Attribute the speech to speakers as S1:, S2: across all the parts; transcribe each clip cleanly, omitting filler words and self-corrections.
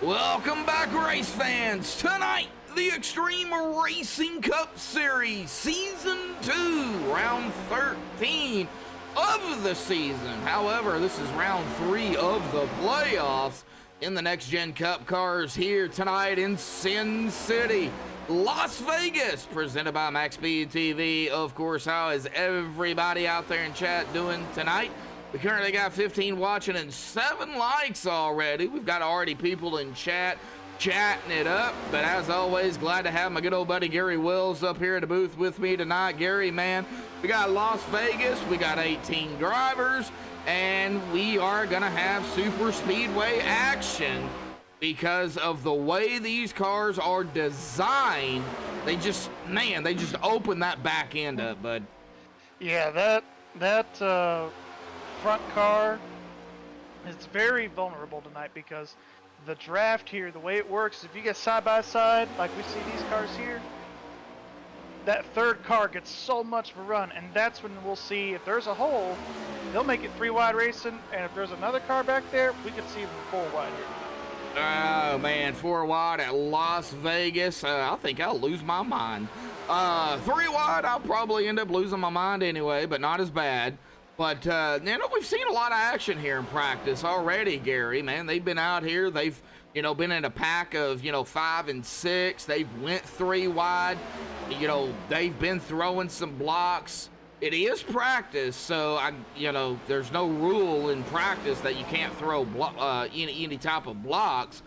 S1: Welcome back, race fans. Tonight, the Extreme Racing Cup Series, Season 2, Round 13 of the season. However, this is Round 3 of the playoffs in the Next Gen Cup cars here tonight in Sin City, Las Vegas, presented by MaxSpeedTV. Of course, how is everybody out there in chat doing tonight? We currently got 15 watching and 7 likes already. We've got already people in chat chatting it up. But as always, glad to have my good old buddy Gary Wills up here at the booth with me tonight. Gary, man, we got Las Vegas, we got 18 drivers, and we are going to have super speedway action because of the way these cars are designed. They just open that back end up, bud.
S2: Yeah, that front car is very vulnerable tonight because the draft here, the way it works, if you get side by side like we see these cars here, that third car gets so much of a run, and that's when we'll see if there's a hole, they'll make it 3 wide racing, and if there's another car back there, we could see them 4 wide here.
S1: Oh man, 4 wide at Las Vegas. I think I'll lose my mind. 3 wide, I'll probably end up losing my mind anyway, but not as bad. But, we've seen a lot of action here in practice already, Gary, man. They've been out here. They've, been in a pack of, 5 and 6. They've went 3 wide. They've been throwing some blocks. It is practice, so, there's no rule in practice that you can't throw any type of blocks.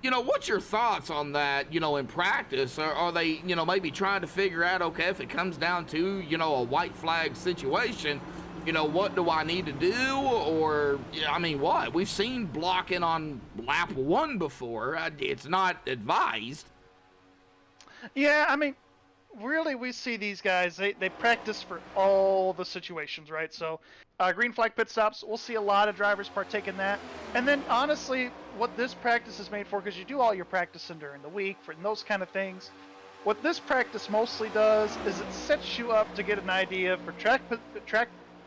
S1: What's your thoughts on that, in practice? Are they, maybe trying to figure out, okay, if it comes down to, a white flag situation, what do I need to do? Or, what? We've seen blocking on lap 1 before. It's not advised.
S2: Yeah, really we see these guys, they practice for all the situations, right? So green flag pit stops, we'll see a lot of drivers partake in that. And then honestly, what this practice is made for, because you do all your practicing during the week for those kind of things, what this practice mostly does is it sets you up to get an idea for track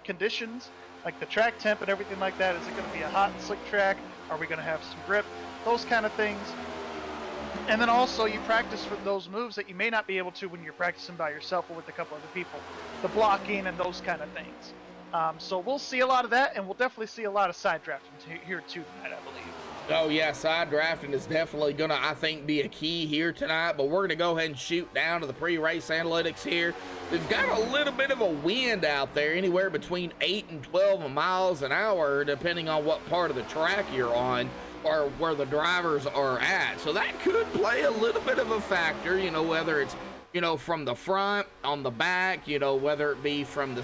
S2: conditions, like the track temp and everything like that. Is it going to be a hot and slick track? Are we going to have some grip? Those kind of things. And then also you practice for those moves that you may not be able to when you're practicing by yourself or with a couple other people. The blocking and those kind of things. So we'll see a lot of that, and we'll definitely see a lot of side drafting here too tonight, I believe.
S1: Oh yeah, side drafting is definitely gonna, I think, be a key here tonight, but we're gonna go ahead and shoot down to the pre-race analytics here. We've got a little bit of a wind out there, anywhere between 8 and 12 miles an hour, depending on what part of the track you're on or where the drivers are at. So that could play a little bit of a factor, whether it's, from the front, on the back, whether it be from the,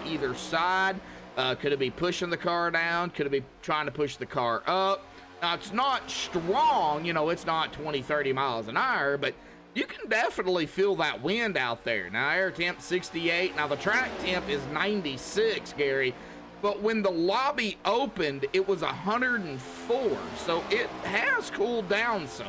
S1: either side. Could it be pushing the car down? Could it be trying to push the car up? Now, it's not strong, it's not 20, 30 miles an hour, but you can definitely feel that wind out there. Now, air temp 68. Now, the track temp is 96, Gary. But when the lobby opened, it was 104. So it has cooled down some.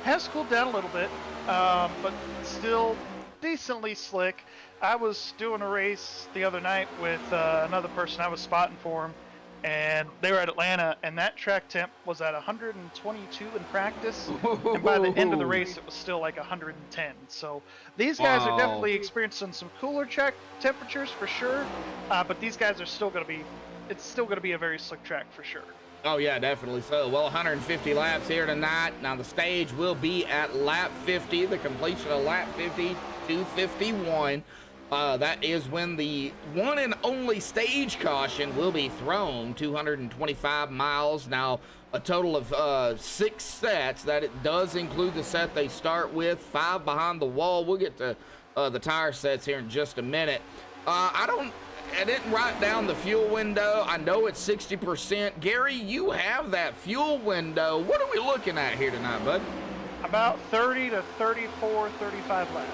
S2: Has cooled down a little bit, but still decently slick. I was doing a race the other night with another person I was spotting for him, and they were at Atlanta, and that track temp was at 122 in practice, and by the end of the race it was still like 110. So these guys are definitely experiencing some cooler track temperatures for sure, but these guys are still going to be, it's still going to be a very slick track for sure.
S1: Oh yeah, definitely so. Well, 150 laps here tonight. Now the stage will be at lap 50, the completion of lap 50 to 51. That is when the one and only stage caution will be thrown, 225 miles. Now, a total of 6 sets. That it does include the set they start with, 5 behind the wall. We'll get to the tire sets here in just a minute. I didn't write down the fuel window. I know it's 60%. Gary, you have that fuel window. What are we looking at here tonight, bud?
S2: About 30 to 34, 35 laps.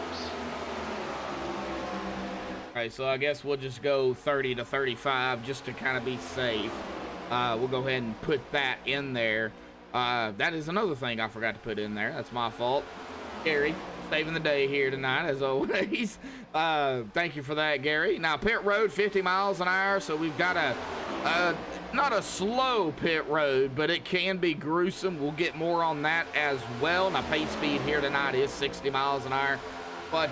S1: Okay, so I guess we'll just go 30 to 35 just to kind of be safe. We'll go ahead and put that in there. That is another thing I forgot to put in there. That's my fault. Gary, saving the day here tonight, as always. Thank you for that, Gary. Now, pit road, 50 miles an hour, so we've got not a slow pit road, but it can be gruesome. We'll get more on that as well. Now, pace speed here tonight is 60 miles an hour. But,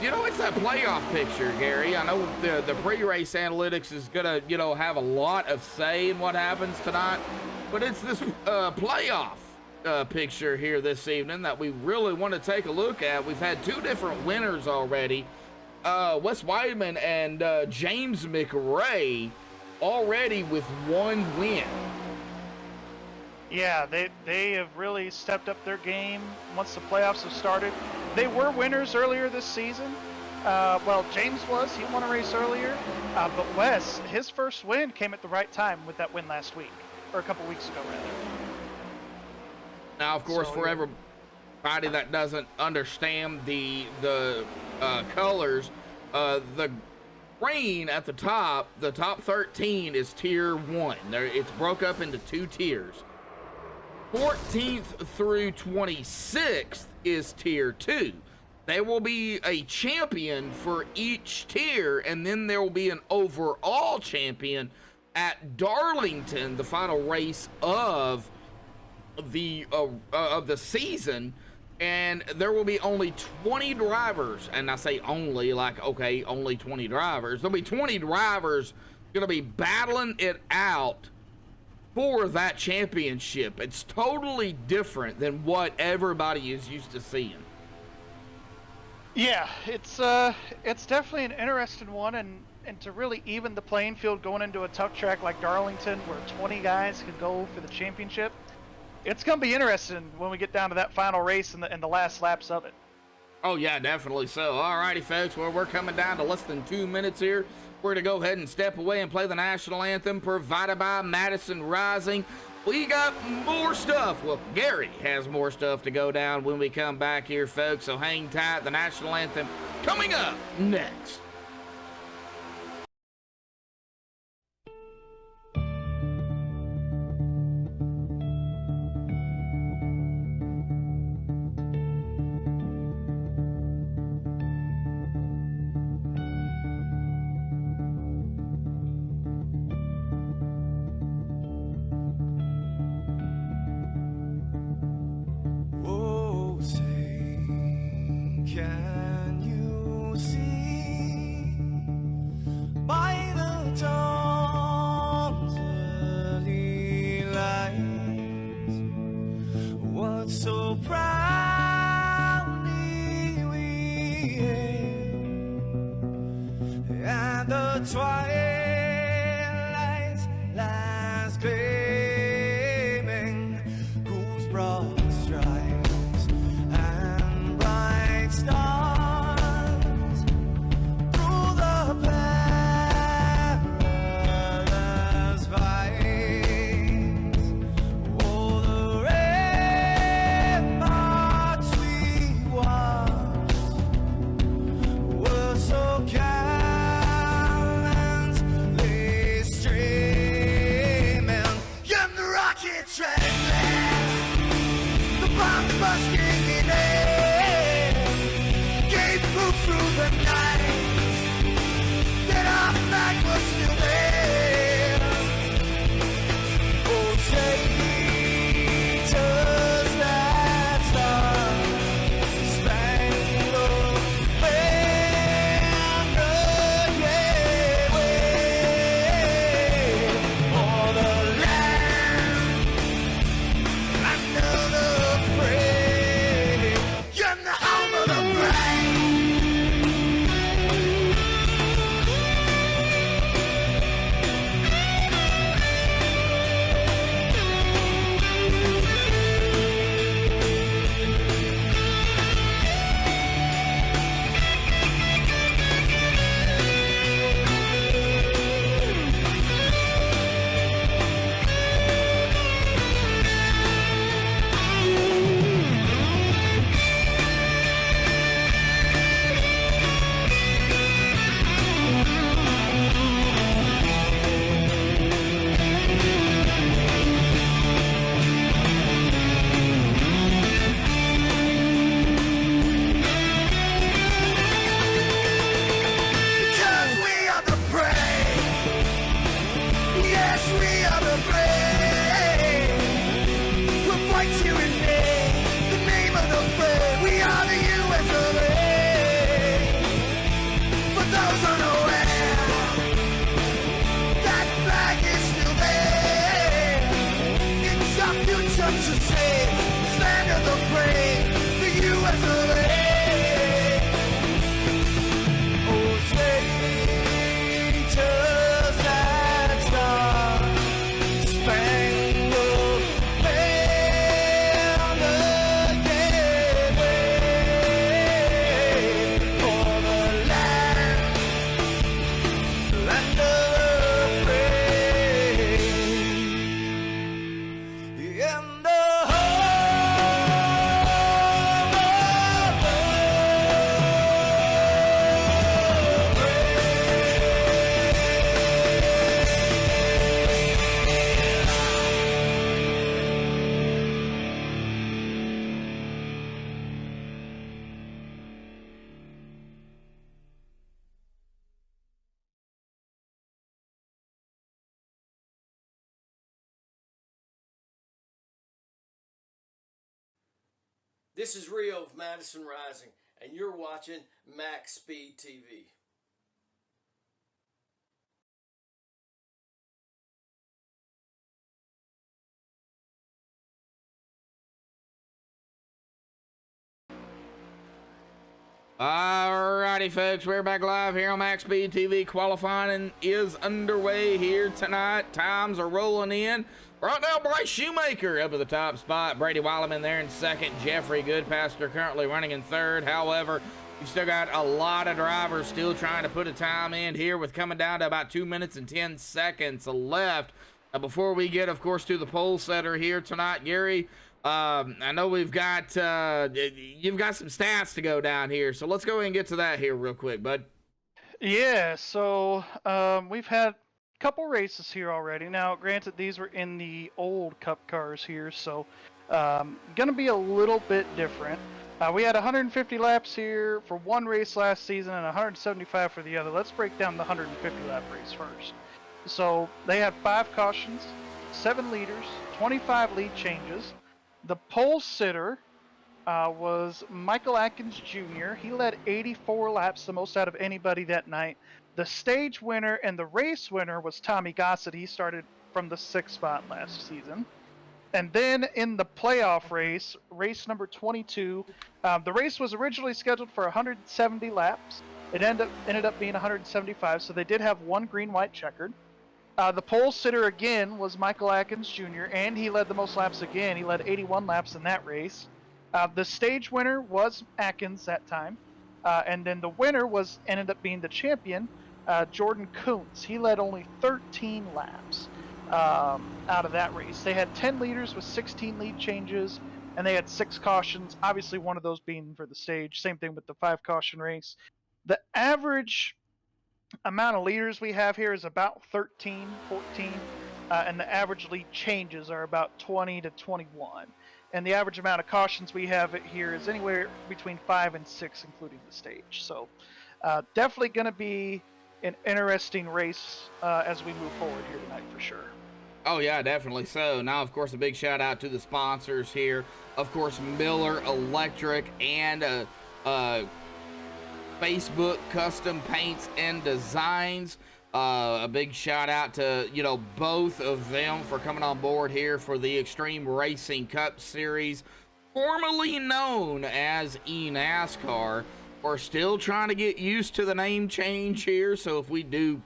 S1: you know, it's that playoff picture, Gary. I know the pre-race analytics is going to, you know, have a lot of say in what happens tonight. But it's this playoff picture here this evening that we really want to take a look at. We've had two different winners already. Wes Weidman and James McRae already with one win.
S2: Yeah, they have really stepped up their game once the playoffs have started. They were winners earlier this season. Well, James was. He won a race earlier. But Wes, his first win came at the right time with that win last week, or a couple weeks ago, rather.
S1: Now, of course, for everybody that doesn't understand the colors, the green at the top 13 is tier 1. It's broke up into 2 tiers. 14th through 26th is tier 2. There will be a champion for each tier, and then there will be an overall champion at Darlington, the final race of the season. And there will be only 20 drivers, and I say only, like, okay, only 20 drivers. There'll be 20 drivers gonna be battling it out for that championship. It's totally different than what everybody is used to seeing.
S2: Yeah, it's definitely an interesting one, and to really even the playing field going into a tough track like Darlington, where 20 guys could go for the championship. It's going to be interesting when we get down to that final race and the last laps of it.
S1: Oh, yeah, definitely so. All righty, folks. Well, we're coming down to less than 2 minutes here. We're going to go ahead and step away and play the national anthem provided by Madison Rising. We got more stuff. Well, Gary has more stuff to go down when we come back here, folks. So hang tight. The national anthem coming up next.
S3: This is Rio of Madison Rising, and you're watching MaxSpeedTV.
S1: Alrighty, folks, we're back live here on MaxSpeedTV. Qualifying is underway here tonight. Times are rolling in. Right now, Bryce Shoemaker up at the top spot. Brady Weileman there in second. Jeffrey Goodpaster currently running in third. However, you've still got a lot of drivers still trying to put a time in here, with coming down to about 2 minutes and 10 seconds left. Before we get, of course, to the pole setter here tonight, Gary, I know we've got you've got some stats to go down here, so let's go ahead and get to that here real quick, bud.
S2: Yeah, so we've had a couple races here already. Now, granted, these were in the old Cup cars here, so going to be a little bit different. We had 150 laps here for one race last season and 175 for the other. Let's break down the 150 lap race first. So they had 5 cautions, 7 leaders, 25 lead changes. The pole sitter was Michael Atkins Jr. He led 84 laps, the most out of anybody that night. The stage winner and the race winner was Tommy Gossett. He started from the 6th spot last season. And then in the playoff race, race number 22, the race was originally scheduled for 170 laps. It ended up being 175, so they did have one green-white checkered. The pole sitter again was Michael Atkins Jr., and he led the most laps again. He led 81 laps in that race. The stage winner was Atkins that time, and then the winner ended up being the champion, Jordan Kuntz. He led only 13 laps out of that race. They had 10 leaders with 16 lead changes, and they had 6 cautions, obviously one of those being for the stage. Same thing with the 5 caution race. The average amount of leaders we have here is about 13, 14, and the average lead changes are about 20 to 21. And the average amount of cautions we have here is anywhere between 5 and 6, including the stage. So definitely going to be an interesting race as we move forward here tonight for sure.
S1: Oh yeah, definitely so. Now, of course, a big shout out to the sponsors here. Of course, Miller Electric and Facebook Custom Paints and Designs. A big shout out to, both of them for coming on board here for the Extreme Racing Cup Series, formerly known as eNASCAR. We're still trying to get used to the name change here, so if we do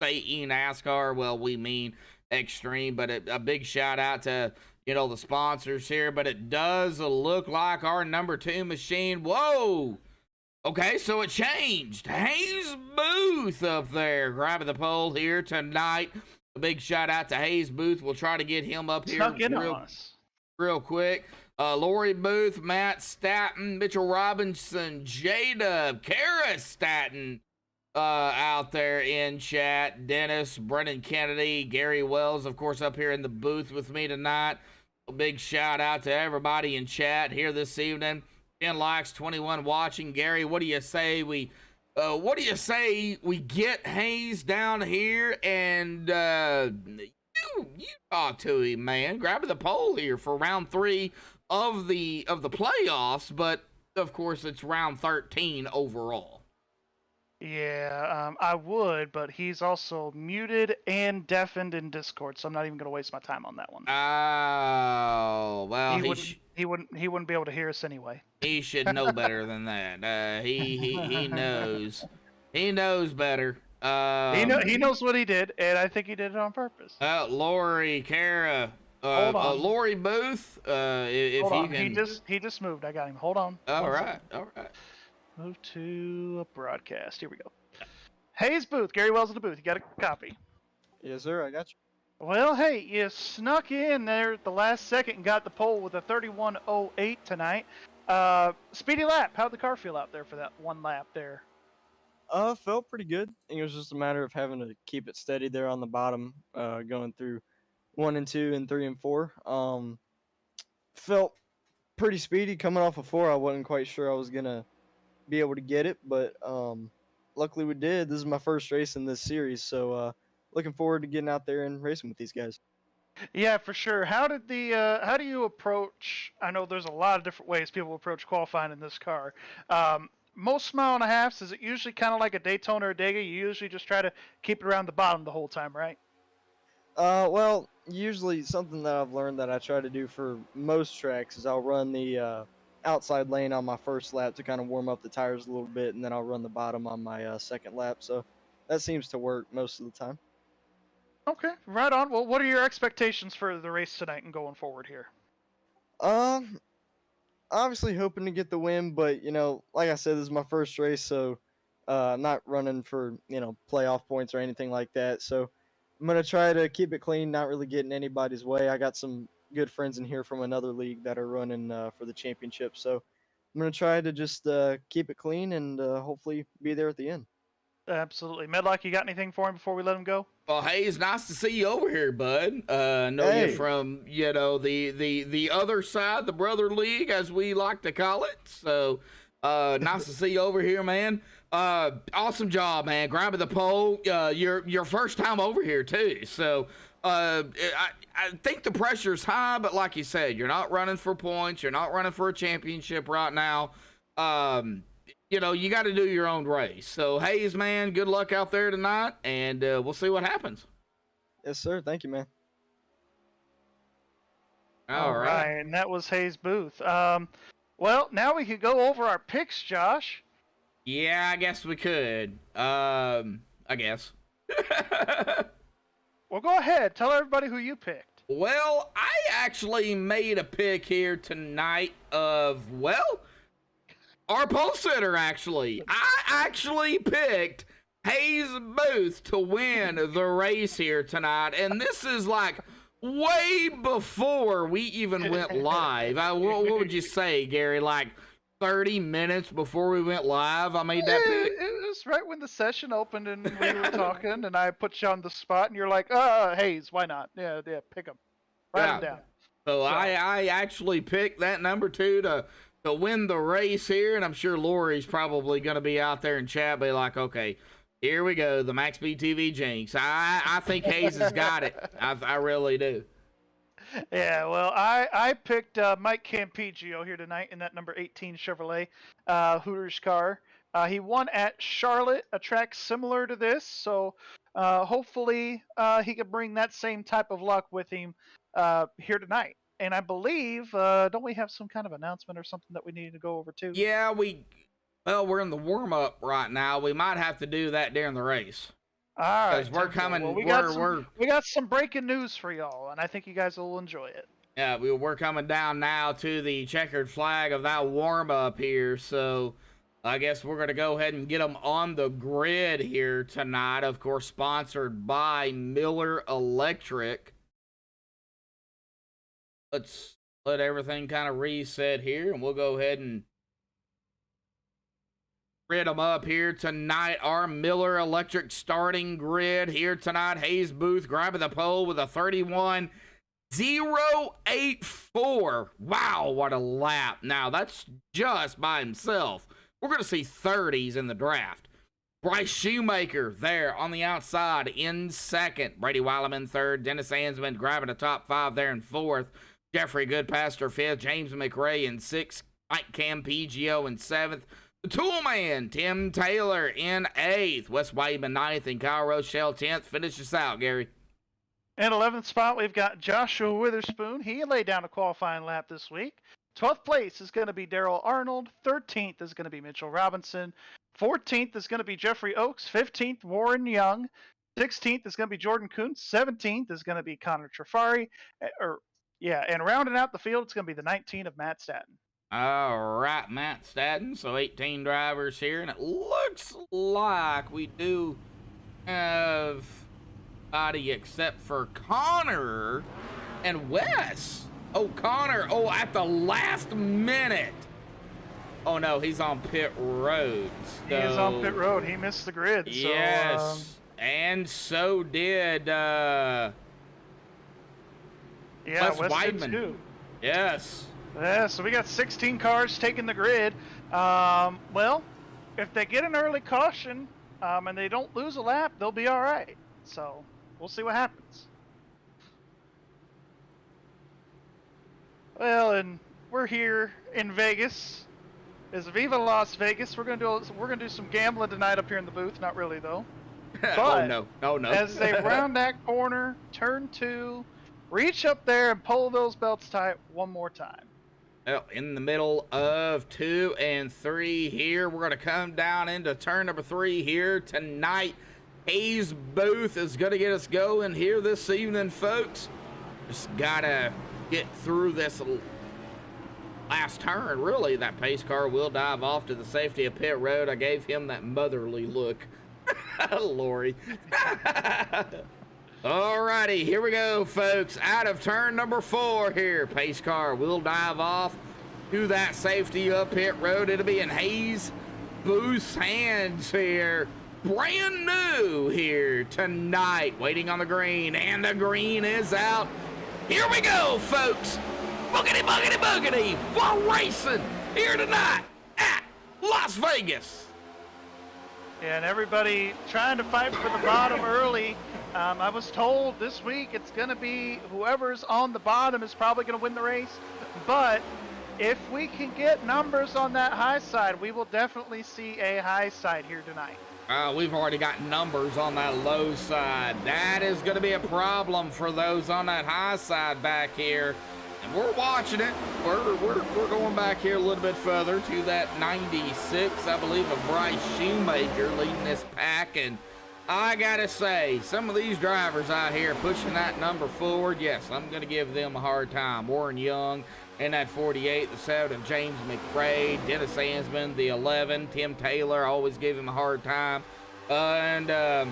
S1: say eNASCAR, well, we mean Extreme. But a big shout out to, the sponsors here. But it does look like our number 2 machine, whoa! Okay, so it changed. Hayes Booth up there grabbing the pole here tonight. A big shout out to Hayes Booth. We'll try to get him up here real quick. Lori Booth, Matt Statton, Mitchell Robinson, Jada, Kara Statton out there in chat. Dennis, Brennan Kennedy, Gary Wells, of course, up here in the booth with me tonight. A big shout out to everybody in chat here this evening. 10 likes, 21 watching. Gary, what do you say we get Hayes down here and you talk to him, man. Grab the pole here for round 3 of the playoffs, but of course it's round 13 overall.
S2: Yeah, I would, but he's also muted and deafened in Discord, so I'm not even going to waste my time on that one.
S1: Oh, well,
S2: he wouldn't be able to hear us anyway.
S1: He should know better than that. He knows. He knows better.
S2: He knows what he did, and I think he did it on purpose.
S1: Lori, Kara, Lori Booth. If
S2: Hold
S1: you
S2: on.
S1: can,
S2: He just moved. I got him. Hold on.
S1: All right.
S2: Move to a broadcast. Here we go. Hayes Booth, Gary Wells in the booth. You got a copy?
S4: Yes, sir. I got you.
S2: Well, hey, you snuck in there at the last second and got the pole with a 31.08 tonight. Speedy lap. How'd the car feel out there for that one lap there?
S4: Felt pretty good. I think it was just a matter of having to keep it steady there on the bottom, going through 1 and 2 and 3 and 4. Felt pretty speedy coming off of 4. I wasn't quite sure I was gonna be able to get it, but luckily we did. This is my first race in this series, so looking forward to getting out there and racing with these guys.
S2: Yeah, for sure. How do you approach? I know there's a lot of different ways people approach qualifying in this car. Most mile and a halves, is it usually kind of like a Daytona or Dega? You usually just try to keep it around the bottom the whole time, right?
S4: Well, usually something that I've learned that I try to do for most tracks is I'll run the outside lane on my first lap to kind of warm up the tires a little bit, and then I'll run the bottom on my second lap. So that seems to work most of the time.
S2: Okay, right on. Well, what are your expectations for the race tonight and going forward here?
S4: Um, Obviously hoping to get the win, but like I said, this is my first race, so I'm not running for playoff points or anything like that. So I'm gonna try to keep it clean, not really getting anybody's way. I got some good friends in here from another league that are running for the championship, so I'm gonna try to just keep it clean and hopefully be there at the end.
S2: Absolutely. Medlock, you got anything for him before we let him go?
S1: Well, hey, it's nice to see you over here, bud. Know you
S4: Hey.
S1: from, the other side, the brother league, as we like to call it. So, nice to see you over here, man. Awesome job, man. Grabbing the pole. Your first time over here too. So, I think the pressure's high, but like you said, you're not running for points. You're not running for a championship right now. You got to do your own race. So, Hayes, man, good luck out there tonight, and we'll see what happens.
S4: Yes, sir. Thank you, man.
S1: All right.
S2: And that was Hayes Booth. Well, now we could go over our picks, Josh.
S1: Yeah, I guess we could. I guess.
S2: Well, go ahead. Tell everybody who you picked.
S1: Well, I actually made a pick here tonight of, our pole sitter, actually. I actually picked Hayes Booth to win the race here tonight, and this is like way before we even went live. What would you say, Gary? Like 30 minutes before we went live, I made that pick?
S2: It was right when the session opened and we were talking, and I put you on the spot, and you're like, Hayes, why not? Yeah, pick him. Write him down.
S1: So I actually picked that number 2 to win the race here, and I'm sure Lori's probably going to be out there in chat, be like, okay, here we go, the MaxSpeedTV jinx. I think Hayes has got it. I really do.
S2: Yeah, well, I picked Mike Campigio here tonight in that number 18 Chevrolet Hooters car. He won at Charlotte, a track similar to this, so hopefully he can bring that same type of luck with him here tonight. And I believe, don't we have some kind of announcement or something that we need to go over too?
S1: Yeah, we're in the warm-up right now. We might have to do that during the race.
S2: All right.
S1: Because we're coming,
S2: well, we got some breaking news for y'all, and I think you guys will enjoy it.
S1: Yeah, we're coming down now to the checkered flag of that warm-up here, so I guess we're going to go ahead and get them on the grid here tonight. Of course, sponsored by Miller Electric. Let's let everything kind of reset here, and we'll go ahead and grid them up here tonight. Our Miller Electric starting grid here tonight. Hayes Booth grabbing the pole with a 31.084. Wow, what a lap. Now, that's just by himself. We're going to see 30s in the draft. Bryce Shoemaker there on the outside in second. Brady Weileman third. Dennis Ansman grabbing the top 5 there in fourth. Jeffrey Goodpaster fifth. James McRae in sixth. Mike Campigio in seventh. The Toolman, Tim Taylor in 8th, Wes Weidman 9th, and Kyle Rochelle 10th. Finish us out, Gary.
S2: In 11th spot, we've got Joshua Witherspoon. He laid down a qualifying lap this week. 12th place is going to be Daryl Arnold. 13th is going to be Mitchell Robinson. 14th is going to be Jeffrey Oakes. 15th, Warren Young. 16th is going to be Jordan Kuntz. 17th is going to be Connor Trafari. And rounding out the field, it's going to be the 19 of Matt Staton.
S1: All right, Matt Staton. So 18 drivers here, and it looks like we do have body except for Connor and Wes. Oh, Connor. Oh, at the last minute. Oh, no, he's on pit road.
S2: He is on pit road. He missed the grid.
S1: Yes. And so did
S2: Wes
S1: Weidman.
S2: too.
S1: Yes.
S2: Yeah, so we got 16 cars taking the grid. Well, if they get an early caution and they don't lose a lap, they'll be all right. So we'll see what happens. Well, and we're here in Vegas. It's Viva Las Vegas. We're gonna do some gambling tonight up here in the booth. Not really though.
S1: Oh
S2: But
S1: no, no, no.
S2: as they round that corner, turn 2, reach up there and pull those belts tight one more time.
S1: Well, in the middle of 2 and 3 here, we're going to come down into turn number 3 here tonight. Hayes Booth is going to get us going here this evening, folks. Just got to get through this last turn. Really, that pace car will dive off to the safety of pit road. I gave him that motherly look. Lori. Alrighty, here we go, folks. Out of turn number 4 here. Pace car will dive off to that safety up pit road. It'll be in Hayes Booth's hands here. Brand new here tonight. Waiting on the green, and the green is out. Here we go, folks. Boogity, boogity, boogity. We're racing here tonight at Las Vegas.
S2: Yeah, and everybody trying to fight for the bottom early. I was told this week it's going to be whoever's on the bottom is probably going to win the race. But if we can get numbers on that high side, we will definitely see a high side here tonight.
S1: We've already got numbers on that low side. That is going to be a problem for those on that high side back here. And we're watching it. We're going back here a little bit further to that 96, I believe, of Bryce Shoemaker leading this pack. And I gotta say, some of these drivers out here pushing that number forward, yes, I'm gonna give them a hard time. Warren Young in that 48, the 7 of James McRae, Dennis Ansman, the 11, Tim Taylor, always give him a hard time. Yeah,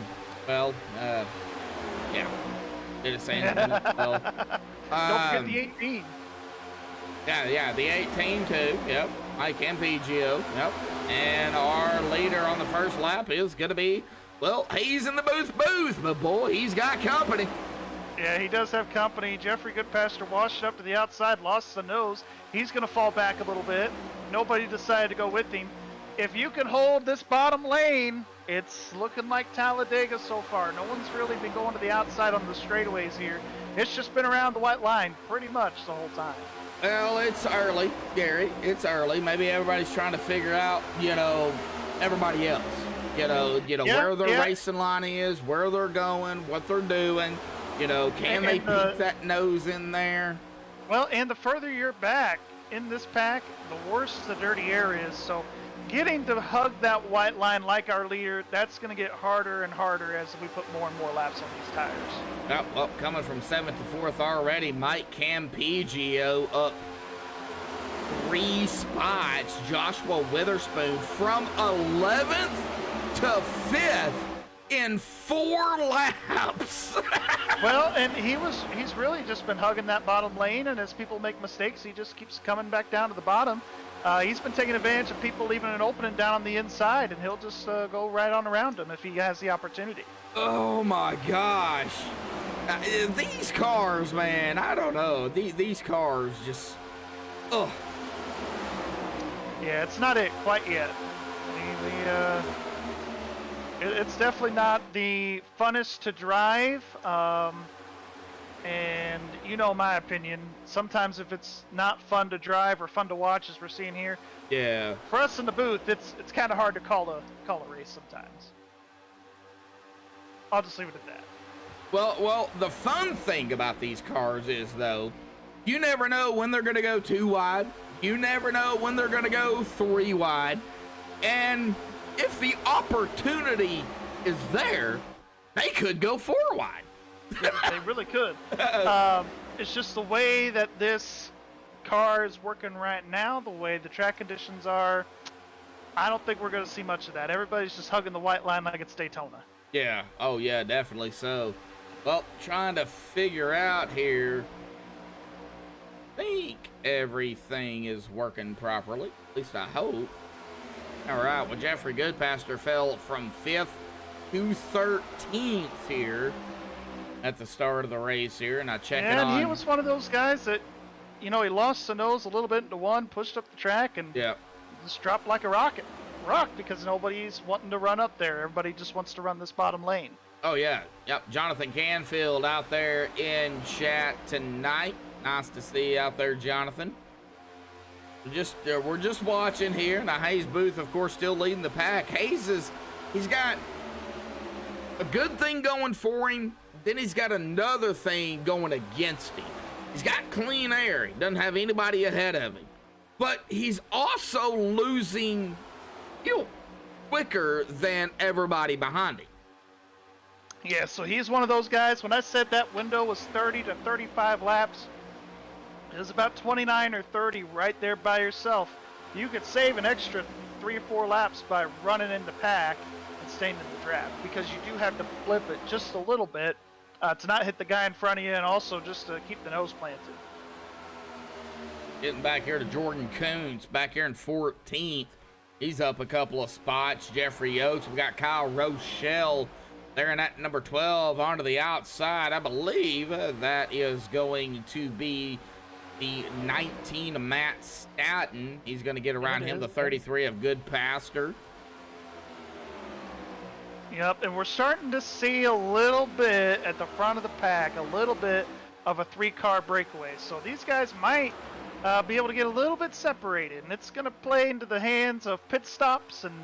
S1: Dennis Ansman. Well,
S2: Don't forget the 18.
S1: Yeah, the 18 too. Yep, Mike MPGO. Yep, and our leader on the first lap is gonna be, well, he's in the booth, but boy, he's got company.
S2: Yeah, he does have company. Jeffrey Goodpasture washed up to the outside, lost the nose. He's going to fall back a little bit. Nobody decided to go with him. If you can hold this bottom lane, it's looking like Talladega so far. No one's really been going to the outside on the straightaways here. It's just been around the white line pretty much the whole time.
S1: Well, it's early, Gary. It's early. Maybe everybody's trying to figure out, everybody else. Where their racing line is, where they're going, what they're doing. Can they peek that nose in there?
S2: Well, and the further you're back in this pack, the worse the dirty air is. So getting to hug that white line like our leader, that's going to get harder and harder as we put more and more laps on these tires.
S1: Well, coming from 7th to 4th already, Mike Campigio up 3 spots. Joshua Witherspoon from 11th to 5th in 4 laps.
S2: Well, and he's really just been hugging that bottom lane, and as people make mistakes, he just keeps coming back down to the bottom. He's been taking advantage of people leaving an opening down on the inside, and he'll just go right on around them if he has the opportunity.
S1: Oh my gosh. These cars, man, I don't know. These cars just, ugh.
S2: Yeah, it's not it quite yet. It's definitely not the funnest to drive, and my opinion, sometimes if it's not fun to drive or fun to watch, as we're seeing here,
S1: yeah,
S2: for us in the booth, it's kind of hard to call a race sometimes. I'll just leave it at that.
S1: Well, the fun thing about these cars is, though, you never know when they're going to go 2 wide. You never know when they're going to go 3 wide, and if the opportunity is there, they could go 4 wide.
S2: Yeah, they really could. It's just the way that this car is working right now, the way the track conditions are, I don't think we're going to see much of that. Everybody's just hugging the white line like it's Daytona.
S1: Yeah. Oh, yeah, definitely so. Well, trying to figure out here. I think everything is working properly. At least I hope. All right, well, Jeffrey Goodpasture fell from 5th to 13th here at the start of the race here, and I check it on.
S2: And he was one of those guys that, he lost the nose a little bit into one, pushed up the track, and just dropped like a rocket. Because nobody's wanting to run up there. Everybody just wants to run this bottom lane.
S1: Oh, yeah. Yep, Jonathan Canfield out there in chat tonight. Nice to see you out there, Jonathan. We're just watching here. Now Hayes Booth, of course, still leading the pack. He's got a good thing going for him. Then he's got another thing going against him. He's got clean air. He doesn't have anybody ahead of him. But he's also losing fuel quicker than everybody behind him.
S2: Yeah, so he's one of those guys. When I said that window was 30 to 35 laps, it was about 29 or 30 right there by yourself. You could save an extra 3 or 4 laps by running in the pack and staying in the draft, because you do have to flip it just a little bit to not hit the guy in front of you, and also just to keep the nose planted.
S1: Getting back here to Jordan Coons, back here in 14th. He's up a couple of spots. Jeffrey Oates. We got Kyle Rochelle there in at number 12 onto the outside. I believe that is going to be the 19 of Matt Staton. He's going to get around him, the 33 of Goodpaster.
S2: Yep, and we're starting to see a little bit at the front of the pack, a little bit of a 3-car breakaway. So these guys might be able to get a little bit separated, and it's going to play into the hands of pit stops and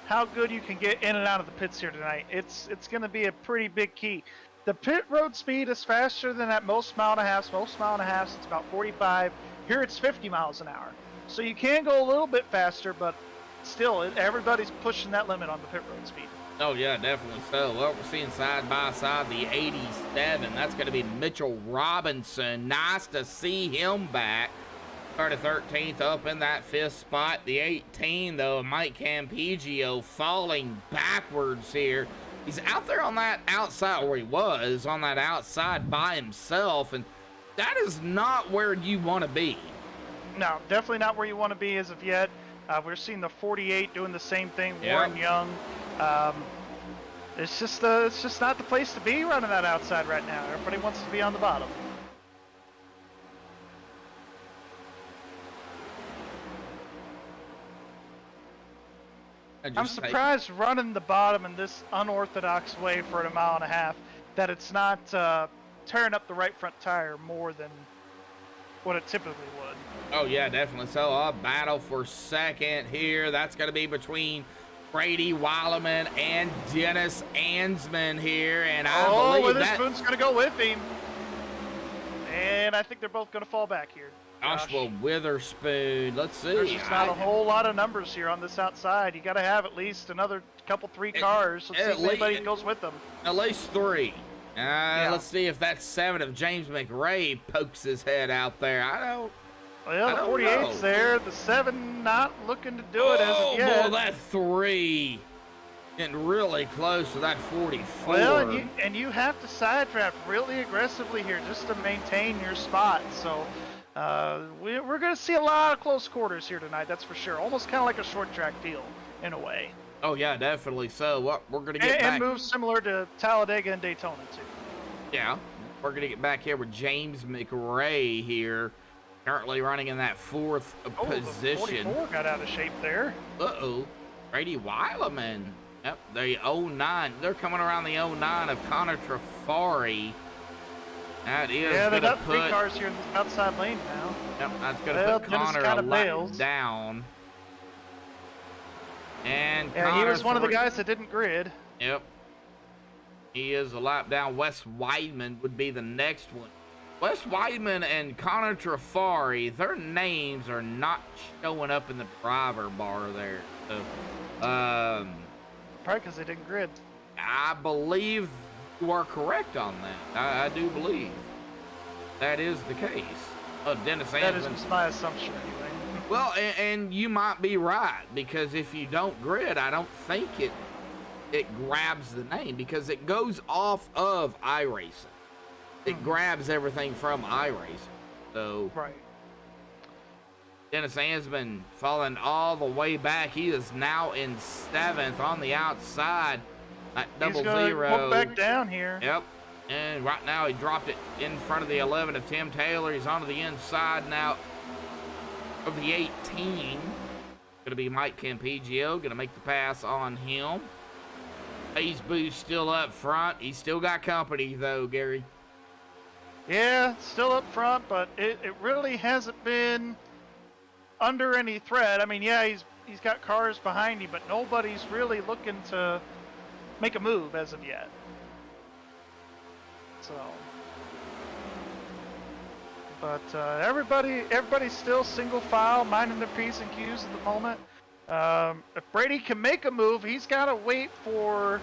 S2: how good you can get in and out of the pits here tonight. It's going to be a pretty big key. The pit road speed is faster than at most mile and a half. Most mile and a half, it's about 45. Here it's 50 miles an hour. So you can go a little bit faster, but still, everybody's pushing that limit on the pit road speed.
S1: Oh, yeah, definitely so. Well, we're seeing side by side the 87. That's going to be Mitchell Robinson. Nice to see him back. Started 13th up in that 5th spot. The 18, though, Mike Campigio falling backwards here. He's out there on that outside, or he was on that outside by himself, and that is not where you want to be.
S2: No, definitely not where you want to be as of yet. We're seeing the 48 doing the same thing.
S1: Yep.
S2: Warren Young. It's just not the place to be running that outside right now. Everybody wants to be on the bottom. I'm surprised running the bottom in this unorthodox way for a mile and a half that it's not tearing up the right front tire more than what it typically would.
S1: Oh, yeah, definitely so. A battle for second here. That's going to be between Brady Weileman and Dennis Ansman here. And I believe
S2: Witherspoon's going to go with him. And I think they're both going to fall back here.
S1: Joshua Witherspoon. Let's see.
S2: There's just not a whole lot of numbers here on this outside. You got to have at least another couple, 3 cars. Let's see if anybody goes with them.
S1: At least 3. Let's see if that 7 of James McRae pokes his head out there.
S2: Well, the 48's there. The 7 not looking to do it as of yet.
S1: Oh, that 3 getting really close to that 44.
S2: Well, and you have to side draft really aggressively here just to maintain your spot. So we're going to see a lot of close quarters here tonight. That's for sure. Almost kind of like a short track deal in a way.
S1: Oh, yeah, definitely so. Well, we're going to get back.
S2: And moves similar to Talladega and Daytona, too.
S1: Yeah. We're going to get back here with James McRae here. Currently running in that 4th position.
S2: The 44 got out of shape there.
S1: Uh-oh. Brady Weileman. Yep, the 09. They're coming around the 09 of Connor Trafari. That is
S2: they got 3 cars here in the outside lane now.
S1: Yep, that's going to put Connor a lap down. And
S2: he was one of the guys that didn't grid.
S1: Yep. He is a lap down. Wes Weidman would be the next one. Wes Weidman and Connor Trafari, their names are not showing up in the driver bar there. So,
S2: probably because they didn't grid.
S1: I believe you are correct on that. I do believe that is the case. Dennis Ansman.
S2: That is my assumption anyway.
S1: Well, and you might be right, because if you don't grid, I don't think it grabs the name, because it goes off of iRacing. It grabs everything from iRacing. So
S2: right.
S1: Dennis Ansman falling all the way back. He is now in 7th on the outside at double zero.
S2: He's going to back down here.
S1: Yep. And right now he dropped it in front of the 11 of Tim Taylor. He's onto the inside now of the 18. Going to be Mike Campigio. Going to make the pass on him. Hayes Booth still up front. He's still got company though, Gary.
S2: Yeah, still up front, but it really hasn't been under any threat. I mean, yeah, he's got cars behind him, but nobody's really looking to make a move as of yet. So, but everybody's still single file, minding their P's and Q's at the moment. If Brady can make a move, he's got to wait for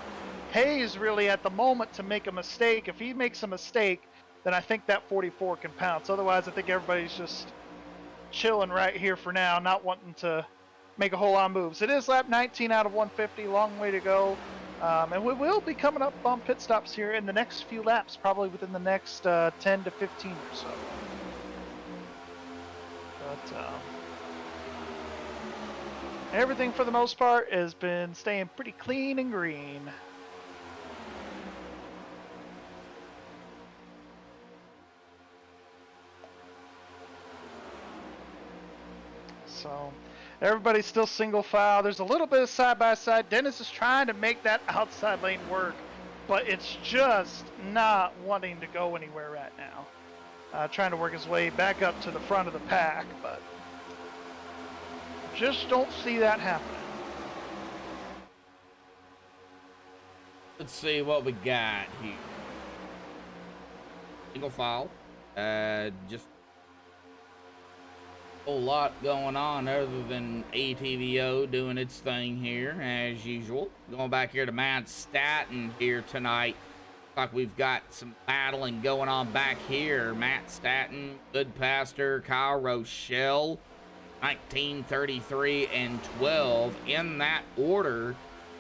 S2: Hayes really at the moment to make a mistake. If he makes a mistake, then I think that 44 can pounce. Otherwise, I think everybody's just chilling right here for now, not wanting to make a whole lot of moves. It is lap 19 out of 150, long way to go. And we will be coming up on pit stops here in the next few laps, probably within the next 10 to 15 or so. But everything for the most part has been staying pretty clean and green. So everybody's still single file. There's a little bit of side-by-side. Dennis is trying to make that outside lane work, but it's just not wanting to go anywhere right now. Trying to work his way back up to the front of the pack, but just don't see that happening.
S1: Let's see what we got here. Single file. Just a whole lot going on other than ATVO doing its thing here as usual. Going back here to Mount Staten here tonight. Like we've got some battling going on back here. Matt Staten, Goodpaster, Kyle Rochelle, 1933 and 12 in that order.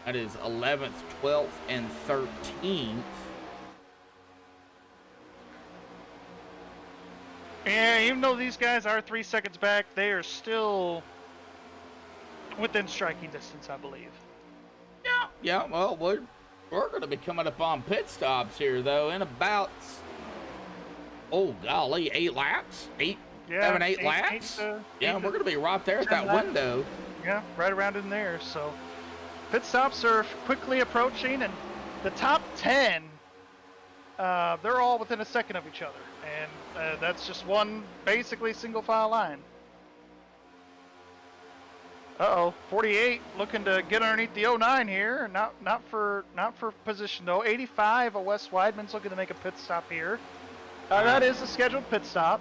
S1: That is 11th, 12th, and 13th.
S2: Yeah, even though these guys are 3 seconds back, they are still within striking distance, I believe.
S1: Yeah. Well, we're going to be coming up on pit stops here, though, in about, oh golly, 8 laps, 8 laps. Yeah, we're going to be right there at that window.
S2: Yeah, right around in there. So pit stops are quickly approaching, and the top 10, they're all within a second of each other. And that's just one basically single file line. 48 looking to get underneath the 09 here. Not for position though. 85, Wes Weidman's looking to make a pit stop here. That is a scheduled pit stop.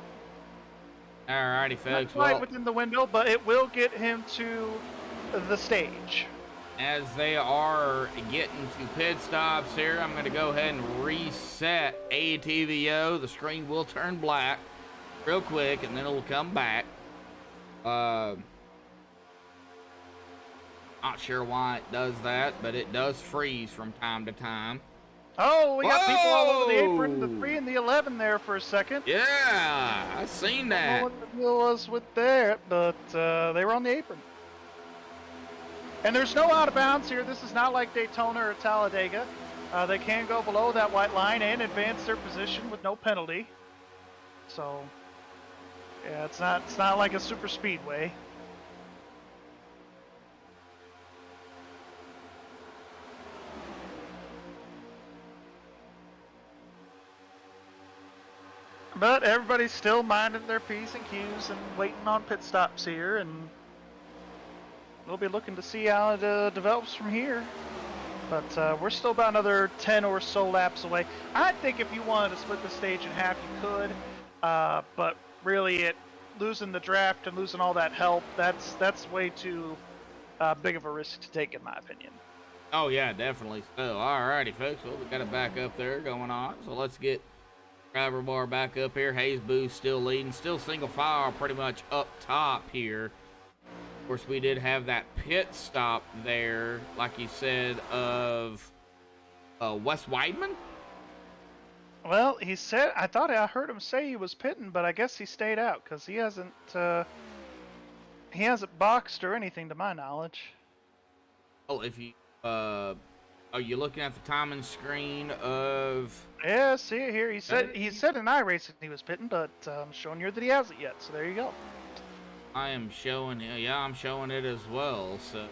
S1: Alrighty, folks.
S2: Not quite within the window, but it will get him to the stage.
S1: As they are getting to pit stops here, I'm going to go ahead and reset ATVO. The screen will turn black real quick, and then it'll come back. Not sure why it does that, but it does freeze from time to time.
S2: Oh, we got people all over the apron, the 3 and the 11 there for a second.
S1: Yeah, I seen that.
S2: I don't know what the deal was with that, but they were on the apron. And there's no out of bounds here. This is not like Daytona or Talladega. They can go below that white line and advance their position with no penalty. So, yeah, it's not like a super speedway. But everybody's still minding their P's and Q's and waiting on pit stops here, and we'll be looking to see how it develops from here. But we're still about another 10 or so laps away. I think if you wanted to split the stage in half, you could. But really, losing the draft and losing all that help, that's way too big of a risk to take, in my opinion.
S1: Oh, yeah, definitely. So, alrighty, folks. Well, we got it back up there going on. So let's get driver bar back up here. Hayes Booth still leading. Still single file pretty much up top here. Of course, we did have that pit stop there, like you said, of Wes Weidman.
S2: Well, he said, I thought I heard him say he was pitting, but I guess he stayed out because he hasn't boxed or anything to my knowledge.
S1: Oh, if you are you looking at the timing screen of?
S2: Yeah, see it here. He said in iRacing he was pitting, but I'm showing you that he hasn't yet. So there you go.
S1: I am showing, yeah, I'm showing it as well. So,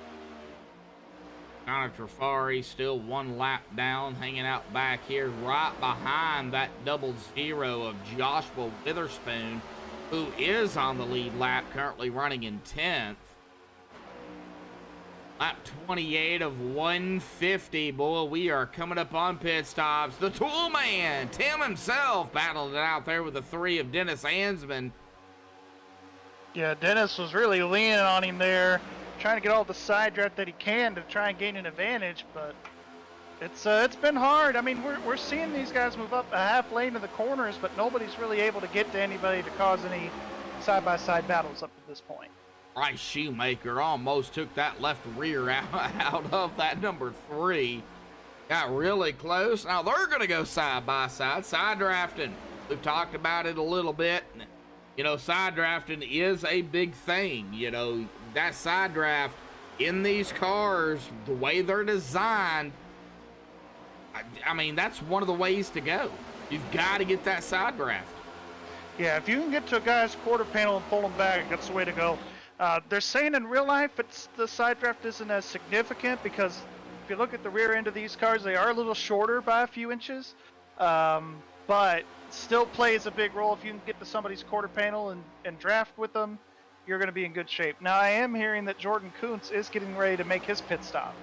S1: Connor Trafari still 1 lap down, hanging out back here right behind that 00 of Joshua Witherspoon, who is on the lead lap, currently running in 10th. Lap 28 of 150. Boy, we are coming up on pit stops. The tool man, Tim himself, battled it out there with the 3 of Dennis Ansman.
S2: Yeah, Dennis was really leaning on him there, trying to get all the side draft that he can to try and gain an advantage, but it's been hard. I mean, we're seeing these guys move up a half lane to the corners, but nobody's really able to get to anybody to cause any side-by-side battles up to this point.
S1: Bryce Shoemaker almost took that left rear out of that number 3. Got really close. Now they're going to go side by side, side drafting. We've talked about it a little bit. You know, side drafting is a big thing. You know, that side draft in these cars, the way they're designed, I mean, that's one of the ways to go. You've got to get that side draft.
S2: Yeah, if you can get to a guy's quarter panel and pull him back, that's the way to go. They're saying in real life the side draft isn't as significant because if you look at the rear end of these cars, they are a little shorter by a few inches, but still plays a big role. If you can get to somebody's quarter panel and draft with them, you're going to be in good shape. Now, I am hearing that Jordan Kuntz is getting ready to make his pit stop.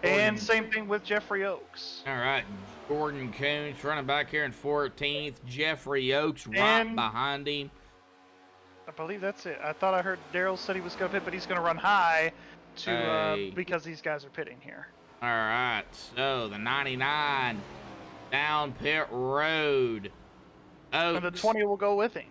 S2: And same thing with Jeffrey Oaks.
S1: All right, Jordan Kuntz running back here in 14th. Jeffrey Oaks right behind him.
S2: I believe that's it. I thought I heard Daryl said he was going to pit, but he's going to run high to because these guys are pitting here.
S1: All right, so the 99 down pit road. Oaks.
S2: And the 20 will go with him.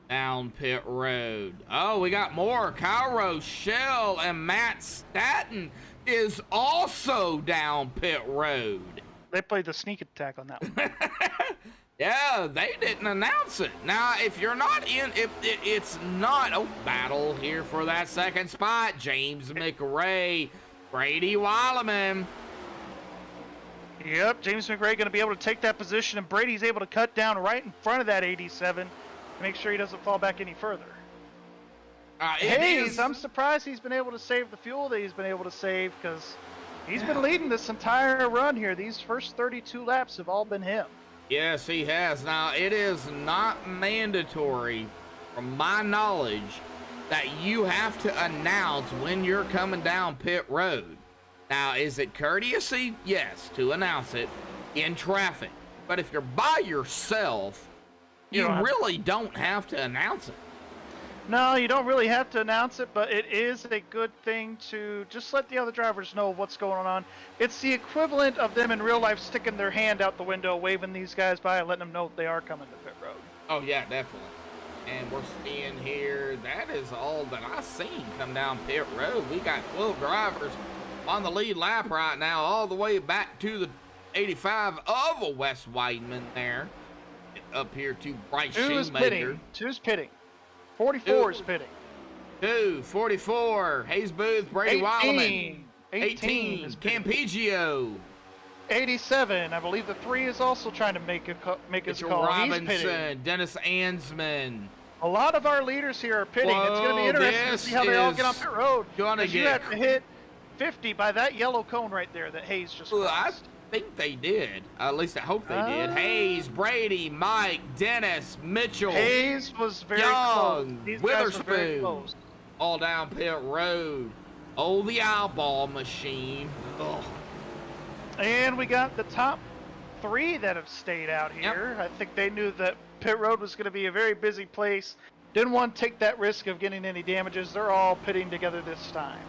S1: Down pit road. Oh, we got more. Kyle Rochelle and Matt Staton is also down pit road.
S2: They played the sneak attack on that one.
S1: Yeah, they didn't announce it. Now, if you're not in, if it's not a battle here for that second spot, James McRae, Brady Weileman.
S2: Yep, James McRae going to be able to take that position, and Brady's able to cut down right in front of that 87 to make sure he doesn't fall back any further. Hayes, I'm surprised he's been able to save the fuel that he's been able to save because he's been leading this entire run here. These first 32 laps have all been him.
S1: Yes, he has. Now, it is not mandatory, from my knowledge, that you have to announce when you're coming down pit road. Now, is it courtesy? Yes, to announce it in traffic. But if you're by yourself, you really don't have to announce it.
S2: No, you don't really have to announce it, but it is a good thing to just let the other drivers know what's going on. It's the equivalent of them in real life sticking their hand out the window, waving these guys by and letting them know they are coming to pit road.
S1: Oh, yeah, definitely. And we're seeing here, that is all that I've seen come down pit road. We got 12 drivers on the lead lap right now, all the way back to the 85 of a Wes Weidman there. Up here to Bryce Shoemaker.
S2: Two's pitting. 44 is pitting.
S1: 44. Hayes Booth, Brady Weileman.
S2: 18 is
S1: Campigio.
S2: 87. I believe the 3 is also trying to make his call.
S1: Robinson,
S2: He's pitting.
S1: Dennis Ansman.
S2: A lot of our leaders here are pitting. It's going to be interesting to see how they all get on pit road. You have to hit 50 by that yellow cone right there that Hayes just crossed.
S1: I think they did. At least I hope they did. Hayes, Brady, Mike, Dennis, Mitchell.
S2: Hayes was very
S1: Young,
S2: close. These
S1: Witherspoon,
S2: guys were very close.
S1: all down pit road. Oh, the eyeball machine. Ugh.
S2: And we got the top 3 that have stayed out here. Yep. I think they knew that pit road was going to be a very busy place. Didn't want to take that risk of getting any damages. They're all pitting together this time.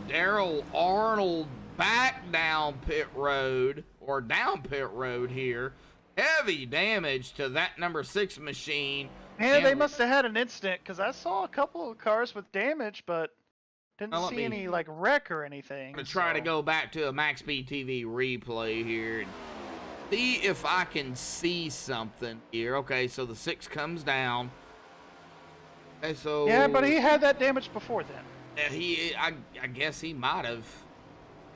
S1: Daryl Arnold back down pit road, or down pit road here. Heavy damage to that number 6 machine.
S2: Yeah, they must have had an incident, because I saw a couple of cars with damage, but didn't see any like wreck or anything.
S1: I'm going to try to go back to a MaxSpeedTV replay here and see if I can see something here. Okay, so the 6 comes down. Okay, so
S2: yeah, but he had that damage before then.
S1: I guess he might have.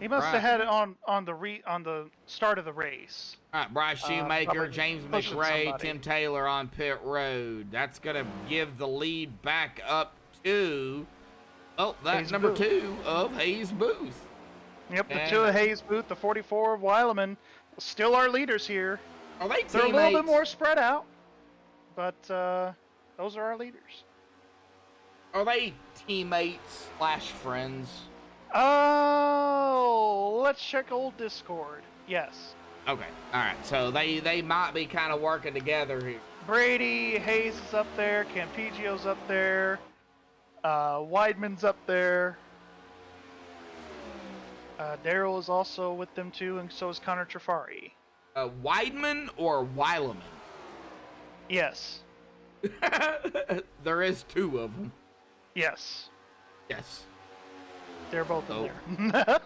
S2: He must have had it on the start of the race.
S1: All right, Bryce Shoemaker, James McRae, Tim Taylor on pit road. That's going to give the lead back up to Oh, that's
S2: Hayes
S1: number
S2: Booth.
S1: 2 of Hayes Booth.
S2: Yep, the
S1: And
S2: 2 of Hayes Booth, the 44 of Weileman, still our leaders here.
S1: are they
S2: They're a little bit
S1: teammates?
S2: more spread out, but those are our leaders.
S1: Are they teammates / friends?
S2: Oh, let's check old Discord. Yes.
S1: Okay, all right. So they might be kind of working together here.
S2: Brady, Hayes is up there, Campigio's up there, Weidman's up there. Daryl is also with them too, and so is Connor Trafari.
S1: Weidman or Weileman?
S2: Yes.
S1: There is 2 of them.
S2: Yes.
S1: Yes.
S2: They're both
S1: Oh.
S2: in there.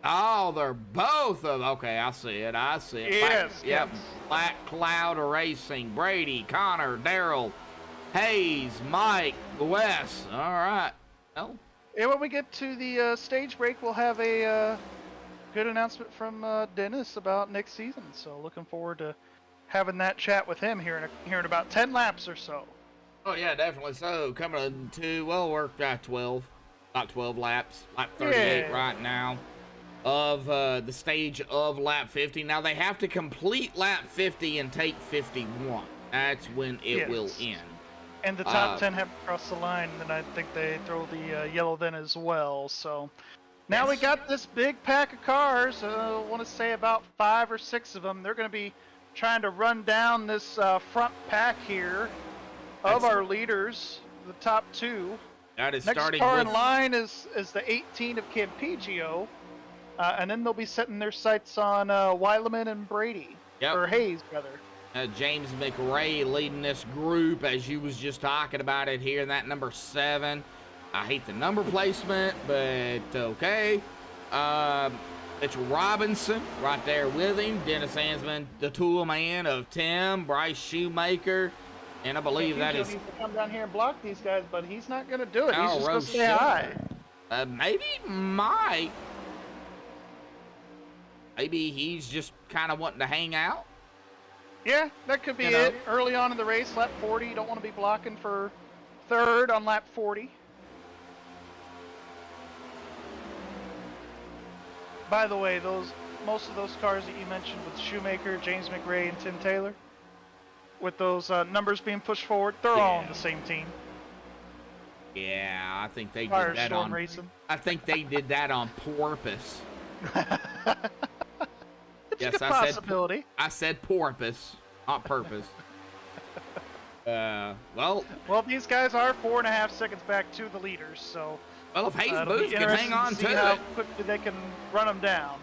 S1: Oh, they're both of. Okay, I see it.
S2: Yes.
S1: Yep.
S2: Yes.
S1: Black Cloud Racing. Brady, Connor, Daryl, Hayes, Mike, Wes. All right. Well,
S2: And when we get to the stage break, we'll have a good announcement from Dennis about next season. So looking forward to having that chat with him here in about 10 laps or so.
S1: oh yeah, definitely. So coming to we're at 12, about 12 laps, lap 38
S2: Yeah.
S1: right now of the stage of lap 50. Now they have to complete lap 50 and take 51. That's when it will
S2: Yes.
S1: end.
S2: And the top 10 have to cross the line, and then I think they throw the yellow then as well. So now we
S1: Yes.
S2: got this big pack of cars. I want to say about 5 or 6 of them. They're going to be trying to run down this front pack here of
S1: That's-
S2: our leaders, the top 2.
S1: That is
S2: Next
S1: starting
S2: car
S1: with
S2: in line is the 18 of Campigio, and then they'll be setting their sights on Weileman and Brady,
S1: Yep.
S2: or Hayes, rather.
S1: James McRae leading this group, as you was just talking about it here. That number 7. I hate the number placement, but okay. It's Robinson right there with him. Dennis Hansman, the tool man of Tim, Bryce Shoemaker, and I believe that
S2: Campigio
S1: is
S2: needs to come down here and block these guys, but he's not going to do it. He's
S1: Al
S2: just going to stay
S1: Rochelle.
S2: high.
S1: Maybe Mike. Maybe he's just kind of wanting to hang out.
S2: Yeah, that could be
S1: You know?
S2: it. Early on in the race, lap 40, you don't want to be blocking for third on lap 40. By the way, most of those cars that you mentioned with Shoemaker, James McRae, and Tim Taylor, with those numbers being pushed forward, they're all on
S1: Yeah.
S2: the same team.
S1: Yeah, I think they did that
S2: Firestorm
S1: on.
S2: Racing.
S1: I think they did that on purpose.
S2: It's
S1: Yes,
S2: a good
S1: I said
S2: possibility.
S1: I said porpoise, not purpose. Well,
S2: Well, these guys are 4.5 seconds back to the leaders, so
S1: if Hayes
S2: it'll be
S1: Booth can hang
S2: interesting
S1: on
S2: to see
S1: to
S2: how
S1: it,
S2: quickly they can run them down.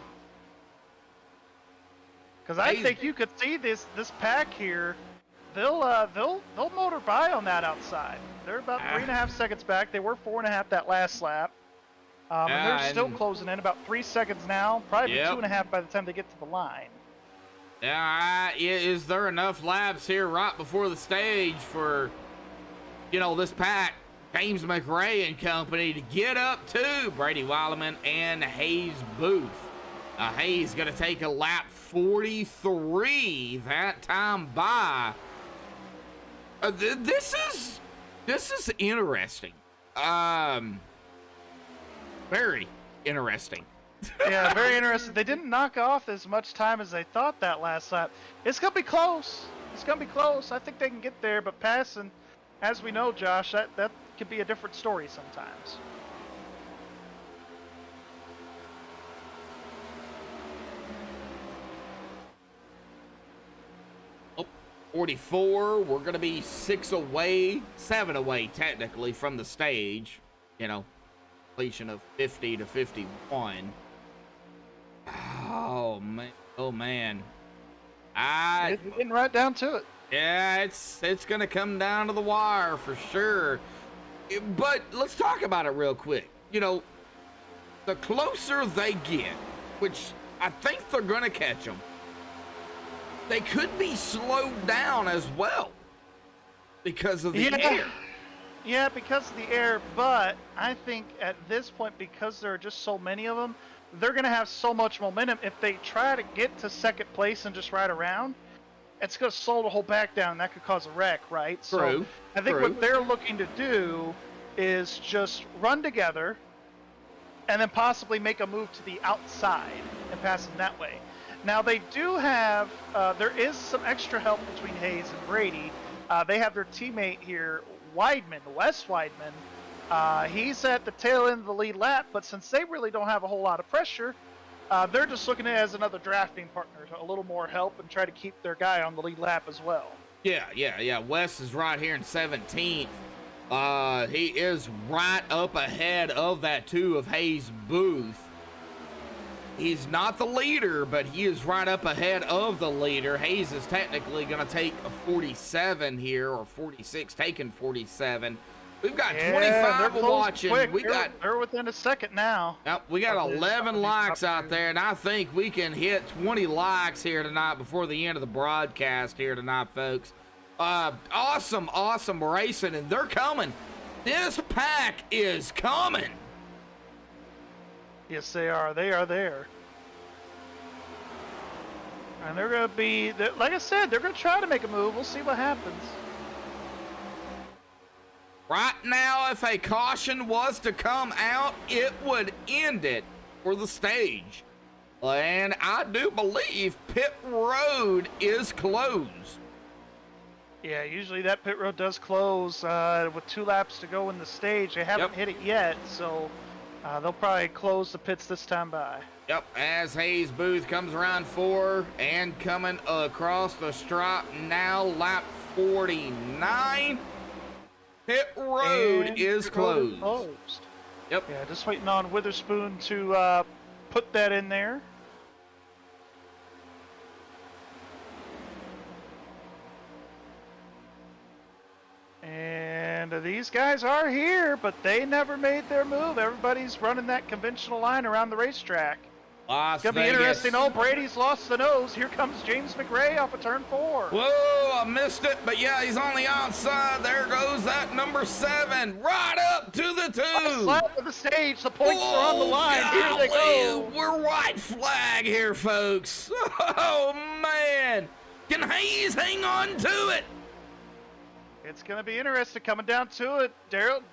S2: Because I
S1: Hayes-
S2: think you could see this pack here. They'll motor by on that outside. They're about 3.5 seconds back. They were 4.5 that last lap. And
S1: Yeah,
S2: they're still
S1: and-
S2: closing in about 3 seconds now. Probably
S1: Yep.
S2: 2.5 by the time they get to the line.
S1: is there enough laps here right before the stage for, this pack, James McRae and company, to get up to Brady Weileman and Hayes Booth? Hayes going to take a lap 43 that time by. This is interesting. Very interesting.
S2: Yeah, very interesting. They didn't knock off as much time as they thought that last lap. It's gonna be close. It's gonna be close. I think they can get there, but passing, as we know, Josh, that could be a different story sometimes.
S1: Oh, 44. We're going to be 7 away, technically, from the stage. Completion of 50 to 51. Oh, man. Oh, man.
S2: It's getting right down to it.
S1: Yeah, it's going to come down to the wire for sure. But let's talk about it real quick. The closer they get, which I think they're going to catch them, they could be slowed down as well because of the air.
S2: Yeah, because of the air, but I think at this point, because there are just so many of them, they're going to have so much momentum. If they try to get to second place and just ride around, it's going to slow the whole back down. That could cause a wreck, right?
S1: True.
S2: So I think
S1: true.
S2: what they're looking to do is just run together and then possibly make a move to the outside and pass them that way. Now they do have, there is some extra help between Hayes and Brady. They have their teammate here, Weidman, Wes Weidman. He's at the tail end of the lead lap, but since they really don't have a whole lot of pressure, they're just looking at it as another drafting partner, a little more help and try to keep their guy on the lead lap as well.
S1: Yeah. Wes is right here in 17th. He is right up ahead of that 2 of Hayes Booth. He's not the leader, but he is right up ahead of the leader. Hayes is technically going to take a 47 here, or 46, taking 47. We've got 25 watching.
S2: They're within a second now.
S1: Yep, we got 11 likes out there, and I think we can hit 20 likes here tonight before the end of the broadcast here tonight, folks. Awesome racing, and they're coming. This pack is coming.
S2: Yes, they are. They are there. And they're going to be, like I said, they're going to try to make a move. We'll see what happens.
S1: Right now, if a caution was to come out, it would end it for the stage. And I do believe pit road is closed.
S2: Yeah, usually that pit road does close with 2 laps to go in the stage. They haven't hit it yet, so they'll probably close the pits this time by.
S1: Yep, as Hayes Booth comes around 4 and coming across the stripe now, lap 49. Pit road is closed. Yep.
S2: Yeah, just waiting on Witherspoon to put that in there. And these guys are here, but they never made their move. Everybody's running that conventional line around the racetrack.
S1: Las
S2: It's going to be
S1: Vegas.
S2: interesting. Oh, Brady's lost the nose. Here comes James McRae off of turn 4.
S1: Whoa, I missed it, but yeah, he's on the outside. There goes that number 7, right up to the 2.
S2: Slap of the stage. The points are on the line. Here they go.
S1: We're white flag here, folks. Oh, man. Can Hayes hang on to it?
S2: It's going to be interesting coming down to it.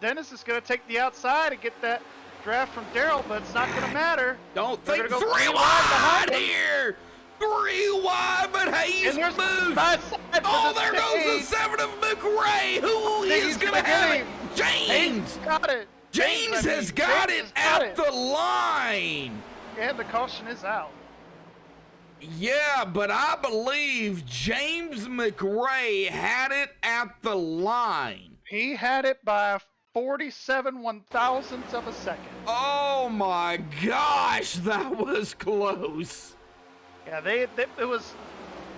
S2: Dennis is going to take the outside and get that draft from Daryl, but it's not going to matter.
S1: Don't
S2: They're
S1: think
S2: gonna
S1: 3
S2: go
S1: wide here. 3 wide, but Hayes
S2: And there's
S1: moves.
S2: Oh,
S1: there goes the 7 of McRae. Who is going to have it? James.
S2: Got it.
S1: James has got it at the line.
S2: And the caution is out.
S1: Yeah, but I believe James McRae had it at the line.
S2: He had it by 47 1,000ths of a second.
S1: Oh my gosh, that was close.
S2: Yeah, it was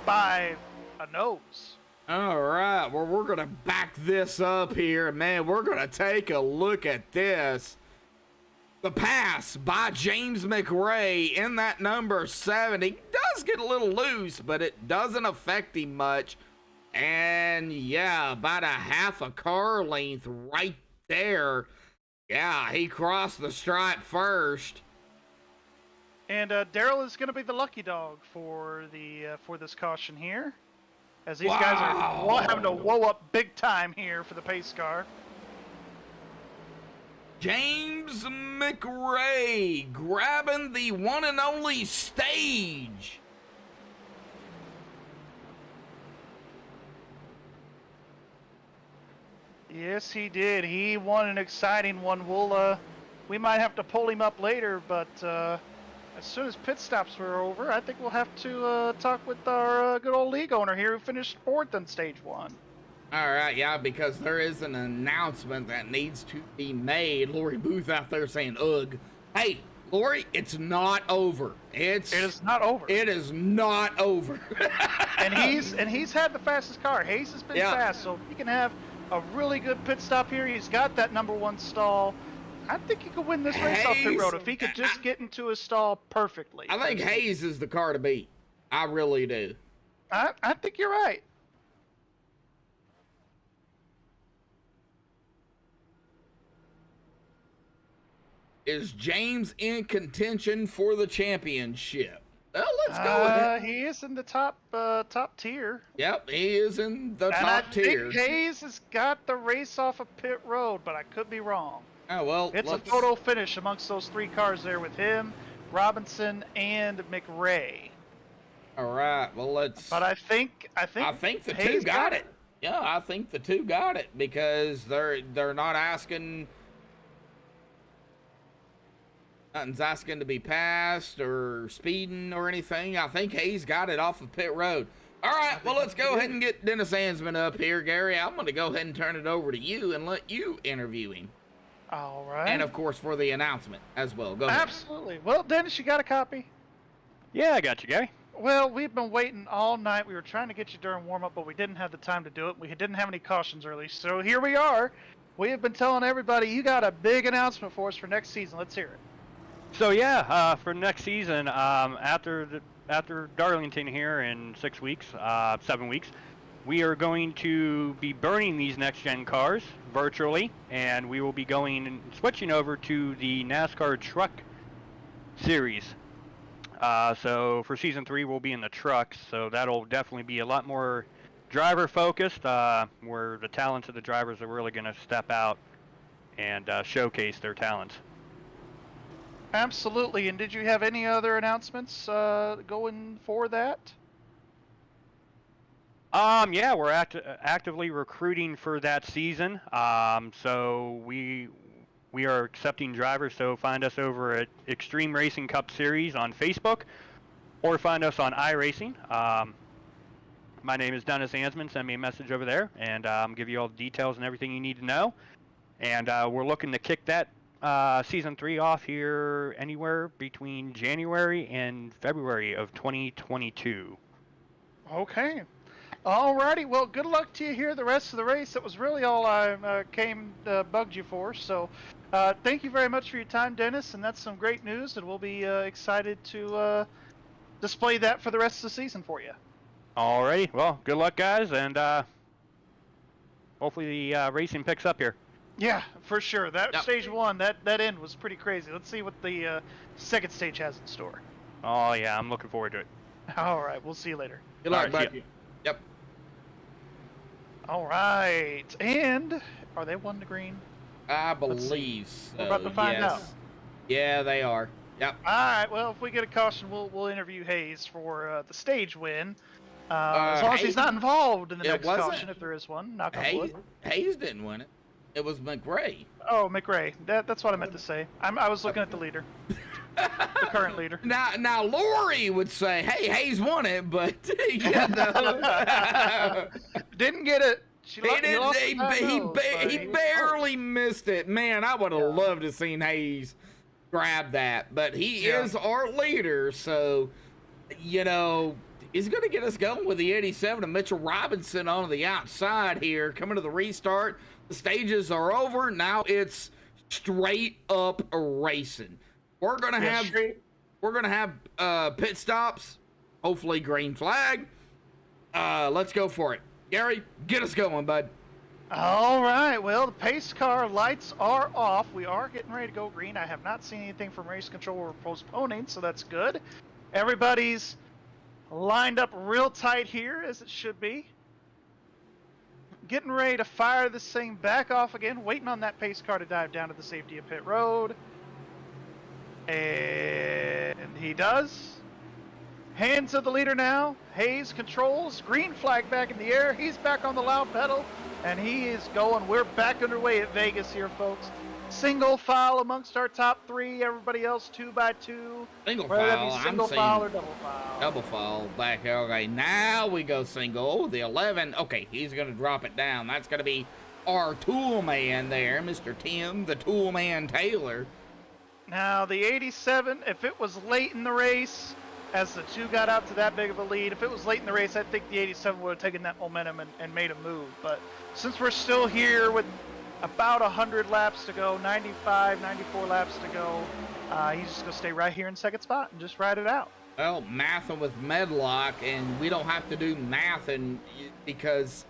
S2: by a nose.
S1: All right, well, we're going to back this up here. Man, we're going to take a look at this. The pass by James McRae in that number 7. He does get a little loose, but it doesn't affect him much. And yeah, about a half a car length right there. Yeah, he crossed the stripe first.
S2: And Daryl is going to be the lucky dog for this caution here, as these guys are having to whoa up big time here for the pace car.
S1: James McRae grabbing the one and only stage.
S2: Yes, he did. He won an exciting one. We might have to pull him up later, but as soon as pit stops were over, I think we'll have to talk with our good old league owner here who finished 4th on stage 1.
S1: All right, yeah, because there is an announcement that needs to be made. Lori Booth out there saying, ugh. Hey, Lori, it's not over. It is not over. It is not over.
S2: and he's had the fastest car. Hayes has been fast, so if he can have a really good pit stop here, he's got that number 1 stall. I think he could win this race off pit road if he could just get into his stall perfectly.
S1: I think Hayes is the car to beat. I really do.
S2: I think you're right.
S1: Is James in contention for the championship? Well, let's go ahead.
S2: He is in the top tier.
S1: Yep, he is in the
S2: And
S1: top
S2: I
S1: tier.
S2: think Hayes has got the race off of pit road, but I could be wrong.
S1: Oh, well,
S2: It's
S1: let's...
S2: a photo finish amongst those 3 cars there with him, Robinson, and McRae.
S1: All right, well, let's...
S2: But I think
S1: the
S2: Hayes
S1: two got it. Yeah, I think the two got it because they're not asking... Nothing's asking to be passed or speeding or anything. I think Hayes got it off of pit road. All right, well, let's go ahead and get Dennis Ansman up here, Gary. I'm going to go ahead and turn it over to you and let you interview him.
S2: All right.
S1: And, of course, for the announcement as well. Go ahead.
S2: Absolutely. Well, Dennis, you got a copy?
S5: Yeah, I got you, Gary.
S2: Well, we've been waiting all night. We were trying to get you during warm-up, but we didn't have the time to do it. We didn't have any cautions early, so here we are. We have been telling everybody you got a big announcement for us for next season. Let's hear it.
S5: So yeah, for next season, after Darlington here in 6 weeks, 7 weeks, we are going to be burning these next-gen cars virtually, and we will be switching over to the NASCAR Truck Series. So for season 3, we'll be in the trucks, so that'll definitely be a lot more driver-focused, where the talents of the drivers are really going to step out and showcase their talents.
S2: Absolutely. And did you have any other announcements going for that?
S5: Yeah, we're actively recruiting for that season. So we are accepting drivers. So find us over at Extreme Racing Cup Series on Facebook, or find us on iRacing. My name is Dennis Ansman. Send me a message over there, and give you all the details and everything you need to know. And we're looking to kick that season 3 off here anywhere between January and February of 2022.
S2: Okay. Alrighty. Well, good luck to you here the rest of the race. That was really all I bugged you for. So thank you very much for your time, Dennis, and that's some great news, and we'll be excited to display that for the rest of the season for you.
S5: Alrighty. Well, good luck, guys, and hopefully the racing picks up here.
S2: Yeah, for sure. That
S1: Yep.
S2: stage 1, that end was pretty crazy. Let's see what the second stage has in store.
S5: Oh yeah, I'm looking forward to it.
S2: All right, we'll see you later.
S1: Good luck,
S5: All right, see
S1: bud. Yep.
S2: All right, and are they 1 to green?
S1: I believe so.
S2: We're about to find
S1: yes.
S2: out.
S1: Yeah, they are. Yep.
S2: All right, well, if we get a caution, we'll interview Hayes for the stage win. As long as he's not involved in the next
S1: wasn't-
S2: caution, if there is one. Knock on wood.
S1: Hayes didn't win it. It was McRae.
S2: Oh, McRae. That's what I meant to say. I was looking at the leader. The current leader.
S1: Now, Lori would say, "Hey, Hayes won it," but you know,
S2: Didn't get it. He
S1: barely missed it. Man, I would have loved to seen Hayes grab that, but he is our leader, so you know he's going to get us going with the 87 and Mitchell Robinson on the outside here, coming to the restart. The stages are over. Now it's straight up racing. We're gonna have pit stops. Hopefully green flag. Let's go for it. Gary, get us going, bud.
S2: All right. Well, the pace car lights are off. We are getting ready to go green. I have not seen anything from race control or postponing, so that's good. Everybody's lined up real tight here, as it should be. Getting ready to fire this thing back off again, waiting on that pace car to dive down to the safety of pit road. And he does. Hands of the leader now. Hayes controls. Green flag back in the air. He's back on the loud pedal. And he is going. We're back underway at Vegas here, folks. Single file amongst our top 3. Everybody else 2 by 2.
S1: Single
S2: Whether that be
S1: file.
S2: single
S1: I'm saying
S2: file or double file.
S1: double file back here. Okay, now we go single. The 11. Okay, he's going to drop it down. That's going to be our tool man there, Mr. Tim, the tool man Taylor.
S2: Now, the 87, if it was late in the race, as the 2 got out to that big of a lead, if it was late in the race, I think the 87 would have taken that momentum and made a move. But since we're still here with about 100 laps to go, 95, 94 laps to go, he's just going to stay right here in second spot and just ride it out.
S1: Well, mathing with Medlock, and we don't have to do mathing because,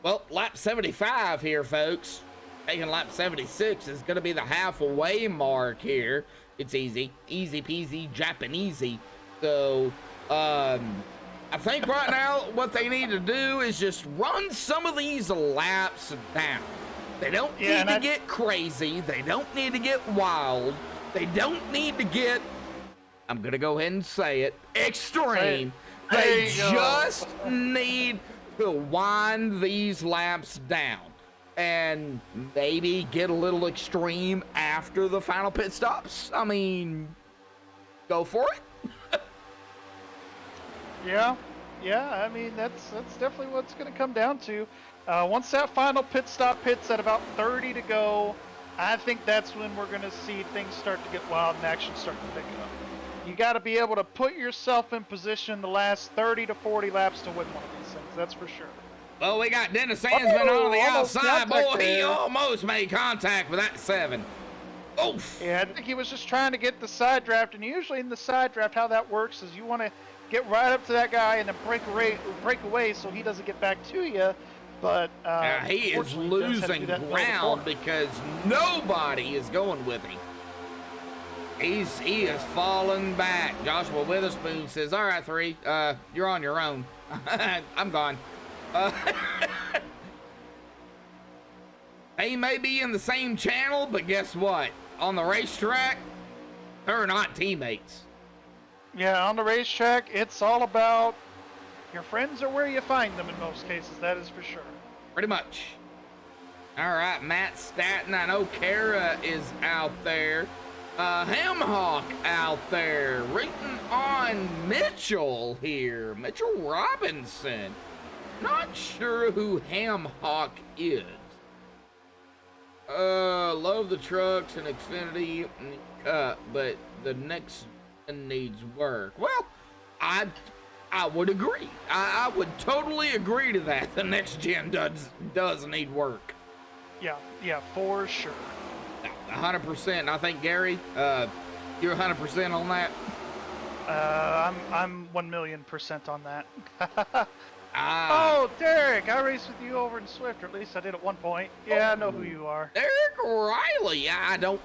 S1: well, lap 75 here, folks. Taking lap 76 is going to be the halfway mark here. It's easy. Easy peasy, Japanesey. So, I think right now what they need to do is just run some of these laps down. They don't need to get crazy. They don't need to get wild. They don't need to get, I'm going to go ahead and say it, extreme. They just need to wind these laps down and maybe get a little extreme after the final pit stops. I mean, go for it.
S2: Yeah, I mean, that's definitely what it's going to come down to. Once that final pit stop hits at about 30 to go, I think that's when we're going to see things start to get wild and action start to pick up. You got to be able to put yourself in position the last 30 to 40 laps to win one of these things, that's for sure.
S1: Well, we got Dennis Sandsman on the outside. Boy, he
S2: there.
S1: almost made contact with that 7. Oof.
S2: Yeah, I think he was just trying to get the side draft, and usually in the side draft, how that works is you want to get right up to that guy and then break away so he doesn't get back to you. But
S1: he is losing ground because nobody is going with him. He is falling back. Joshua Witherspoon says, "All right, 3, you're on your own." I'm gone. They may be in the same channel, but guess what? On the racetrack, they're not teammates.
S2: Yeah, on the racetrack, it's all about your friends are where you find them in most cases. That is for sure.
S1: Pretty much. All right, Matt Staton. I know Kara is out there. Hamhawk out there. Rating on Mitchell here. Mitchell Robinson. Not sure who Hamhawk is. Love the trucks and Xfinity, but the next one needs work. Well, I would agree. I would totally agree to that. The next gen does need work.
S2: Yeah, for sure.
S1: 100%. I think Gary, you're 100% on that.
S2: I'm 1,000,000% on that. Oh, Derek, I raced with you over in Swift, or at least I did at one point. Yeah, I know who you are.
S1: Derek Riley. I don't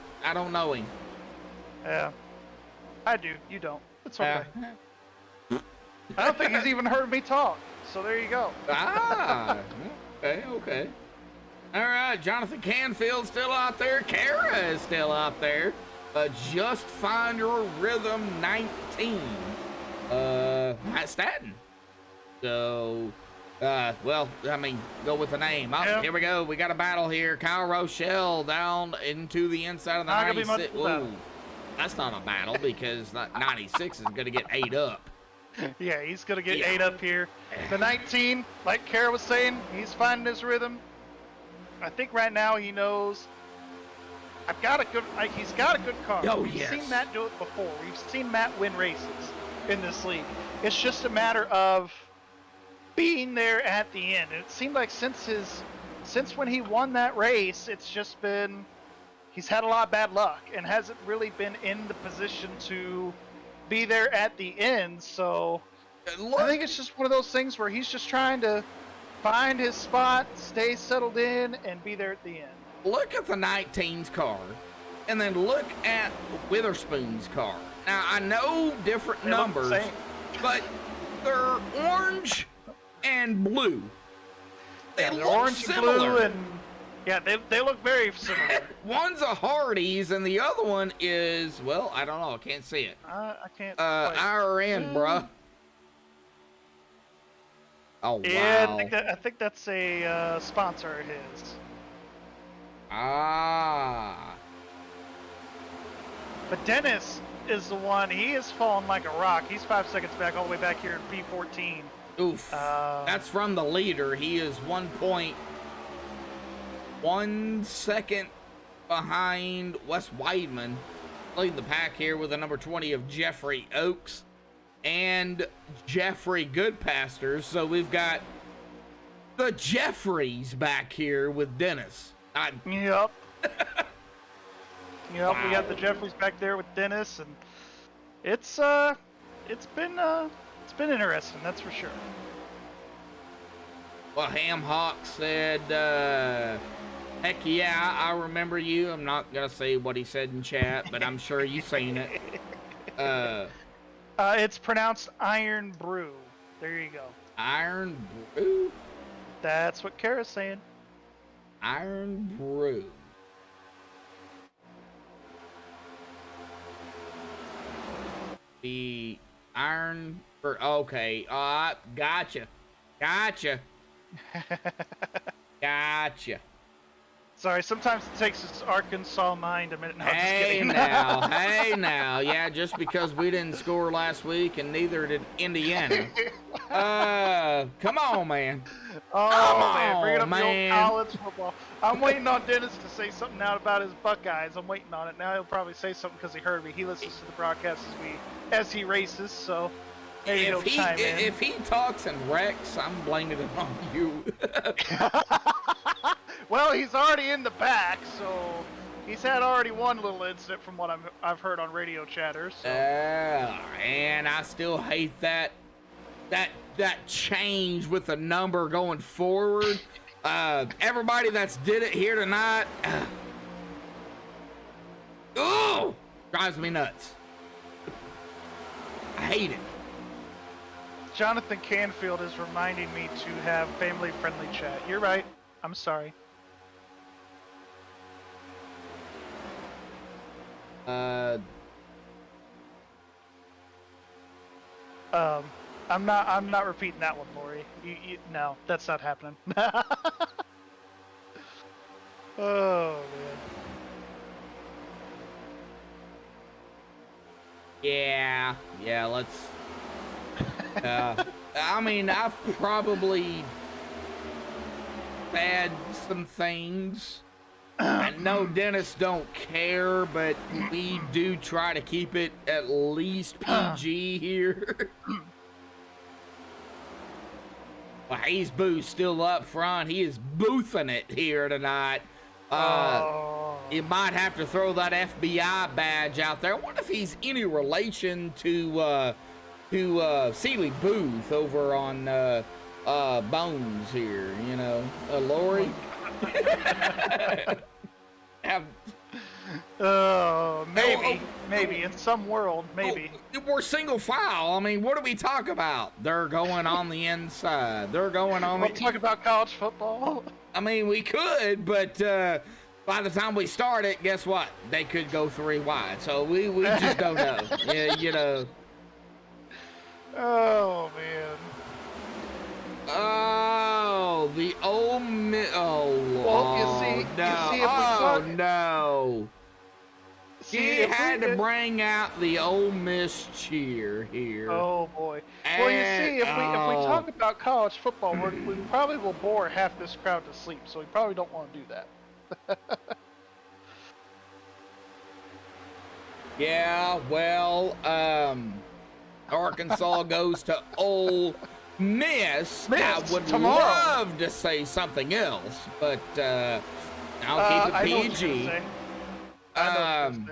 S1: know him.
S2: Yeah, I do. You don't. It's okay. I don't think he's even heard me talk. So there you go.
S1: Okay. All right, Jonathan Canfield still out there. Kara is still out there. Just Find Your Rhythm 19. Matt Staton. So, well, I mean, go with the name. Oh,
S2: Yep.
S1: Here we go. We got a battle here. Kyle Rochelle down into the inside of the
S2: Not gonna be
S1: 96.
S2: much of a battle.
S1: Ooh, that's not a battle because 96 is going to get 8 up.
S2: Yeah, he's going to get 8 up here. The 19, like Kara was saying, he's finding his rhythm. I think right now he knows he's got a good car.
S1: Oh,
S2: We've
S1: yes.
S2: seen Matt do it before. We've seen Matt win races in this league. It's just a matter of being there at the end. And it seemed like since when he won that race, it's just been he's had a lot of bad luck and hasn't really been in the position to be there at the end. So I think it's just one of those things where he's just trying to find his spot, stay settled in, and be there at the end.
S1: Look at the 19's car, and then look at Witherspoon's car. Now, I know different
S2: They look the
S1: numbers,
S2: same.
S1: but they're orange and blue. They
S2: Yeah,
S1: look
S2: they're orange
S1: similar.
S2: and blue, and yeah, they look very similar.
S1: One's a Hardee's, and the other one is, well, I don't know. I can't see it.
S2: I can't.
S1: IRN, bruh. Oh,
S2: Yeah,
S1: wow.
S2: I think that's a sponsor of his.
S1: Ah.
S2: But Dennis is the one. He has fallen like a rock. He's 5 seconds back, all the way back here in P14.
S1: Oof. That's from the leader. He is 1.1 second behind Wes Weidman, leading the pack here with the number 20 of Jeffrey Oakes and Jeffrey Goodpasters. So we've got the Jeffreys back here with Dennis.
S2: Yep. Yep,
S1: Wow.
S2: we got the Jeffreys back there with Dennis, and it's been interesting, that's for sure.
S1: Well, Ham Hawk said, heck yeah, I remember you. I'm not going to say what he said in chat, but I'm sure you've seen it.
S2: It's pronounced Iron Brew. There you go.
S1: Iron Brew?
S2: That's what Kara's saying.
S1: Iron Brew. The Iron Brew. Okay. Gotcha. Gotcha.
S2: Sorry, sometimes it takes this Arkansas mind a minute. No, just
S1: Hey
S2: kidding.
S1: now, hey now. Yeah, just because we didn't score last week and neither did Indiana. Come on, man.
S2: Oh,
S1: Come
S2: man, bring it up
S1: on,
S2: to
S1: man.
S2: old college football. I'm waiting on Dennis to say something out about his Buckeyes. I'm waiting on it. Now he'll probably say something because he heard me. He listens to the broadcast as he races, so maybe he'll chime in.
S1: If he talks and wrecks, I'm blaming it on you.
S2: Well, he's already in the back, so he's had already one little incident from what I've heard on radio chatter. So.
S1: And I still hate that change with the number going forward. Everybody that's did it here tonight, drives me nuts. I hate it.
S2: Jonathan Canfield is reminding me to have family-friendly chat. You're right. I'm sorry. I'm not repeating that one, Lori. No, that's not happening. Oh man.
S1: Yeah, let's I mean, I've probably had some things. I know Dennis don't care, but we do try to keep it at least PG here. Well, Hayes Boo's still up front. He is boothing it here tonight. You might have to throw that FBI badge out there. I wonder if he's any relation to Seeley Booth over on Bones here, you know, Lori.
S2: Maybe in some world, maybe.
S1: We're single file. I mean, what do we talk about? They're going on the inside. They're going on.
S2: We'll talk about college football.
S1: I mean, we could, but by the time we start it, guess what? They could go 3 wide. So we just don't know. Yeah, you know.
S2: Oh man.
S1: Oh, the old
S2: Well, you see if
S1: no.
S2: See,
S1: He had to bring out the Ole Miss cheer here.
S2: Oh boy. Well, you see, if we talk about college football, we probably will bore half this crowd to sleep. So we probably don't want to do that.
S1: Yeah, well, Arkansas goes to Ole Miss. I would
S2: tomorrow.
S1: love to say something else, but I'll keep it PG. I'm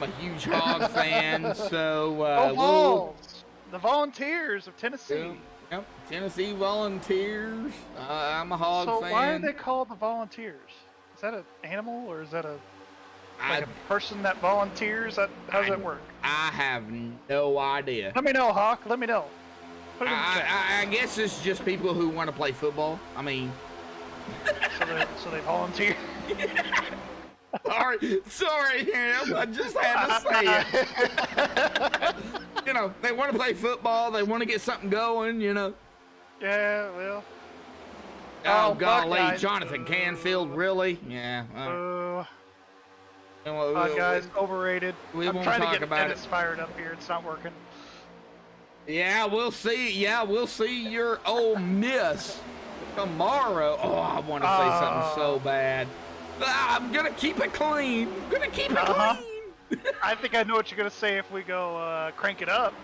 S1: a huge Hog fan, so
S2: the Volunteers of Tennessee.
S1: Yep, Tennessee Volunteers. I'm a Hog fan.
S2: So why are they called the Volunteers? Is that an animal or is that a person that volunteers? How does that work?
S1: I have no idea.
S2: Let me know, Hawk. Let me know. Put it in the chat.
S1: I guess it's just people who want to play football. I mean,
S2: so they volunteer.
S1: Sorry, Ham. I just had to say it. You know, they want to play football. They want to get something going. You know.
S2: Yeah, well.
S1: Oh golly, Buckeyes. Jonathan Canfield, really? Yeah.
S2: Guys, overrated.
S1: I'm
S2: trying to get Dennis fired up here. It's not working.
S1: Yeah, we'll see. Yeah, we'll see your Ole Miss tomorrow. Oh, I want to say something so bad. I'm gonna keep it clean. Clean.
S2: I think I know what you're gonna say if we go crank it up.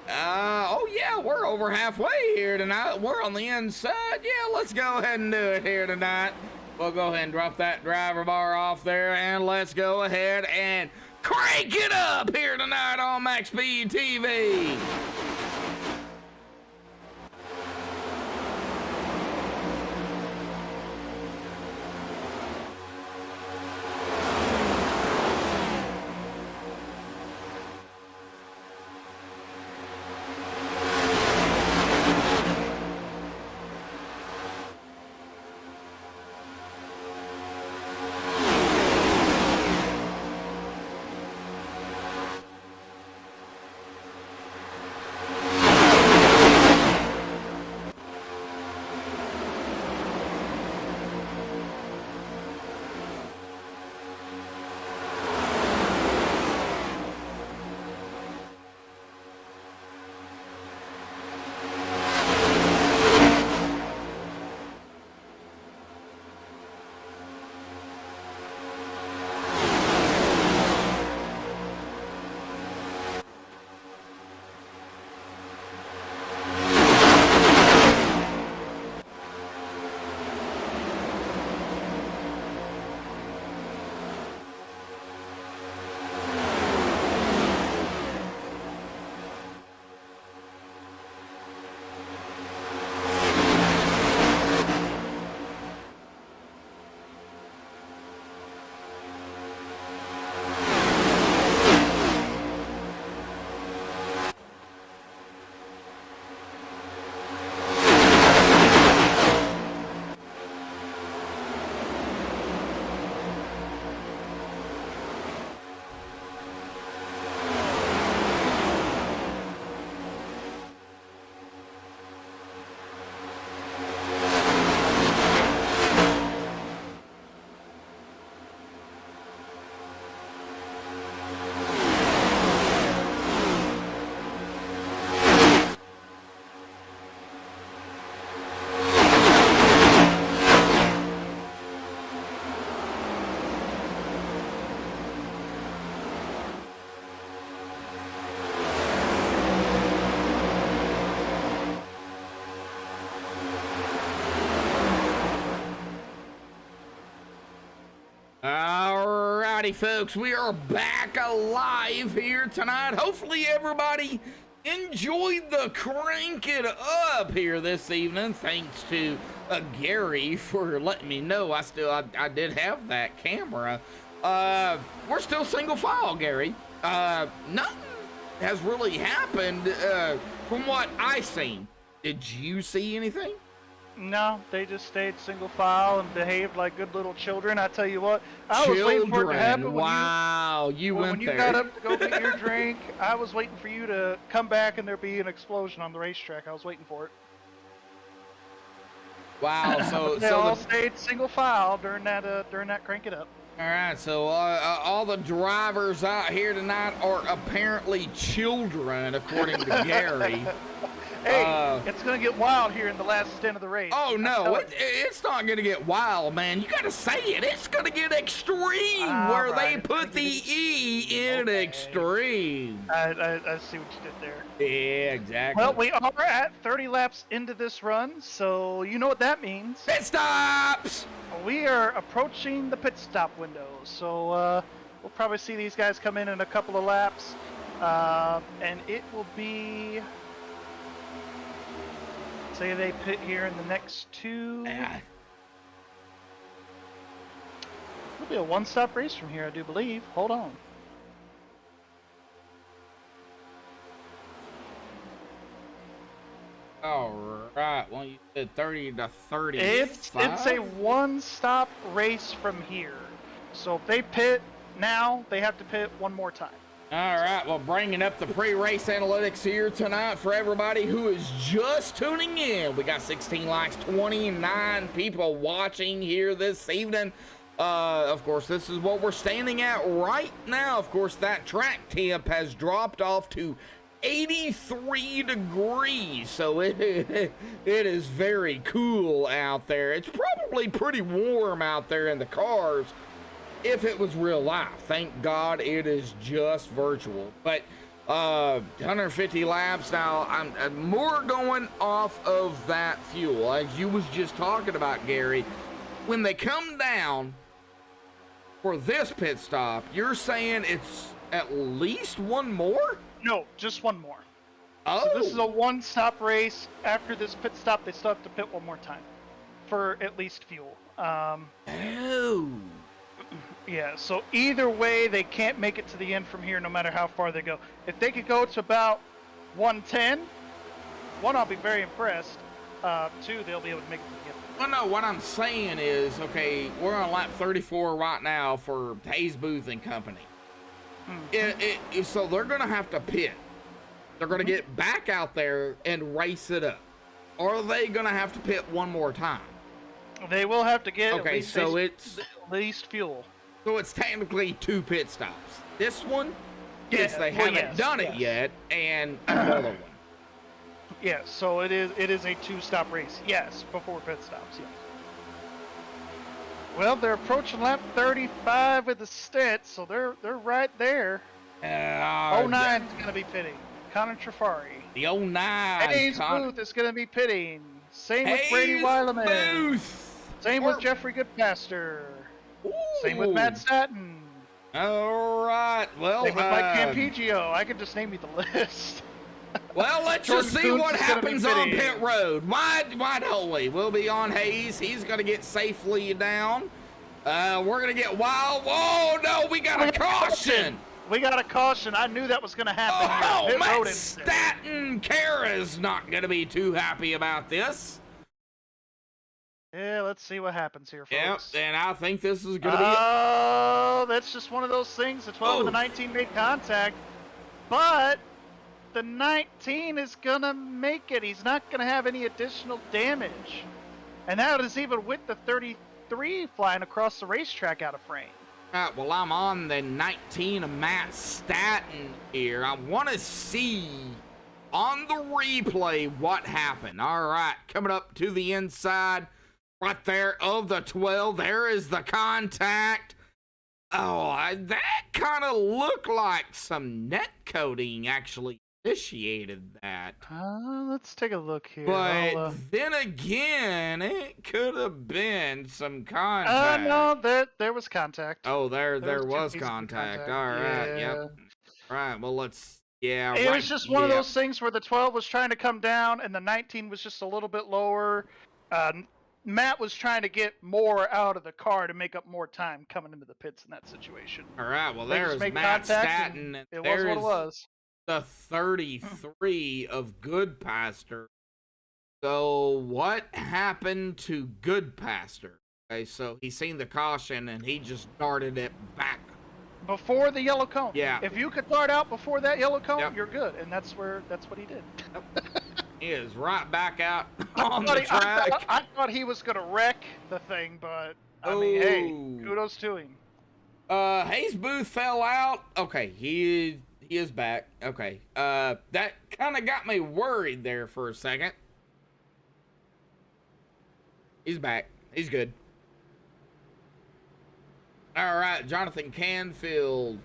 S1: Oh yeah, we're over halfway here tonight. We're on the inside. Yeah, let's go ahead and do it here tonight. We'll go ahead and drop that driver bar off there, and let's go ahead and crank it up here tonight on MaxSpeedTV. Alrighty, folks, we are back alive here tonight. Hopefully everybody enjoyed the Crank It Up here this evening. Thanks to Gary for letting me know I did have that camera. We're still single file, Gary. Nothing has really happened from what I seen. Did you see anything?
S2: No, they just stayed single file and behaved like good little children. I tell you what, I was waiting for it to happen.
S1: Wow,
S2: when you got up to go get your drink, I was waiting for you to come back and there be an explosion on the racetrack. I was waiting for it.
S1: Wow, so
S2: they all stayed single file during that Crank It Up.
S1: All right, so all the drivers out here tonight are apparently children, according to Gary.
S2: Hey, it's going to get wild here in the last stint of the race.
S1: Oh, no, it's not going to get wild, man. You got to say it. It's going to get extreme where they put the E in extreme.
S2: I see what you did there.
S1: Yeah, exactly.
S2: Well, we are at 30 laps into this run, so you know what that means.
S1: Pit stops!
S2: We are approaching the pit stop window, so we'll probably see these guys come in a couple of laps, and it will be... Say they pit here in the next two. It'll be a one-stop race from here, I do believe. Hold on.
S1: All right. Well, you said 30 to 30.
S2: It's a one-stop race from here. So if they pit now, they have to pit one more time.
S1: All right, well, bringing up the pre-race analytics here tonight for everybody who is just tuning in. We got 16 likes, 29 people watching here this evening. Of course, this is what we're standing at right now. Of course, that track temp has dropped off to 83 degrees, so it is very cool out there. It's probably pretty warm out there in the cars if it was real life. Thank God it is just virtual. But 150 laps now. I'm more going off of that fuel, as you was just talking about, Gary. When they come down for this pit stop, you're saying it's at least one more?
S2: No, just one more.
S1: Oh,
S2: so this is a one-stop race. After this pit stop, they still have to pit one more time for at least fuel.
S1: Oh.
S2: Yeah, so either way, they can't make it to the end from here no matter how far they go. If they could go to about 110, one, I'll be very impressed. Two, they'll be able to make it to the end.
S1: Well, no, what I'm saying is, okay, we're on lap 34 right now for Hayes Booth and Company. So they're going to have to pit. They're going to get back out there and race it up. Or are they going to have to pit one more time?
S2: They will have to get
S1: okay, so it's
S2: at least fuel.
S1: So it's technically two pit stops. This one,
S2: yes,
S1: they haven't done it yet, and another one.
S2: Yeah, so it is a two-stop race. Yes, before pit stops. Yes. Well, they're approaching lap 35 with the stint, so they're right there. 09 is going to be pitting. Connor Trafari.
S1: The 09.
S2: Hayes Booth is going to be pitting. Same with Brady Weileman.
S1: Booth.
S2: Same with Jeffrey Goodpaster. Ooh. Same with Matt Staton.
S1: All right. Well,
S2: same with Mike Campigio. I could just name you the list.
S1: Well, let's just see what happens on pit road. Why don't we? We'll be on Hayes. He's going to get safely down. We're going to get wild. Whoa, no, we got a caution.
S2: We got a caution. I knew that was going to happen.
S1: Oh, Matt Staton Kara's not going to be too happy about this.
S2: Yeah, let's see what happens here, folks.
S1: Yep, and I think this is going to be...
S2: Oh, that's just one of those things. The 12 and the 19 made contact, but the 19 is going to make it. He's not going to have any additional damage. And that is even with the 33 flying across the racetrack out of frame.
S1: All right, well, I'm on the 19 of Matt Staton here. I want to see on the replay what happened. All right, coming up to the inside right there of the 12. There is the contact. Oh, that kind of looked like some net coating actually initiated that.
S2: Let's take a look here.
S1: But then again, it could have been some contact.
S2: No, there was contact.
S1: Oh, there
S2: There
S1: was
S2: two pieces of
S1: contact. All right,
S2: Yeah.
S1: yep. Right, well, let's, yeah.
S2: It
S1: right,
S2: was just one of
S1: yeah.
S2: those things where the 12 was trying to come down and the 19 was just a little bit lower. Matt was trying to get more out of the car to make up more time coming into the pits in that situation.
S1: All right, well,
S2: They just
S1: there's
S2: made
S1: Matt
S2: contact,
S1: Staton.
S2: and it was
S1: There's
S2: what it was.
S1: the 33 of Goodpaster. So what happened to Goodpaster? Okay, so he seen the caution and he just darted it back.
S2: Before the yellow cone.
S1: Yeah.
S2: If you could dart out before that yellow cone,
S1: Yep.
S2: you're good, and that's what he did.
S1: He is right back out on the track.
S2: I thought he was gonna wreck the thing, but I mean, hey,
S1: Ooh.
S2: kudos to him.
S1: Hayes Booth fell out. Okay, he is back. Okay. That kind of got me worried there for a second. He's back. He's good. All right, Jonathan Canfield.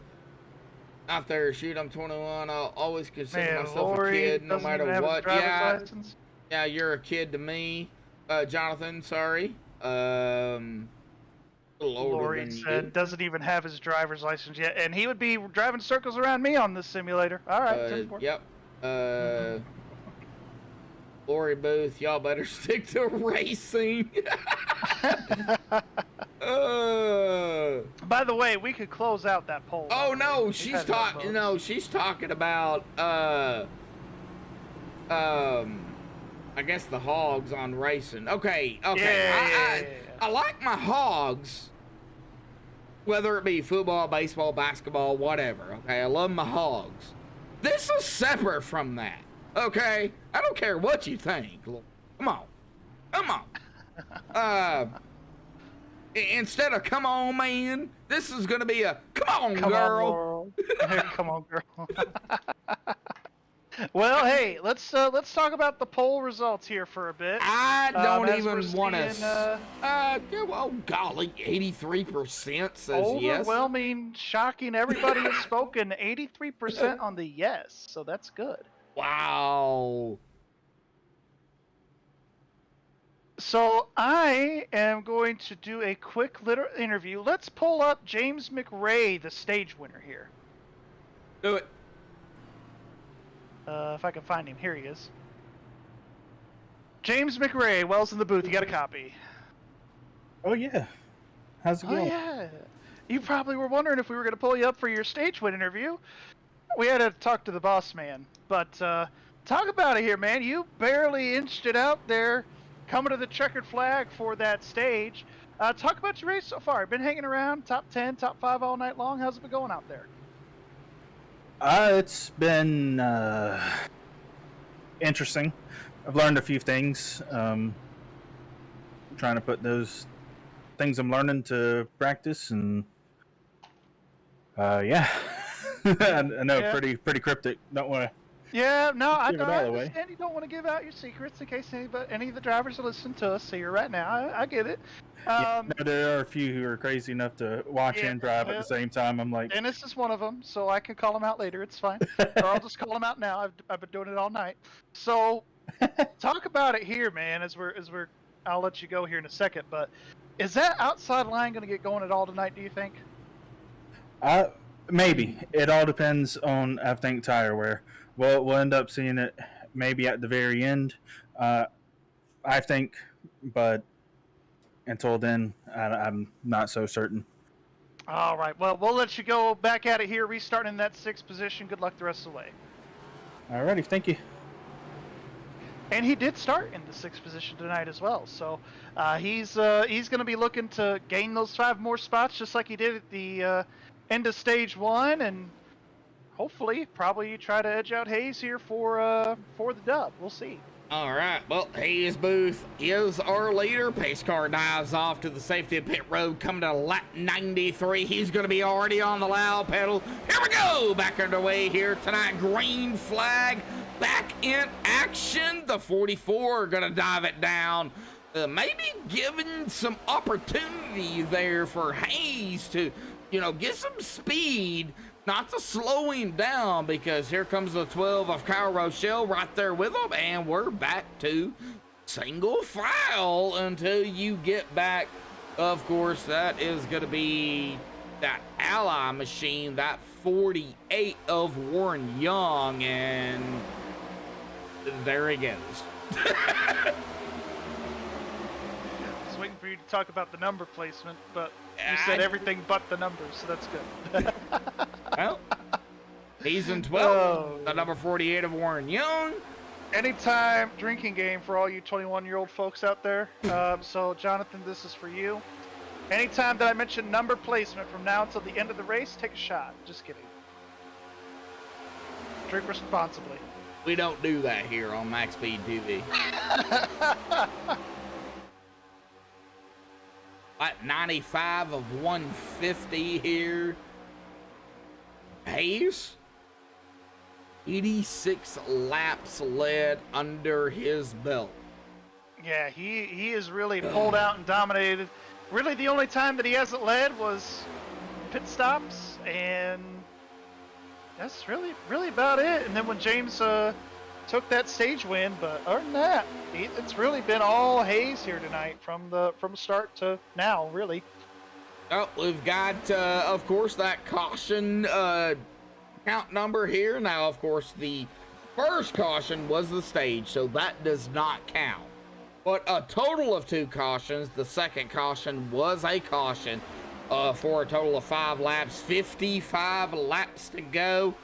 S1: Out there, shoot, I'm 21. I'll always consider
S2: Man,
S1: myself
S2: Lori
S1: a kid, no
S2: doesn't
S1: matter
S2: even have his
S1: what.
S2: driver's
S1: Yeah,
S2: license.
S1: yeah, you're a kid to me, Jonathan. Sorry. A little older
S2: Lori
S1: than
S2: said
S1: you.
S2: doesn't even have his driver's license yet, and he would be driving circles around me on this simulator. All right, 10-4.
S1: Yep. Lori Booth, y'all better stick to racing.
S2: By the way, we could close out that poll.
S1: Oh no,
S2: We've
S1: she's
S2: had no
S1: talking.
S2: votes.
S1: No, she's talking about I guess the hogs on racing. Okay.
S2: Yeah.
S1: I like my hogs, whether it be football, baseball, basketball, whatever. Okay, I love my hogs. This is separate from that. Okay, I don't care what you think. Come on. Instead of come on, man, this is gonna be a come on, girl.
S2: Come on, girl.
S1: Well,
S2: hey, let's talk about the poll results here for a bit.
S1: I don't
S2: as
S1: even
S2: we're
S1: want to.
S2: seeing,
S1: Oh golly, 83% says yes.
S2: Overwhelming, shocking. Everybody has spoken. 83% on the yes, so that's good.
S1: Wow.
S2: So I am going to do a quick little interview. Let's pull up James McRae, the stage winner here.
S1: Do it.
S2: If I can find him, here he is. James McRae, Wells in the booth. You got a copy?
S6: Oh yeah. How's it
S2: Oh
S6: going?
S2: yeah. You probably were wondering if we were going to pull you up for your stage win interview. We had to talk to the boss man, but talk about it here, man. You barely inched it out there, coming to the checkered flag for that stage. Talk about your race so far. Been hanging around top 10, top 5 all night long. How's it been going out there?
S6: It's been interesting. I've learned a few things. Trying to put those things I'm learning to practice, and yeah. I know,
S2: Yeah.
S6: pretty cryptic. Don't want to.
S2: Yeah, no, I
S6: Give it all away.
S2: understand you don't want to give out your secrets in case any of the drivers are listening to us here right now. I get it.
S6: Yeah, no, there are a few who are crazy enough to watch
S2: Yeah,
S6: and drive at
S2: well,
S6: the same time. I'm like,
S2: Dennis is one of them, so I can call him out later. It's fine. Or I'll just call him out now. I've been doing it all night. So, talk about it here, man. I'll let you go here in a second. But is that outside line going to get going at all tonight? Do you think?
S6: maybe. It all depends on, I think, tire wear. We'll end up seeing it maybe at the very end, I think, but until then, I'm not so certain.
S2: All right. Well, we'll let you go back at it here, restarting in that 6th position. Good luck the rest of the way.
S6: Alrighty, thank you.
S2: And he did start in the 6th position tonight as well. So he's going to be looking to gain those 5 more spots, just like he did at the end of stage 1, and hopefully, probably try to edge out Hayes here for the dub. We'll see.
S1: All right, well, Hayes Booth is our leader. Pace car dives off to the safety of pit road, coming to lap 93. He's going to be already on the loud pedal. Here we go, back underway here tonight. Green flag back in action. The 44 going to dive it down. Maybe giving some opportunity there for Hayes to, get some speed not to slow him down, because here comes the 12 of Kyle Rochelle right there with him, and we're back to single file until you get back. Of course, that is going to be that ally machine, that 48 of Warren Young, and there he goes.
S2: I was waiting for you to talk about the number placement, but you said everything but the numbers, so that's good.
S1: Well, season 12, the number 48 of Warren Young.
S2: Anytime drinking game for all you 21-year-old folks out there. So, Jonathan, this is for you. Anytime that I mention number placement from now until the end of the race, take a shot. Just kidding. Drink responsibly.
S1: We don't do that here on MaxSpeedTV. At 95 of 150 here. Hayes, 86 laps led under his belt.
S2: Yeah, he has really pulled out and dominated. Really, the only time that he hasn't led was pit stops, and that's really about it. And then when James took that stage win, but other than that, it's really been all Hayes here tonight from start to now, really.
S1: Oh, we've got, of course, that caution count number here. Now, of course, the first caution was the stage, so that does not count. But a total of 2 cautions. The second caution was a caution for a total of 5 laps, 55 laps to go.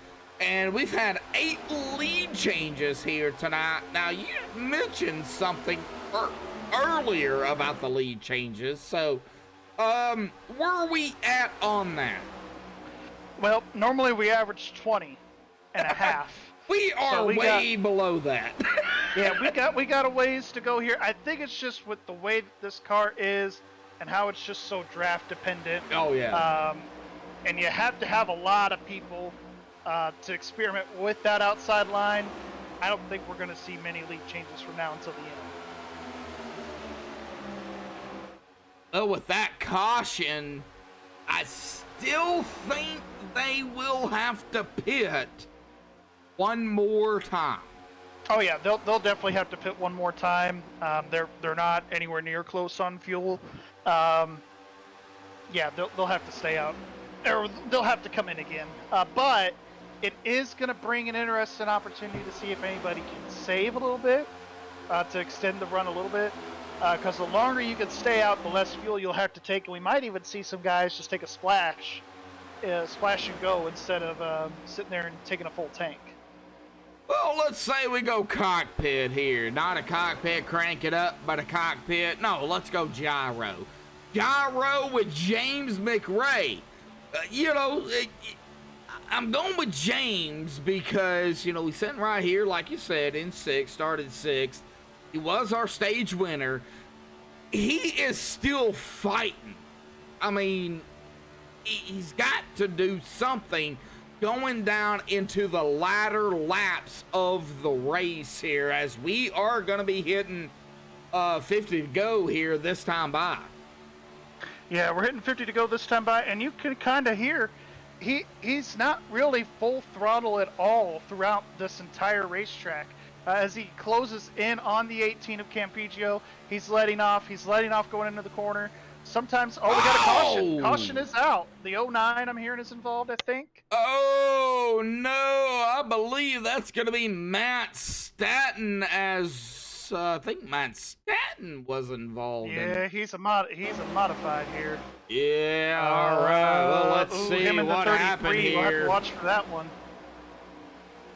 S1: And we've had 8 lead changes here tonight. Now, you mentioned something earlier about the lead changes, so where are we at on that?
S2: Well, normally we average 20 and a half.
S1: We are way below that.
S2: Yeah, we got a ways to go here. I think it's just with the way that this car is and how it's just so draft dependent.
S1: Oh, yeah.
S2: And you have to have a lot of people to experiment with that outside line. I don't think we're going to see many lead changes from now until the end.
S1: Well, with that caution, I still think they will have to pit one more time.
S2: Oh yeah, they'll definitely have to pit one more time. They're not anywhere near close on fuel. Yeah, they'll have to stay out, or they'll have to come in again. But it is going to bring an interesting opportunity to see if anybody can save a little bit to extend the run a little bit. Because the longer you can stay out, the less fuel you'll have to take. And we might even see some guys just take a splash and go instead of sitting there and taking a full tank.
S1: Well, let's say we go cockpit here. Not a cockpit, crank it up, but a cockpit. No, let's go gyro. Gyro with James McRae. I'm going with James because, he's sitting right here, like you said, in 6th, started 6th. He was our stage winner. He is still fighting. I mean, he's got to do something going down into the latter laps of the race here, as we are going to be hitting 50 to go here this time by.
S2: Yeah, we're hitting 50 to go this time by, and you can kind of hear he's not really full throttle at all throughout this entire racetrack. As he closes in on the 18 of Campigio, he's letting off going into the corner. Sometimes, we got a caution. Caution is out. The 09 I'm hearing is involved, I think.
S1: Oh, no. I believe that's going to be Matt Staton, as I think Matt Staton was involved.
S2: Yeah, he's a modified here.
S1: Yeah, all right. Well, let's see what happened here.
S2: We'll have to watch for that one.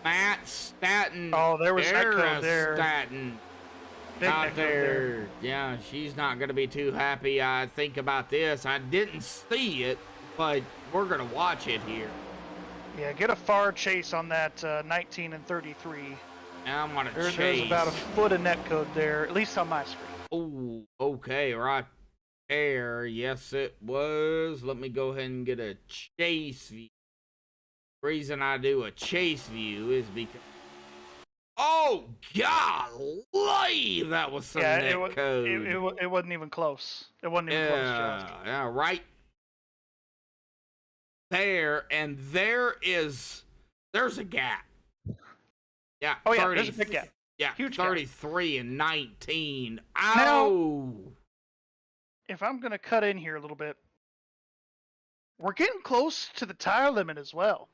S1: Matt Staton.
S2: Oh, there was Echo there.
S1: Staton.
S2: Big
S1: Out there. Yeah, she's not going to be too happy, I think, about this. I didn't see it, but we're going to watch it here.
S2: Yeah, get a far chase on that 19 and 33.
S1: Now I'm going to chase.
S2: There's about a foot of netcode there, at least on my screen.
S1: Oh, okay, right there. Yes, it was. Let me go ahead and get a chase view. The reason I do a chase view is because... Oh, golly! That was some netcode.
S2: It wasn't even close. It wasn't even close, Josh.
S1: Yeah, right. there, and there's a gap. Yeah.
S2: Oh, yeah,
S1: 30,
S2: there's a big gap.
S1: Yeah,
S2: Huge gap.
S1: 33 and 19.
S2: Now-
S1: Ow!
S2: If I'm going to cut in here a little bit, we're getting close to the tire limit as well.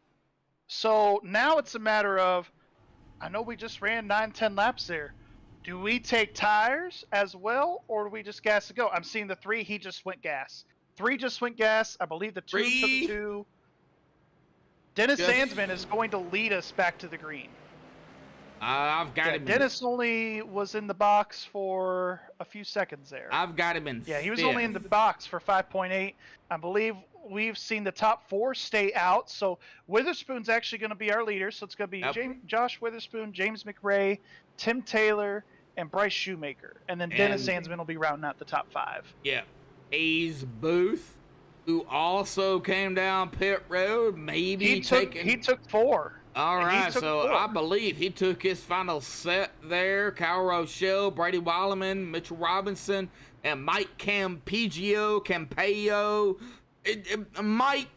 S2: So now it's a matter of, I know we just ran 9-10 laps there. Do we take tires as well, or do we just gas to go? I'm seeing the 3, he just went gas. 3 just went gas. I believe the 2 took 2. Dennis
S1: Yes.
S2: Sandsman is going to lead us back to the green.
S1: I've got him.
S2: Dennis only was in the box for a few seconds there.
S1: I've got him in.
S2: Yeah, he was
S1: fifth.
S2: only in the box for 5.8. I believe we've seen the top 4 stay out. So Witherspoon's actually going to be our leader. So it's going to be
S1: Yep.
S2: Josh Witherspoon, James McRae, Tim Taylor, and Bryce Shoemaker. And then Dennis Sandsman will be rounding out the top 5.
S1: Yeah. Hayes Booth, who also came down pit road, maybe
S2: He took 4.
S1: All
S2: and he
S1: right,
S2: took
S1: so
S2: 4.
S1: I believe he took his final set there. Kyle Rochelle, Brady Wallerman, Mitchell Robinson, and Mike Campeo. Mike,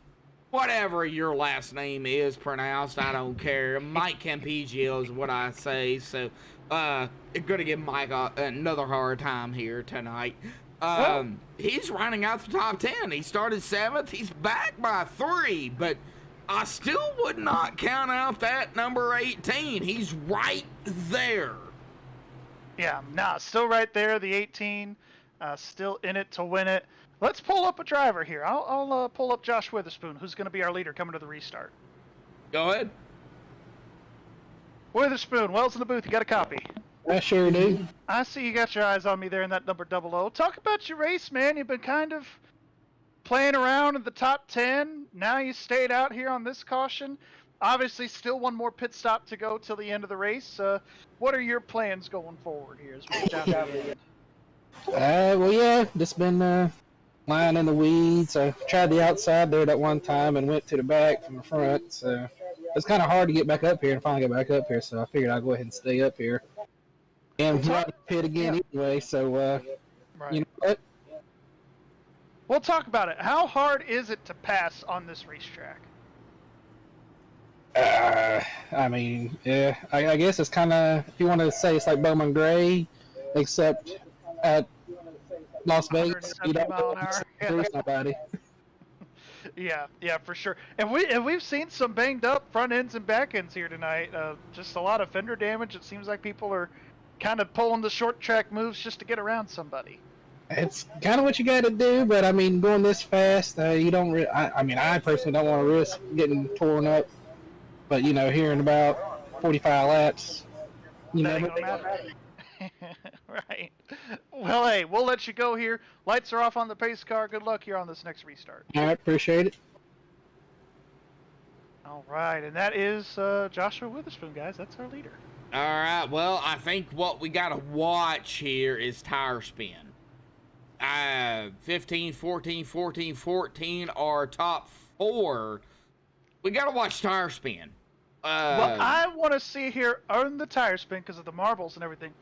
S1: whatever your last name is pronounced, I don't care. Mike Campeo is what I say. So, gonna give Mike another hard time here tonight. He's running out the top 10. He started 7th. He's back by 3, but I still would not count out that number 18. He's right there.
S2: Yeah, still right there. The 18, still in it to win it. Let's pull up a driver here. I'll pull up Josh Witherspoon, who's going to be our leader coming to the restart.
S1: Go ahead.
S2: Witherspoon, Wells in the booth. You got a copy?
S7: I sure do.
S2: I see you got your eyes on me there in that number 00. Talk about your race, man. You've been kind of playing around in the top 10. Now you stayed out here on this caution. Obviously, still one more pit stop to go till the end of the race. What are your plans going forward here as we get down to the end?
S7: Well, yeah, just been lying in the weeds. I tried the outside there that one time and went to the back from the front. So it's kind of hard to get back up here and finally get back up here. So I figured I'd go ahead and stay up here. And we're out in the pit again anyway. So
S2: Right.
S7: you know what?
S2: We'll talk about it. How hard is it to pass on this racetrack?
S7: I mean, yeah, I guess it's kind of, if you want to say it's like Bowman Gray, except at Las Vegas, you
S2: 170
S7: don't
S2: mile an hour.
S7: there's nobody.
S2: Yeah, for sure. And we've seen some banged up front ends and back ends here tonight. Just a lot of fender damage. It seems like people are kind of pulling the short track moves just to get around somebody.
S7: It's kind of what you got to do, but I mean, going this fast, you don't. I personally don't want to risk getting torn up. But you know, here in about 45 laps, you
S2: That
S7: know.
S2: ain't gonna matter. Right. Well, hey, we'll let you go here. Lights are off on the pace car. Good luck here on this next restart.
S7: I appreciate it.
S2: All right, and that is Joshua Witherspoon, guys. That's our leader.
S1: All right, well, I think what we got to watch here is tire spin. 15, 14, 14, 14 are top 4. We got to watch tire spin.
S2: Well, I want to see here on the tire spin because of the marbles and everything.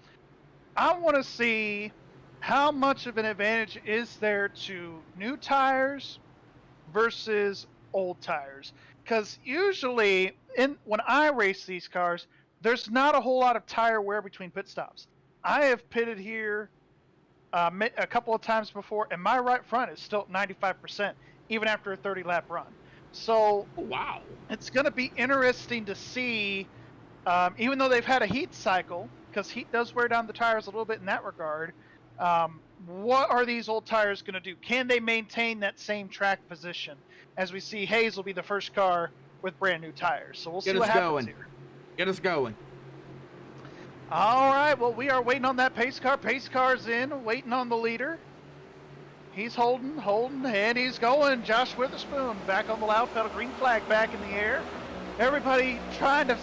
S2: I want to see how much of an advantage is there to new tires versus old tires. Because usually, when I race these cars, there's not a whole lot of tire wear between pit stops. I have pitted here a couple of times before, and my right front is still at 95%, even after a 30-lap run. So,
S1: wow,
S2: it's going to be interesting to see, even though they've had a heat cycle, because heat does wear down the tires a little bit in that regard, what are these old tires going to do? Can they maintain that same track position? As we see, Hayes will be the first car with brand new tires. So we'll see what happens here.
S1: Get us going.
S2: All right, well, we are waiting on that pace car. Pace car's in, waiting on the leader. He's holding, and he's going. Josh Witherspoon back on the loud pedal, green flag back in the air. Everybody trying to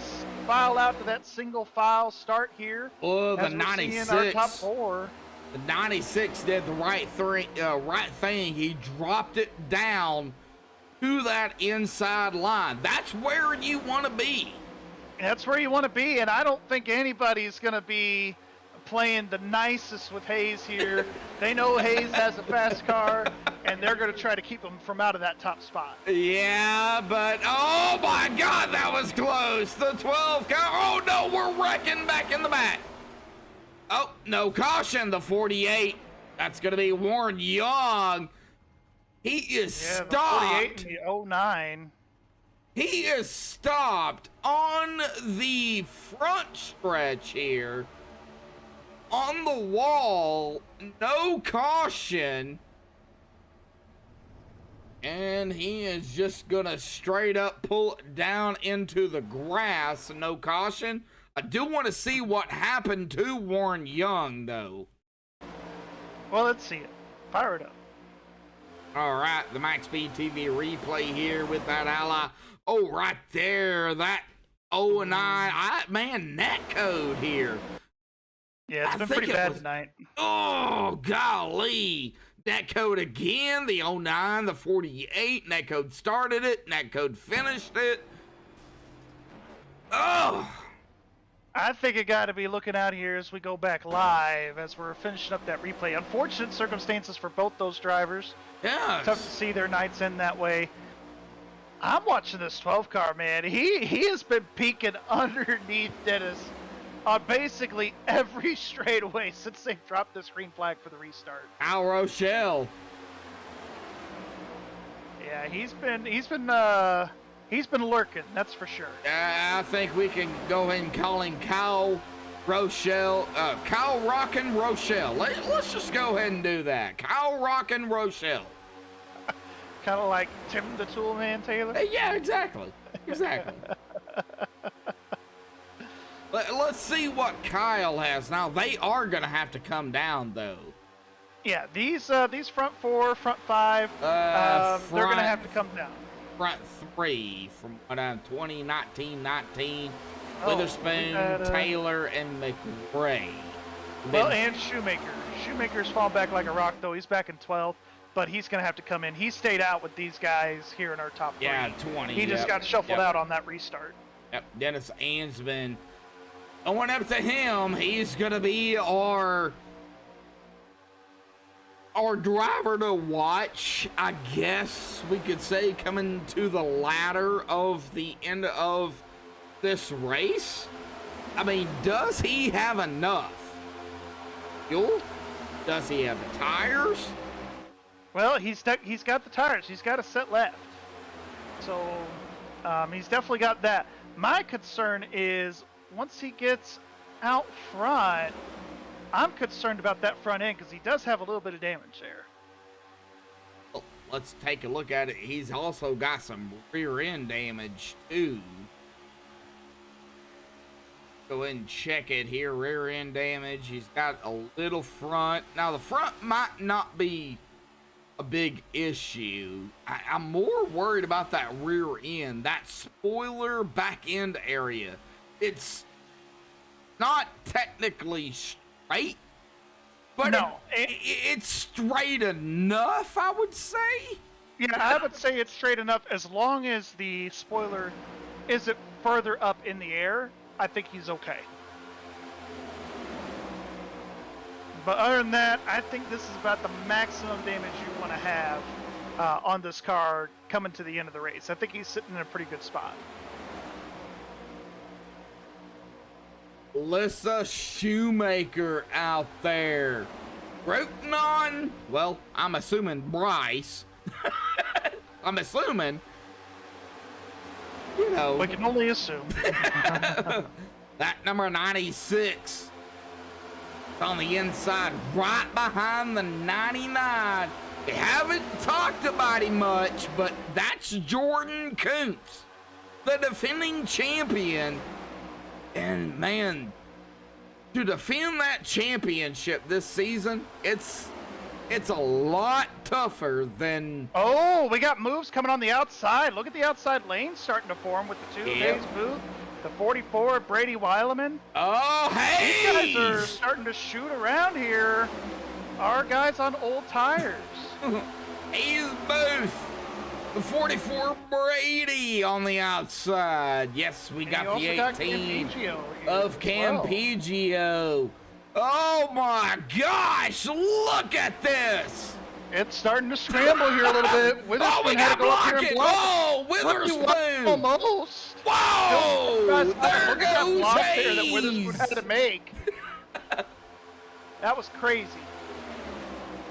S2: file out to that single file start here.
S1: Oh, the
S2: as we're seeing
S1: 96.
S2: our top 4.
S1: The 96 did the right thing. He dropped it down to that inside line. That's where you want to be.
S2: That's where you want to be, and I don't think anybody's going to be playing the nicest with Hayes here. They know Hayes has a fast car, and they're going to try to keep him from out of that top spot.
S1: Yeah, but oh my God, that was close. The 12 car. Oh no, we're wrecking back in the back. Oh, no caution. The 48. That's going to be Warren Young. He is stopped.
S2: The 48 and the 09.
S1: He is stopped on the front stretch here. On the wall. No caution. And he is just going to straight up pull it down into the grass. No caution. I do want to see what happened to Warren Young, though.
S2: Well, let's see it. Fire it up.
S1: All right, the MaxSpeedTV replay here with that ally. Oh, right there, that 09. Man, net code here.
S2: Yeah, it's been pretty bad tonight.
S1: Oh, golly. Net code again, the 09, the 48. Net code started it. Net code finished it. Oh.
S2: I think it got to be looking out here as we go back live as we're finishing up that replay. Unfortunate circumstances for both those drivers.
S1: Yes.
S2: Tough to see their nights end that way. I'm watching this 12 car, man. He has been peeking underneath Dennis on basically every straightaway since they dropped this green flag for the restart.
S1: Al Rochelle.
S2: Yeah, he's been lurking, that's for sure.
S1: I think we can go ahead and call him Kyle Rochelle. Kyle Rockin' Rochelle. Let's just go ahead and do that. Kyle Rockin' Rochelle.
S2: Kind of like Tim the Toolman Taylor?
S1: Yeah, exactly. Exactly. Let's see what Kyle has. Now, they are going to have to come down, though.
S2: Yeah, these front four, front five, they're going to have to come down.
S1: Front three from 2019, Witherspoon, Taylor, and McRae.
S2: Well, and Shoemaker. Shoemaker's fallen back like a rock, though. He's back in 12th, but he's going to have to come in. He stayed out with these guys here in our top three.
S1: Yeah, 20.
S2: He just got shuffled out on that restart.
S1: Yep, Dennis Ansman. Going up to him, he's going to be our driver to watch, I guess we could say, coming to the latter of the end of this race. I mean, does he have enough fuel? Does he have the tires?
S2: Well, he's got the tires. He's got a set left. So he's definitely got that. My concern is once he gets out front, I'm concerned about that front end because he does have a little bit of damage there.
S1: Well, let's take a look at it. He's also got some rear end damage too. Go ahead and check it here. Rear end damage. He's got a little front. Now the front might not be a big issue. I'm more worried about that rear end, that spoiler back end area. It's not technically straight, but
S2: no,
S1: it's straight enough, I would say.
S2: Yeah, I would say it's straight enough as long as the spoiler isn't further up in the air. I think he's okay. But other than that, I think this is about the maximum damage you want to have on this car coming to the end of the race. I think he's sitting in a pretty good spot.
S1: Alyssa Shoemaker out there. Rooting on, well, I'm assuming Bryce. I'm assuming. You know.
S2: We can only assume.
S1: That number 96. On the inside, right behind the 99. We haven't talked about him much, but that's Jordan Kuntz, the defending champion. And man, to defend that championship this season, it's a lot tougher than...
S2: Oh, we got moves coming on the outside. Look at the outside lane starting to form with the 2 days Booth. The 44, Brady Weileman.
S1: Oh, hey!
S2: These guys are starting to shoot around here. Our guys on old tires.
S1: Hayes Booth. The 44, Brady on the outside. Yes, we got the 18 of Campigio. Oh my gosh, look at this.
S2: It's starting to scramble here a little bit.
S1: Oh,
S2: Witherspoon
S1: we
S2: had
S1: got
S2: to go up here and
S1: blocking.
S2: block.
S1: Oh, Witherspoon.
S2: Almost.
S1: Whoa,
S2: Look
S1: there
S2: at that
S1: goes
S2: block there that Witherspoon
S1: Hayes.
S2: had to make. That was crazy.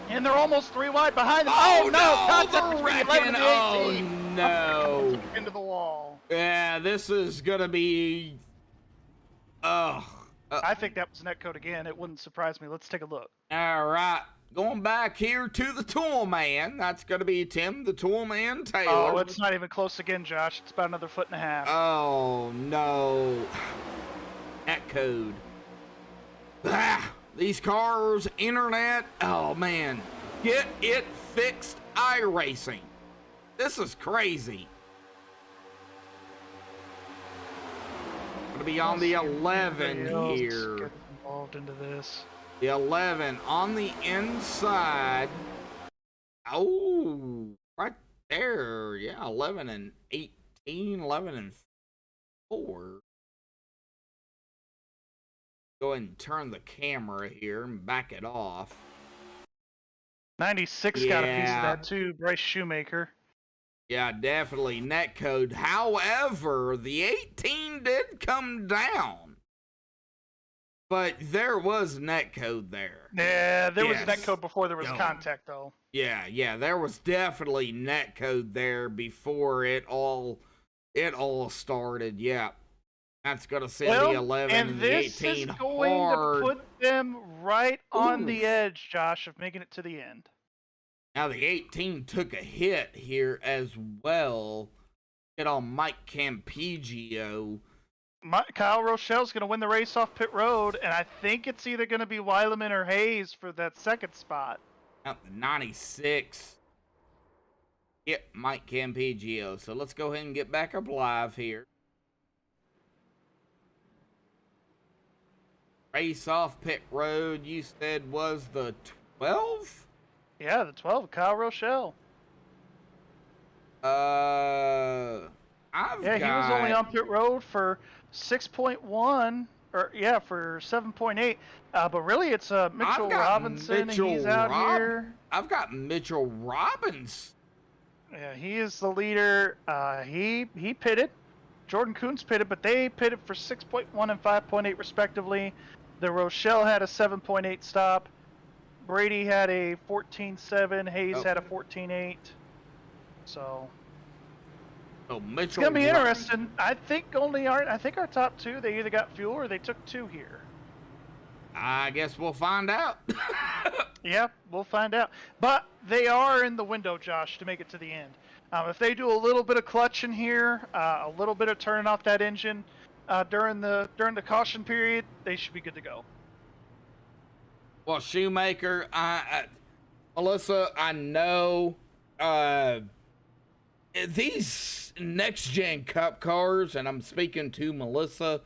S2: And they're almost 3 wide behind them.
S1: Oh,
S2: no!
S1: no,
S2: Contact
S1: they're
S2: between 11
S1: wrecking.
S2: and
S1: Oh,
S2: 18.
S1: no.
S2: Into the wall.
S1: Yeah, this is going to be...
S2: I think that was netcode again. It wouldn't surprise me. Let's take a look.
S1: All right, going back here to the tool man. That's going to be Tim, the tool man, Taylor.
S2: Oh, it's not even close again, Josh. It's about another 1.5 feet.
S1: Oh, no. Netcode. Ah, these cars, internet, oh, man. Get it fixed iRacing. This is crazy. Going to be on the 11 here.
S2: Get involved into this.
S1: The 11 on the inside. Oh, right there. Yeah, 11 and 18, 11 and 4. Go ahead and turn the camera here and back it off.
S2: 96 got a piece of that too. Bryce Shoemaker.
S1: Yeah, definitely netcode. However, the 18 did come down. But there was netcode there.
S2: Yeah, there was
S1: Yes.
S2: netcode before there was
S1: No.
S2: contact, though.
S1: Yeah, there was definitely netcode there before it all started. Yeah. That's gonna send the 11 and the
S2: this
S1: 18
S2: is going
S1: hard.
S2: to put them right on the
S1: Oof.
S2: edge, Josh, of making it to the end.
S1: Now the 18 took a hit here as well. Hit on Mike Campigio.
S2: Kyle Rochelle's going to win the race off pit road, and I think it's either going to be Weileman or Hayes for that second spot.
S1: Out the 96. Hit Mike Campigio. So let's go ahead and get back up live here. Race off pit road, you said was the 12?
S2: Yeah, the 12, Kyle Rochelle.
S1: He was
S2: only on pit road for 6.1, or yeah, for 7.8. But really, it's Mitchell Robinson. He's out here.
S1: I've got Mitchell Robbins.
S2: Yeah, he is the leader. He pitted. Jordan Coons pitted, but they pitted for 6.1 and 5.8 respectively. The Rochelle had a 7.8 stop. Brady had a 14.7. Hayes had a 14.8. So
S1: Mitchell.
S2: it's gonna be interesting. I think our top two, they either got fuel or they took 2 here.
S1: I guess we'll find out.
S2: Yeah, we'll find out. But they are in the window, Josh, to make it to the end. If they do a little bit of clutching here, a little bit of turning off that engine during the caution period, they should be good to go.
S1: Well, Shoemaker, Melissa, I know these next-gen Cup cars, and I'm speaking to Melissa,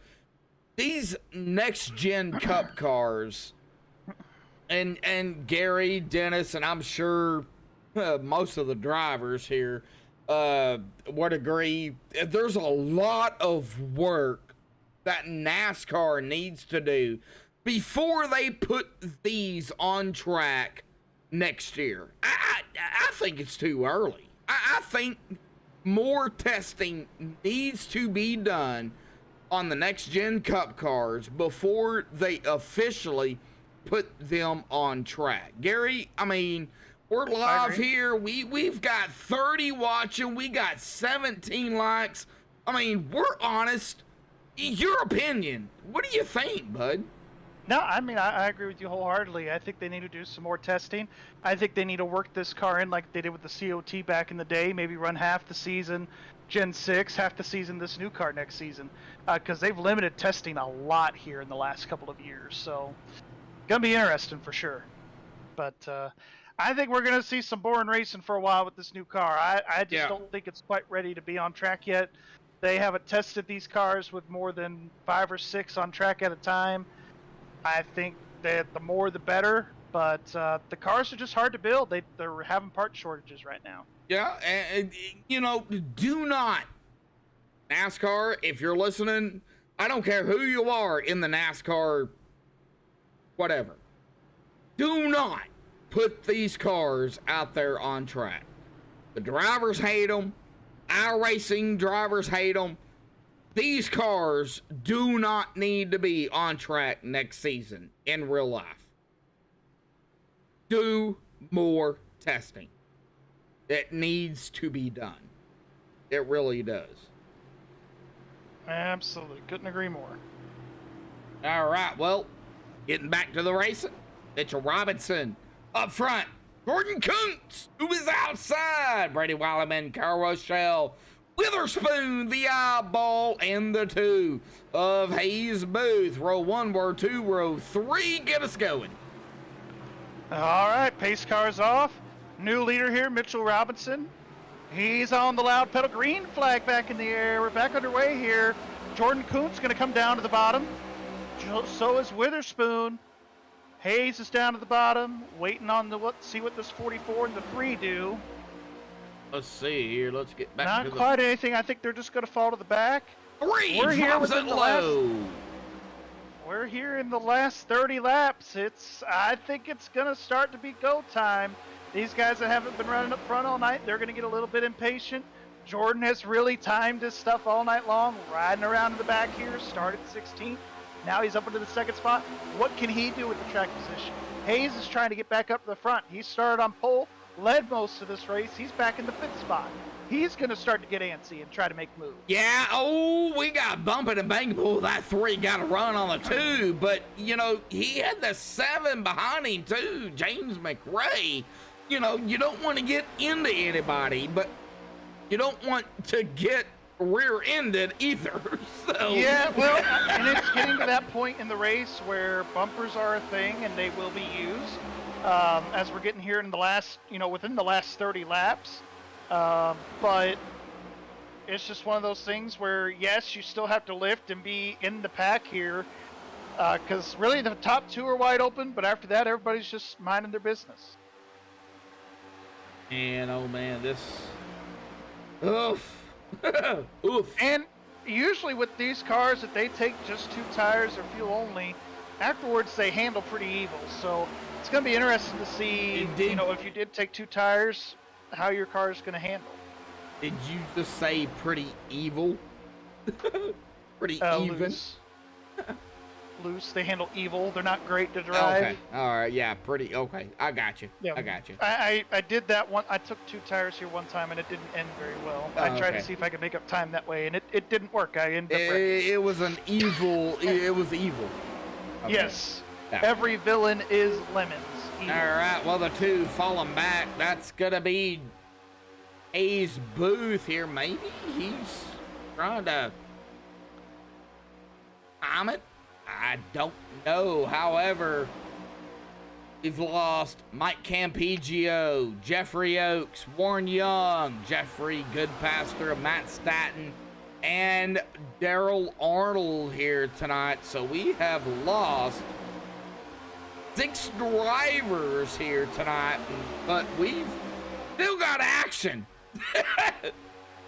S1: these next-gen Cup cars, and Gary, Dennis, and I'm sure most of the drivers here would agree, there's a lot of work that NASCAR needs to do before they put these on track next year. I think it's too early. I think more testing needs to be done on the next-gen Cup cars before they officially put them on track. Gary, I mean, we're live here. We've got 30 watching. We got 17 likes. I mean, we're honest. Your opinion. What do you think, bud?
S2: No, I mean, I agree with you wholeheartedly. I think they need to do some more testing. I think they need to work this car in like they did with the COT back in the day. Maybe run half the season Gen 6, half the season this new car next season. Because they've limited testing a lot here in the last couple of years. So, going to be interesting for sure. But I think we're going to see some boring racing for a while with this new car. I just don't think it's quite ready to be on track yet. They haven't tested these cars with more than 5 or 6 on track at a time. I think that the more the better, but the cars are just hard to build. They're having part shortages right now.
S1: Yeah, and you know, do not, NASCAR, if you're listening, I don't care who you are in the NASCAR whatever. Do not put these cars out there on track. The drivers hate them. Our racing drivers hate them. These cars do not need to be on track next season in real life. Do more testing. It needs to be done. It really does.
S2: Absolutely. Couldn't agree more.
S1: All right, well, getting back to the racing. Mitchell Robinson up front. Gordon Kuntz, who is outside. Brady Williman, Carl Rochelle, Witherspoon, the eyeball, and the 2 of Hayes Booth. Row 1, row 2, row 3. Get us going.
S2: All right, pace cars off. New leader here, Mitchell Robinson. He's on the loud pedal. Green flag back in the air. We're back underway here. Jordan Kuntz going to come down to the bottom. So is Witherspoon. Hayes is down to the bottom, waiting on the see what this 44 and the 3 do.
S1: Let's see here. Let's get back
S2: Not
S1: to
S2: quite anything. I think they're just going to fall to the back.
S1: 3.
S2: We're here
S1: Drops
S2: within
S1: it
S2: the
S1: low.
S2: We're here in the last 30 laps. I think it's going to start to be go time. These guys that haven't been running up front all night, they're going to get a little bit impatient. Jordan has really timed his stuff all night long, riding around in the back here, started 16th. Now he's up into the second spot. What can he do with the track position? Hayes is trying to get back up to the front. He started on pole, led most of this race. He's back in the 5th spot. He's going to start to get antsy and try to make moves.
S1: Yeah, we got bumping and banging. Oh, that 3 got a run on the 2, but, you know, he had the 7 behind him, too, James McRae. You know, you don't want to get into anybody, but you don't want to get rear-ended either. So
S2: yeah, well, and it's getting to that point in the race where bumpers are a thing and they will be used as we're getting here in the last, within the last 30 laps. But it's just one of those things where, yes, you still have to lift and be in the pack here because really the top 2 are wide open, but after that, everybody's just minding their business.
S1: And oh man, this oof. Oof.
S2: And usually with these cars, if they take just 2 tires or fuel only, afterwards they handle pretty evil. So it's going to be interesting to see, if you did take 2 tires, how your car is going to handle.
S1: Did you just say pretty evil? Pretty even?
S2: Loose. They handle evil. They're not great to drive.
S1: Okay. All right. Yeah. Pretty. Okay. I got you.
S2: Yeah.
S1: I got you.
S2: I did that one. I took 2 tires here one time and it didn't end very well. I tried to see if I could make up time that way and it didn't work. I ended up wrecking.
S1: It was an evil. It was evil. Okay.
S2: Yes.
S1: Yeah.
S2: Every villain is Lemons. Evil.
S1: All right. Well, the 2 falling back. That's gonna be Hayes Booth here. Maybe he's trying to time it. I don't know. However, we've lost Mike Campeggio, Jeffrey Oakes, Warren Young, Jeffrey Goodpaster, Matt Staton, and Daryl Arnold here tonight. So we have lost 6 drivers here tonight, but we've still got action.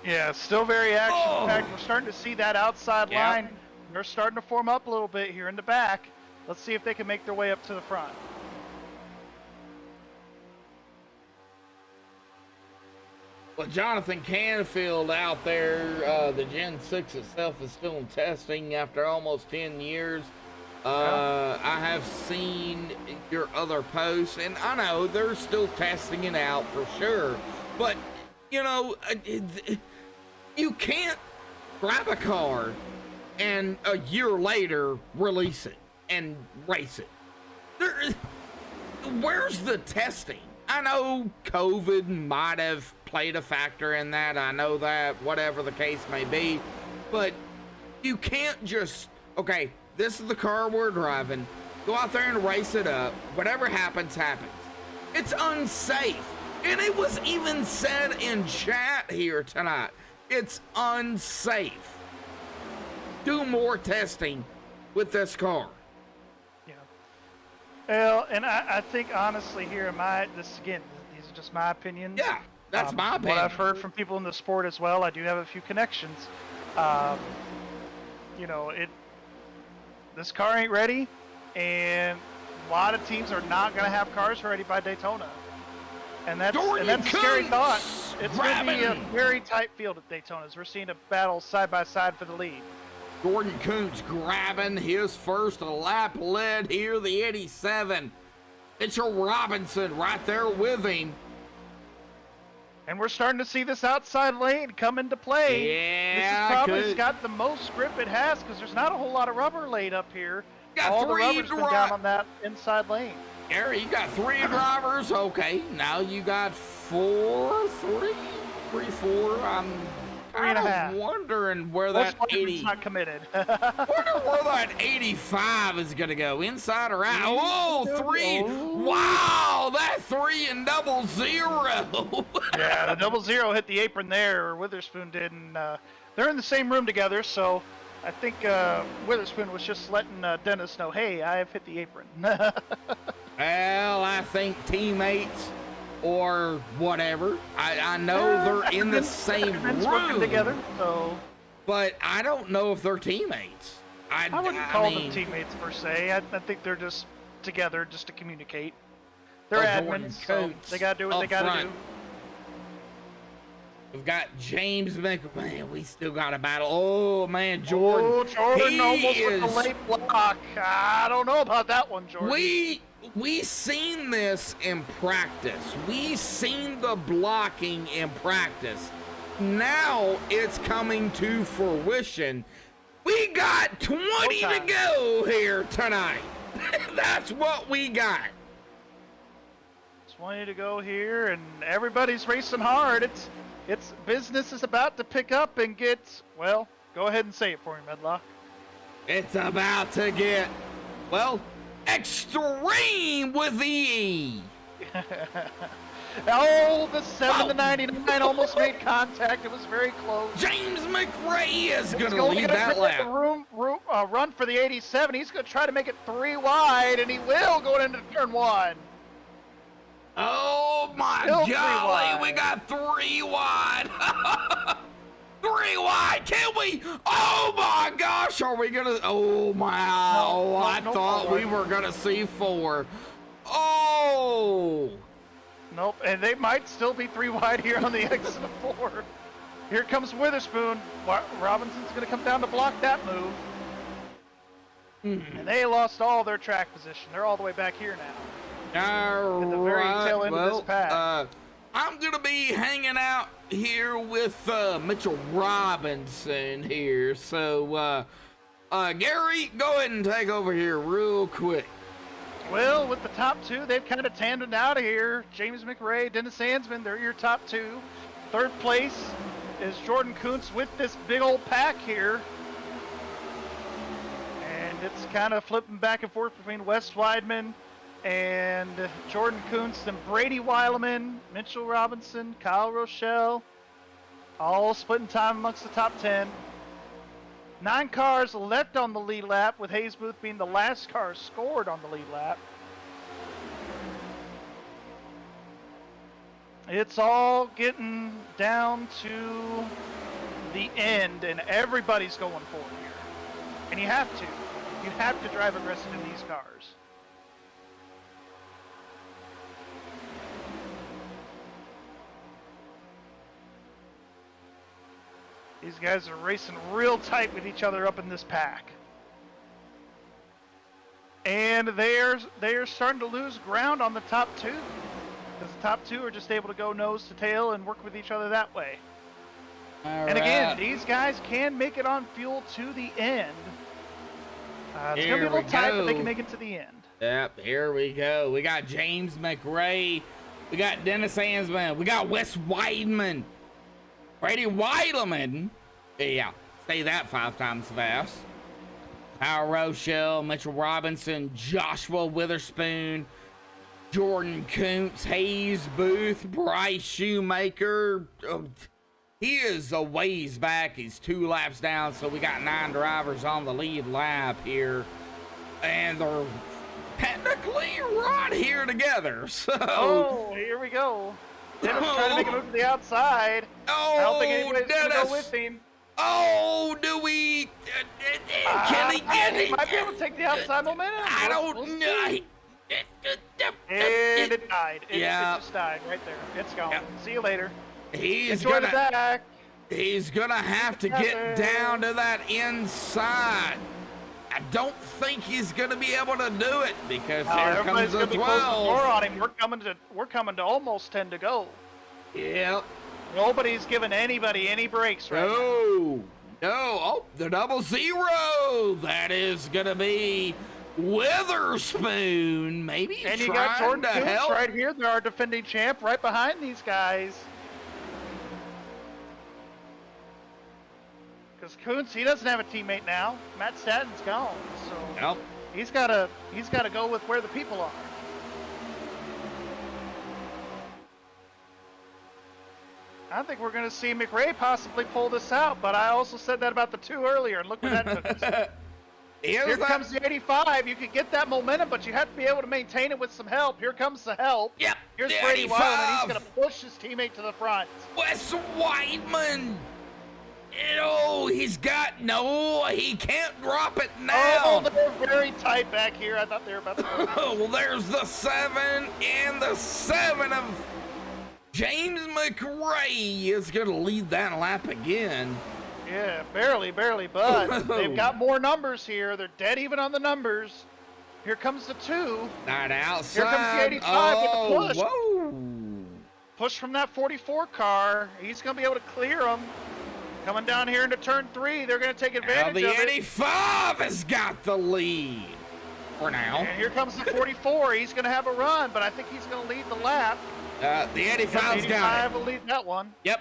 S2: Yeah, still very action-packed. We're starting to see that outside line. They're starting to form up a little bit here in the back. Let's see if they can make their way up to the front.
S1: Well, Jonathan Canfield out there, the Gen 6 itself is still in testing after almost 10 years. I have seen your other posts, and I know they're still testing it out for sure. But, you can't grab a car and a year later release it and race it. Where's the testing? I know COVID might have played a factor in that. I know that, whatever the case may be. But you can't just, okay, this is the car we're driving. Go out there and race it up. Whatever happens, happens. It's unsafe. And it was even said in chat here tonight. It's unsafe. Do more testing with this car.
S2: Yeah. Well, and I think honestly here, these are just my opinions.
S1: Yeah, that's my opinion.
S2: What I've heard from people in the sport as well, I do have a few connections. This car ain't ready, and lot of teams are not going to have cars ready by Daytona. And that's
S1: Jordan
S2: a scary thought.
S1: Kuntz
S2: It's going to be a
S1: grabbing.
S2: very tight field at Daytona as we're seeing a battle side by side for the lead.
S1: Jordan Kuntz grabbing his first lap lead here, the 87. Mitchell Robinson right there with him.
S2: And we're starting to see this outside lane come into play.
S1: Yeah,
S2: this is probably got the most grip it has because there's not a whole lot of rubber laid up here.
S1: Got
S2: All the
S1: three
S2: rubber's been down on that inside lane.
S1: Gary, you got 3 drivers. Okay, now you got 4. I'm
S2: Three and a half.
S1: wondering where
S2: Most
S1: that
S2: likely
S1: 80.
S2: it's not committed.
S1: Wonder where that 85 is gonna go, inside or out. Whoa, 3!
S2: Oh.
S1: Wow, that 3 and 00.
S2: Yeah, the 00 hit the apron there, or Witherspoon did, and they're in the same room together, so I think Witherspoon was just letting Dennis know, hey, I have hit the apron.
S1: Well, I think teammates or whatever. I know they're in the same
S2: Friends working
S1: room
S2: together, so
S1: but I don't know if they're teammates.
S2: I wouldn't call them teammates per se. I think they're just together just to communicate. They're
S1: Jordan
S2: admins, so
S1: Coates
S2: they gotta do what they
S1: up
S2: gotta
S1: front.
S2: do.
S1: We've got James Man, we still got a battle. Oh man, Jordan.
S2: Oh, Jordan
S1: he
S2: almost with the
S1: is-
S2: late block. I don't know about that one, Jordan.
S1: We seen this in practice. We seen the blocking in practice. Now it's coming to fruition. We got 20 to
S2: time.
S1: go here tonight. That's what we got.
S2: 20 to go here, and everybody's racing hard. It's business is about to pick up and get, well, go ahead and say it for me, Medlock.
S1: It's about to get, well, extreme with the E.
S2: Oh, the 7 to
S1: Wow.
S2: 99 almost made contact. It was very close.
S1: James McRae is going to
S2: He's
S1: lead
S2: gonna
S1: that
S2: make a
S1: lap.
S2: run for the 87. He's going to try to make it 3 wide, and he will going into turn 1.
S1: Oh my
S2: Still 3
S1: golly,
S2: wide.
S1: we got 3 wide. 3 wide, can we? Oh my gosh, are we gonna? Oh my,
S2: No,
S1: I
S2: no
S1: thought
S2: four.
S1: we were gonna see 4. Oh,
S2: Nope, and they might still be 3 wide here on the exit of 4. Here comes Witherspoon. Robinson's going to come down to block that move. And they lost all their track position. They're all the way back here now.
S1: all
S2: At the very
S1: right,
S2: tail end of
S1: well,
S2: this pack.
S1: I'm gonna be hanging out here with Mitchell Robinson here, so Gary, go ahead and take over here real quick.
S2: Well, with the top 2, they've kind of tandemed out of here. James McRae, Dennis Hansman, they're your top 2. Third place is Jordan Kuntz with this big old pack here. And it's kind of flipping back and forth between Wes Weidman and Jordan Kuntz and Brady Weileman, Mitchell Robinson, Kyle Rochelle, all splitting time amongst the top 10. 9 cars left on the lead lap, with Hayes Booth being the last car scored on the lead lap. It's all getting down to the end, and everybody's going for it here. And you have to. You have to drive aggressive in these cars. These guys are racing real tight with each other up in this pack. And they're starting to lose ground on the top 2. Because the top 2 are just able to go nose to tail and work with each other that way. And again, these guys can make it on fuel to the end. It's going to be a little tight, but they can make it to the end.
S1: Yep, here we go. We got James McRae. We got Dennis Hansman. We got Wes Weidman. Brady Weileman. Yeah, say that 5 times fast. Kyle Rochelle, Mitchell Robinson, Joshua Witherspoon, Jordan Kuntz, Hayes Booth, Bryce Shoemaker. He is a ways back. He's 2 laps down, so we got 9 drivers on the lead lap here. And they're technically right here together. So.
S2: Oh, here we go. Dennis trying to make a move to the outside.
S1: Oh,
S2: I don't think anybody's going to
S1: Dennis.
S2: go with him.
S1: Oh, do we? Can he get
S2: He
S1: it?
S2: might be able to take the outside momentum.
S1: I
S2: We'll
S1: don't
S2: see.
S1: know.
S2: And it died. It
S1: Yeah.
S2: just died right there. It's gone.
S1: Yep.
S2: See you later.
S1: He's
S2: Enjoy the
S1: gonna
S2: back.
S1: he's gonna have to get down to that inside. I don't think he's gonna be able to do it because here
S2: Everybody's
S1: comes the
S2: gonna be closing the door
S1: 12.
S2: on him. We're coming to almost 10 to go.
S1: Yep.
S2: Nobody's giving anybody any breaks right now.
S1: No. Oh, the 00. That is gonna be Witherspoon. Maybe
S2: And you
S1: trying
S2: got Jordan
S1: to
S2: Coombs
S1: help.
S2: right here. They're our defending champ right behind these guys. Because Coombs, he doesn't have a teammate now. Matt Statton's gone, so
S1: Yep.
S2: he's gotta go with where the people are. I think we're gonna see McRae possibly pull this out, but I also said that about the 2 earlier, and look where that took us. Here comes the 85. You could get that momentum, but you have to be able to maintain it with some help. Here comes the help.
S1: Yep.
S2: Here's
S1: the
S2: Brady
S1: 85.
S2: Wyman. He's going to push his teammate to the front.
S1: Wes Weidman. Oh, he can't drop it now.
S2: Oh, they're very tight back here. I thought they were about to go.
S1: Well, there's the 7, and the 7 of James McRae is going to lead that lap again.
S2: Yeah, barely, but they've got more numbers here. They're dead even on the numbers. Here comes the 2.
S1: Not outside.
S2: Here comes the 85 with the push.
S1: Whoa.
S2: Push from that 44 car. He's going to be able to clear them. Coming down here into turn 3, they're going to take
S1: Now
S2: advantage
S1: the
S2: of it.
S1: 85 has got the lead for now.
S2: And here comes the 44. He's going to have a run, but I think he's going to lead the lap.
S1: The 85's got it.
S2: will lead that one.
S1: Yep.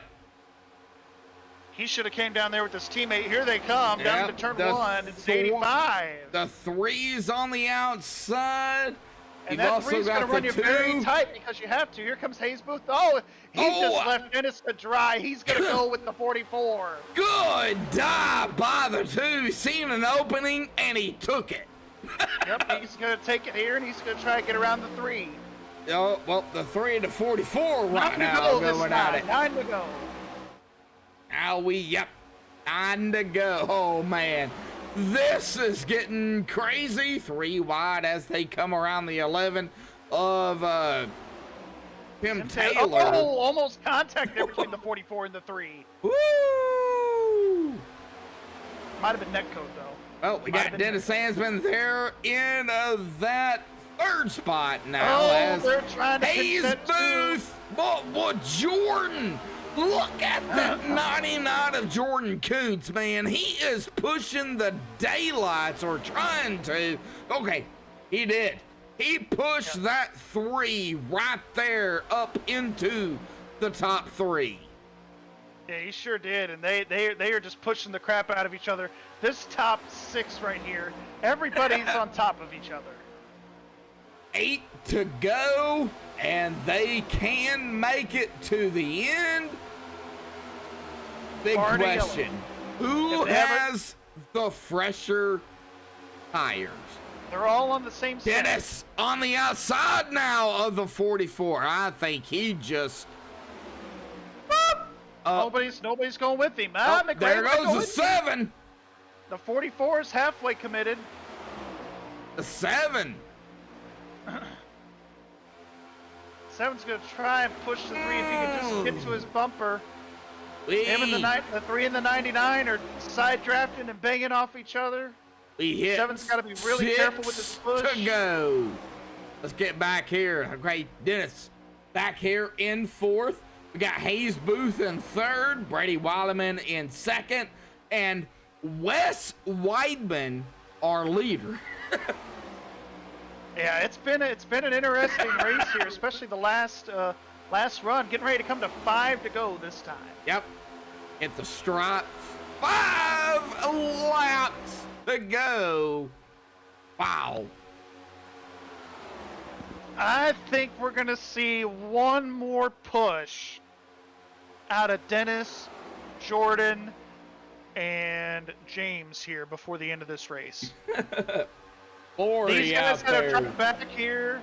S2: He should have came down there with his teammate. Here they come, down
S1: Yep,
S2: to turn
S1: the
S2: 1. It's 85.
S1: The 3's on the outside.
S2: And
S1: You've
S2: that
S1: also
S2: 3's going to
S1: got
S2: run
S1: the
S2: you
S1: 2.
S2: very tight because you have to. Here comes Hayes Booth. Oh, he just left Dennis to dry. He's going to go with the 44.
S1: Good dive by the 2. Seen an opening, and he took it.
S2: Yep, he's going to take it here, and he's going to try to get around the 3.
S1: Oh, well, the 3 and the 44 right
S2: 9 to
S1: now
S2: go this
S1: going at
S2: time.
S1: it.
S2: 9 to go.
S1: Now yep, 9 to go. Oh, man. This is getting crazy. 3 wide as they come around the 11 of Tim Taylor.
S2: Oh, almost contact there between the 44 and the 3.
S1: Woo!
S2: Might have been netcode, though.
S1: Well, we got Dennis Hansman there in that 3rd spot now.
S2: Oh,
S1: as
S2: they're trying to
S1: Hayes
S2: pitch that
S1: Booth, but Jordan. Look at that 99 of Jordan Coots, man. He is pushing the daylights, or trying to. Okay, he did. He pushed that 3 right there up into the top 3.
S2: Yeah, he sure did, and they are just pushing the crap out of each other. This top 6 right here, everybody's on top of each other.
S1: 8 to go, and they can make it to the end. Big
S2: Barney
S1: question. Who
S2: If they have
S1: has the fresher tires?
S2: They're all on the same set.
S1: Dennis on the outside now of the 44. I think he just...
S2: Nobody's going with him. McRae
S1: there
S2: might
S1: goes
S2: go
S1: the
S2: with
S1: 7.
S2: him. The 44 is halfway committed.
S1: The 7.
S2: 7's going to try and push the 3 if he can just get to his bumper. Him and the 3 and the 99 are side drafting and banging off each other.
S1: We hit
S2: 7's got to be really careful with this push.
S1: to go. Let's get back here. Okay, Dennis back here in 4th. We got Hayes Booth in 3rd, Brady Weileman in 2nd, and Wes Weidman, our leader.
S2: Yeah, it's been an interesting race here, especially the last run. Getting ready to come to 5 to go this time.
S1: Yep. Hit the stripe. 5 laps to go. Wow.
S2: I think we're going to see one more push out of Dennis, Jordan, and James here before the end of this race.
S1: 40
S2: These guys
S1: out
S2: that are
S1: there.
S2: coming back here,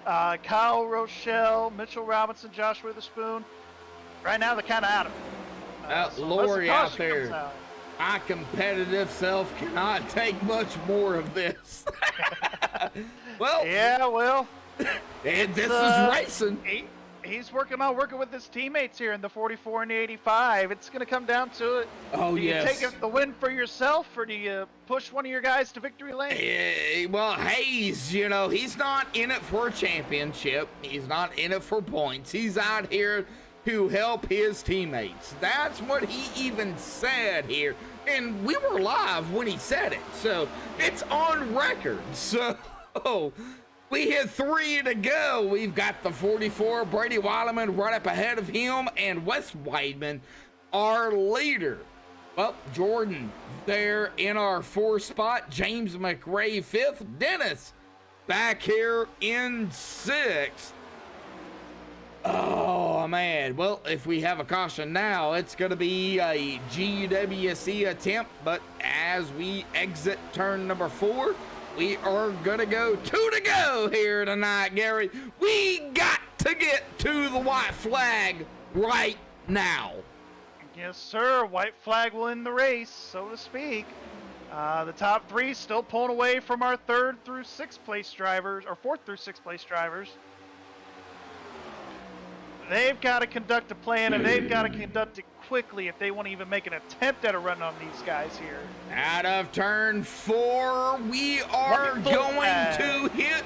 S2: Kyle Rochelle, Mitchell Robinson, Josh Witherspoon, right now they're kind of out of it. So unless
S1: Lori
S2: a
S1: out
S2: caution
S1: there.
S2: comes out.
S1: My competitive self cannot take much more of this. Well,
S2: Yeah, well,
S1: and this
S2: uh,
S1: is racing.
S2: he's working with his teammates here in the 44 and the 85. It's going to come down to it.
S1: Oh,
S2: Do you
S1: yes.
S2: take the win for yourself, or do you push one of your guys to victory lane?
S1: Well, Hayes, he's not in it for a championship. He's not in it for points. He's out here to help his teammates. That's what he even said here. And we were live when he said it. So it's on record. So we hit 3 to go. We've got the 44, Brady Weileman right up ahead of him, and Wes Weidman, our leader. Well, Jordan there in our 4th spot, James McRae 5th, Dennis back here in 6th. Oh, man. Well, if we have a caution now, it's going to be a GWC attempt, but as we exit turn number 4, we are going to go 2 to go here tonight, Gary. We got to get to the white flag right now.
S2: Yes, sir. White flag will end the race, so to speak. The top 3 still pulling away from our 3rd through 6th place drivers, or 4th through 6th place drivers. They've got to conduct a plan, and they've got to conduct it quickly if they want to even make an attempt at a run on these guys here.
S1: Out of turn 4, we are going to hit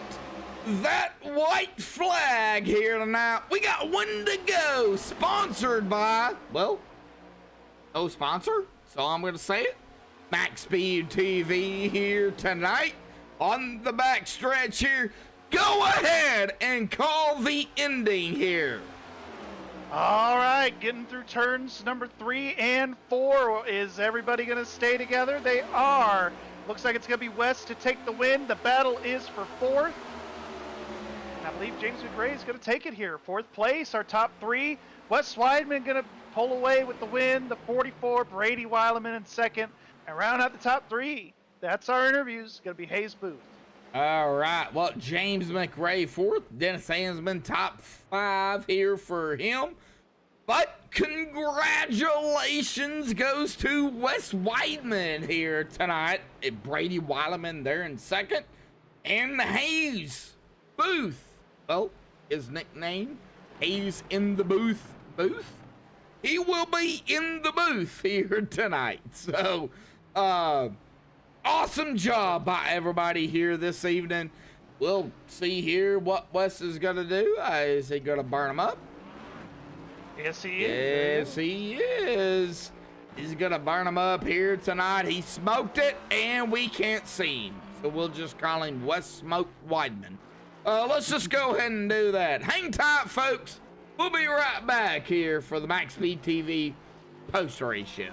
S1: that white flag here tonight. We got 1 to go, sponsored by, well, no sponsor, so I'm going to say it. MaxSpeedTV here tonight on the back stretch here. Go ahead and call the ending here.
S2: All right, getting through turns number 3 and 4. Is everybody going to stay together? They are. Looks like it's going to be West to take the win. The battle is for 4th. And I believe James McRae is going to take it here. 4th place, our top 3. Wes Weidman going to pull away with the win. The 44, Brady Weileman in 2nd. And round out the top 3. That's our interviews. Going to be Hayes Booth.
S1: All right. Well, James McRae 4th. Dennis Hansman top 5 here for him. But congratulations goes to Wes Weidman here tonight. Brady Weileman there in 2nd. And Hayes Booth. Well, his nickname, Hayes in the Booth. He will be in the booth here tonight. So, awesome job by everybody here this evening. We'll see here what Wes is going to do. Is he going to burn them up?
S2: Yes, he is.
S1: Yes, he is. He's going to burn them up here tonight. He smoked it, and we can't see him. So we'll just call him Wes Smoke Weidman. Let's just go ahead and do that. Hang tight, folks. We'll be right back here for the MaxSpeedTV post-race show.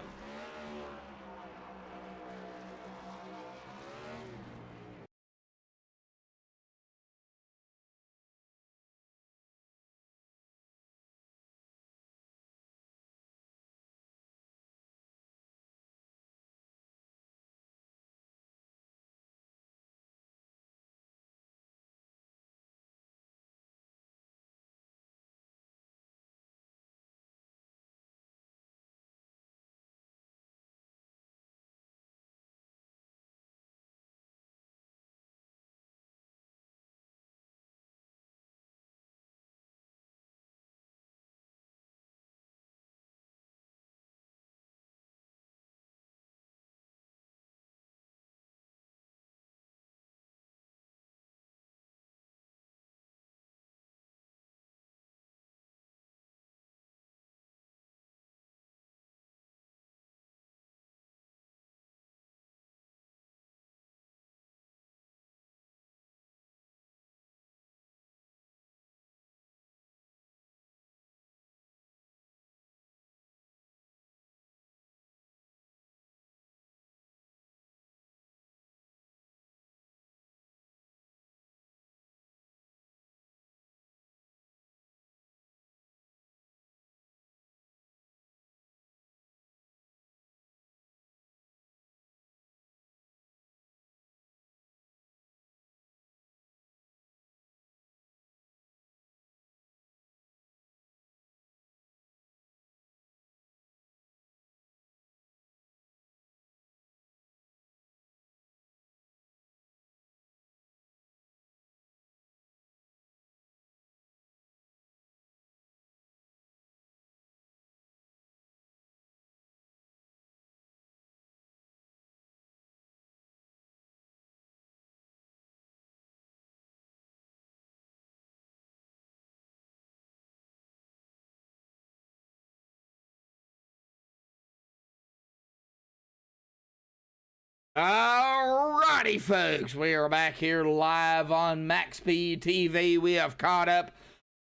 S1: Alrighty, folks, we are back here live on MaxSpeedTV. We have caught up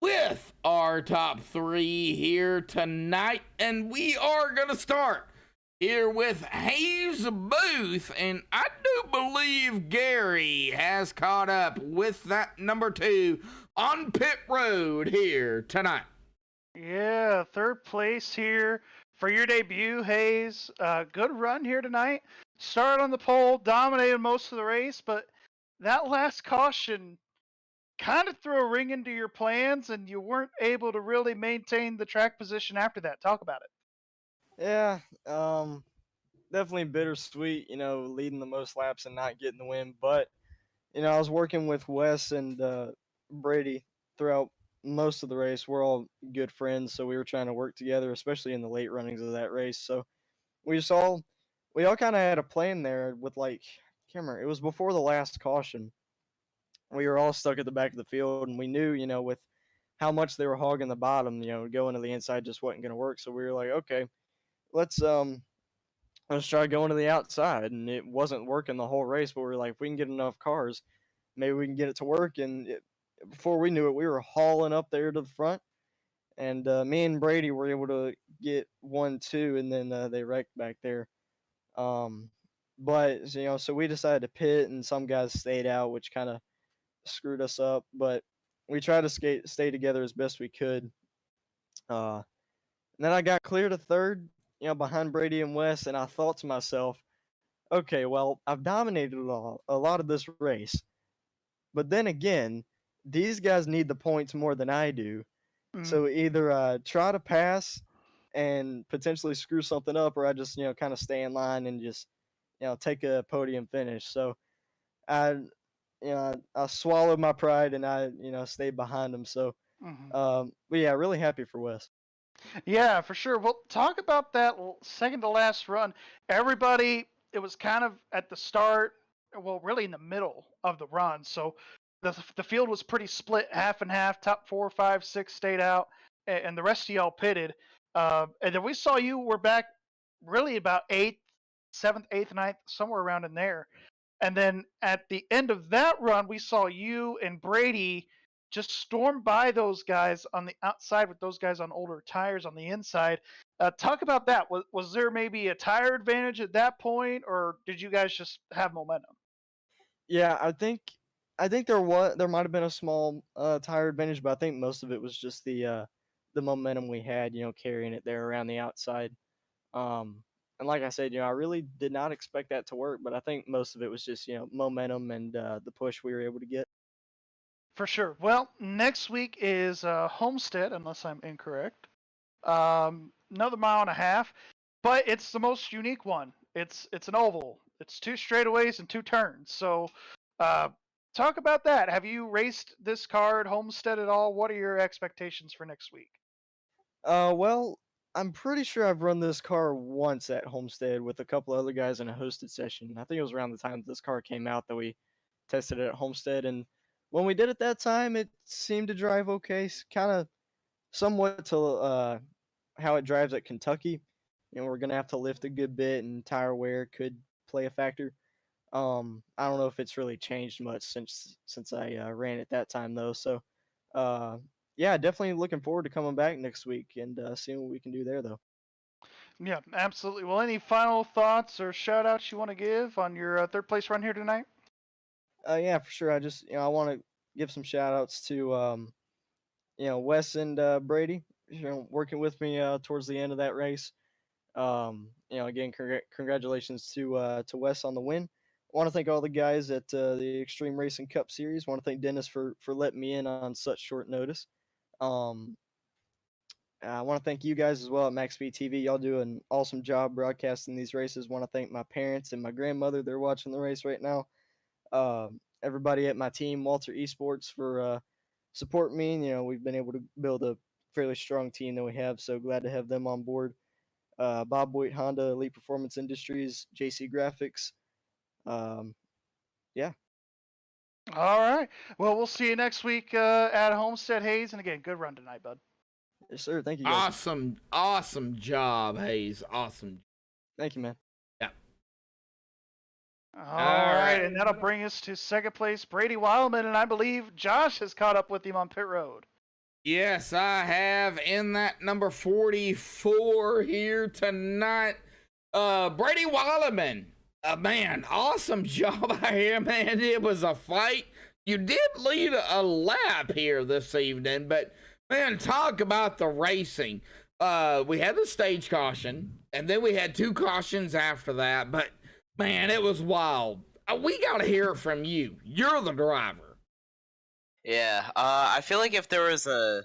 S1: with our top three here tonight, and we are going to start here with Hayes Booth, and I do believe Gary has caught up with that number 2 on pit road here tonight.
S2: Yeah, third place here for your debut, Hayes. Good run here tonight. Started on the pole, dominated most of the race, but that last caution kind of threw a ring into your plans, and you weren't able to really maintain the track position after that. Talk about it.
S4: Yeah, definitely bittersweet, leading the most laps and not getting the win. But, I was working with Wes and Brady throughout most of the race. We're all good friends, so we were trying to work together, especially in the late runnings of that race. So we just all we all kind of had a plan there with I can't remember. It was before the last caution. We were all stuck at the back of the field, and we knew, with how much they were hogging the bottom, going to the inside just wasn't going to work. So we were like, okay, let's let's try going to the outside, and it wasn't working the whole race. But we were like, if we can get enough cars, maybe we can get it to work. And before we knew it, we were hauling up there to the front, and me and Brady were able to get 1-2, and then they wrecked back there. But so we decided to pit, and some guys stayed out, which kind of screwed us up. But we tried to stay together as best we could. And then I got clear to third, behind Brady and Wes, and I thought to myself, okay, well, I've dominated a lot of this race, but then again, these guys need the points more than I do. So either try to pass and potentially screw something up, or I just kind of stay in line and just take a podium finish. So I I swallowed my pride and I stayed behind them. So but yeah, really happy for Wes.
S2: Yeah, for sure. Well, talk about that second to last run. Everybody, it was kind of at the start, well, really in the middle of the run. So the field was pretty split, half and half. Top 4, 5, 6 stayed out, and the rest of y'all pitted. And then we saw you were back really about 8th, 7th, 8th, ninth, somewhere around in there. And then at the end of that run, we saw you and Brady just storm by those guys on the outside with those guys on older tires on the inside. Talk about that. Was there maybe a tire advantage at that point, or did you guys just have momentum?
S4: Yeah, I think there might have been a small tire advantage, but I think most of it was just the momentum we had, carrying it there around the outside. And like I said, I really did not expect that to work, but I think most of it was just momentum and the push we were able to get.
S2: For sure. Well, next week is Homestead, unless I'm incorrect. Another mile and a half, but it's the most unique one. It's an oval. It's 2 straightaways and 2 turns. So, talk about that. Have you raced this car at Homestead at all? What are your expectations for next week?
S4: Well, I'm pretty sure I've run this car once at Homestead with a couple other guys in a hosted session. I think it was around the time this car came out that we tested it at Homestead, and when we did it that time, it seemed to drive okay, kind of somewhat to how it drives at Kentucky. We're gonna have to lift a good bit, and tire wear could play a factor. I don't know if it's really changed much since I ran it that time though. So, uh, yeah, definitely looking forward to coming back next week and seeing what we can do there though.
S2: Yeah, absolutely. Well, any final thoughts or shout outs you want to give on your third place run here tonight?
S4: Yeah, for sure. I just I want to give some shout outs to Wes and Brady, working with me towards the end of that race. Again, congratulations to Wes on the win. I want to thank all the guys at the Extreme Racing Cup Series. Want to thank Dennis for letting me in on such short notice. Um, I want to thank you guys as well at MaxSpeed TV. Y'all do an awesome job broadcasting these races. Want to thank my parents and my grandmother. They're watching the race right now. Everybody at my team, Walter Esports, for supporting me. We've been able to build a fairly strong team that we have. So glad to have them on board. Bob Boyd Honda, Elite Performance Industries, JC Graphics. Yeah.
S2: All right. Well, we'll see you next week at Homestead, Hayes. And again, good run tonight, bud.
S4: Yes, sir. Thank you, guys.
S1: Awesome job, Hayes. Awesome.
S4: Thank you, man.
S1: Yeah.
S2: All right, and that'll bring us to second place, Brady Wildman, and I believe Josh has caught up with him on pit road.
S1: Yes, I have in that number 44 here tonight. Brady Wildman, man, awesome job out here, man. It was a fight. You did lead a lap here this evening, but man, talk about the racing. We had the stage caution, and then we had 2 cautions after that, but man, it was wild. We got to hear it from you. You're the driver.
S8: Yeah, I feel like if there was a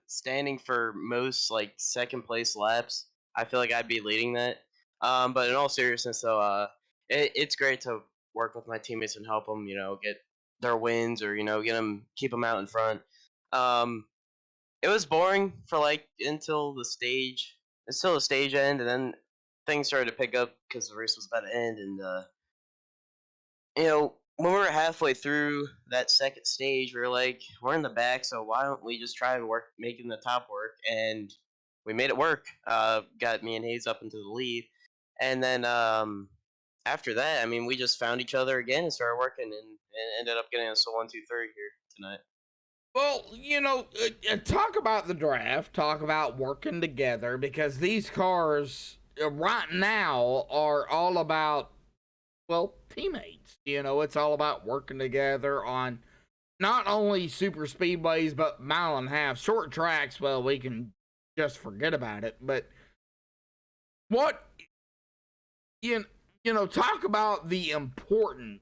S8: standing for most second place laps, I feel like I'd be leading that. But in all seriousness, though, it's great to work with my teammates and help them, get their wins or keep them out in front. It was boring for until the stage end, and then things started to pick up because the race was about to end, and when we were halfway through that second stage, we were like, we're in the back, so why don't we just try and work making the top work? And we made it work. Got me and Hayes up into the lead, and then after that, I mean, we just found each other again and started working, and ended up getting us a 1-2-3 here tonight.
S1: Well, talk about the draft, talk about working together, because these cars right now are all about, well, teammates. It's all about working together on not only super speedways, but mile and a half. Short tracks, well, we can just forget about it. But what, talk about the importance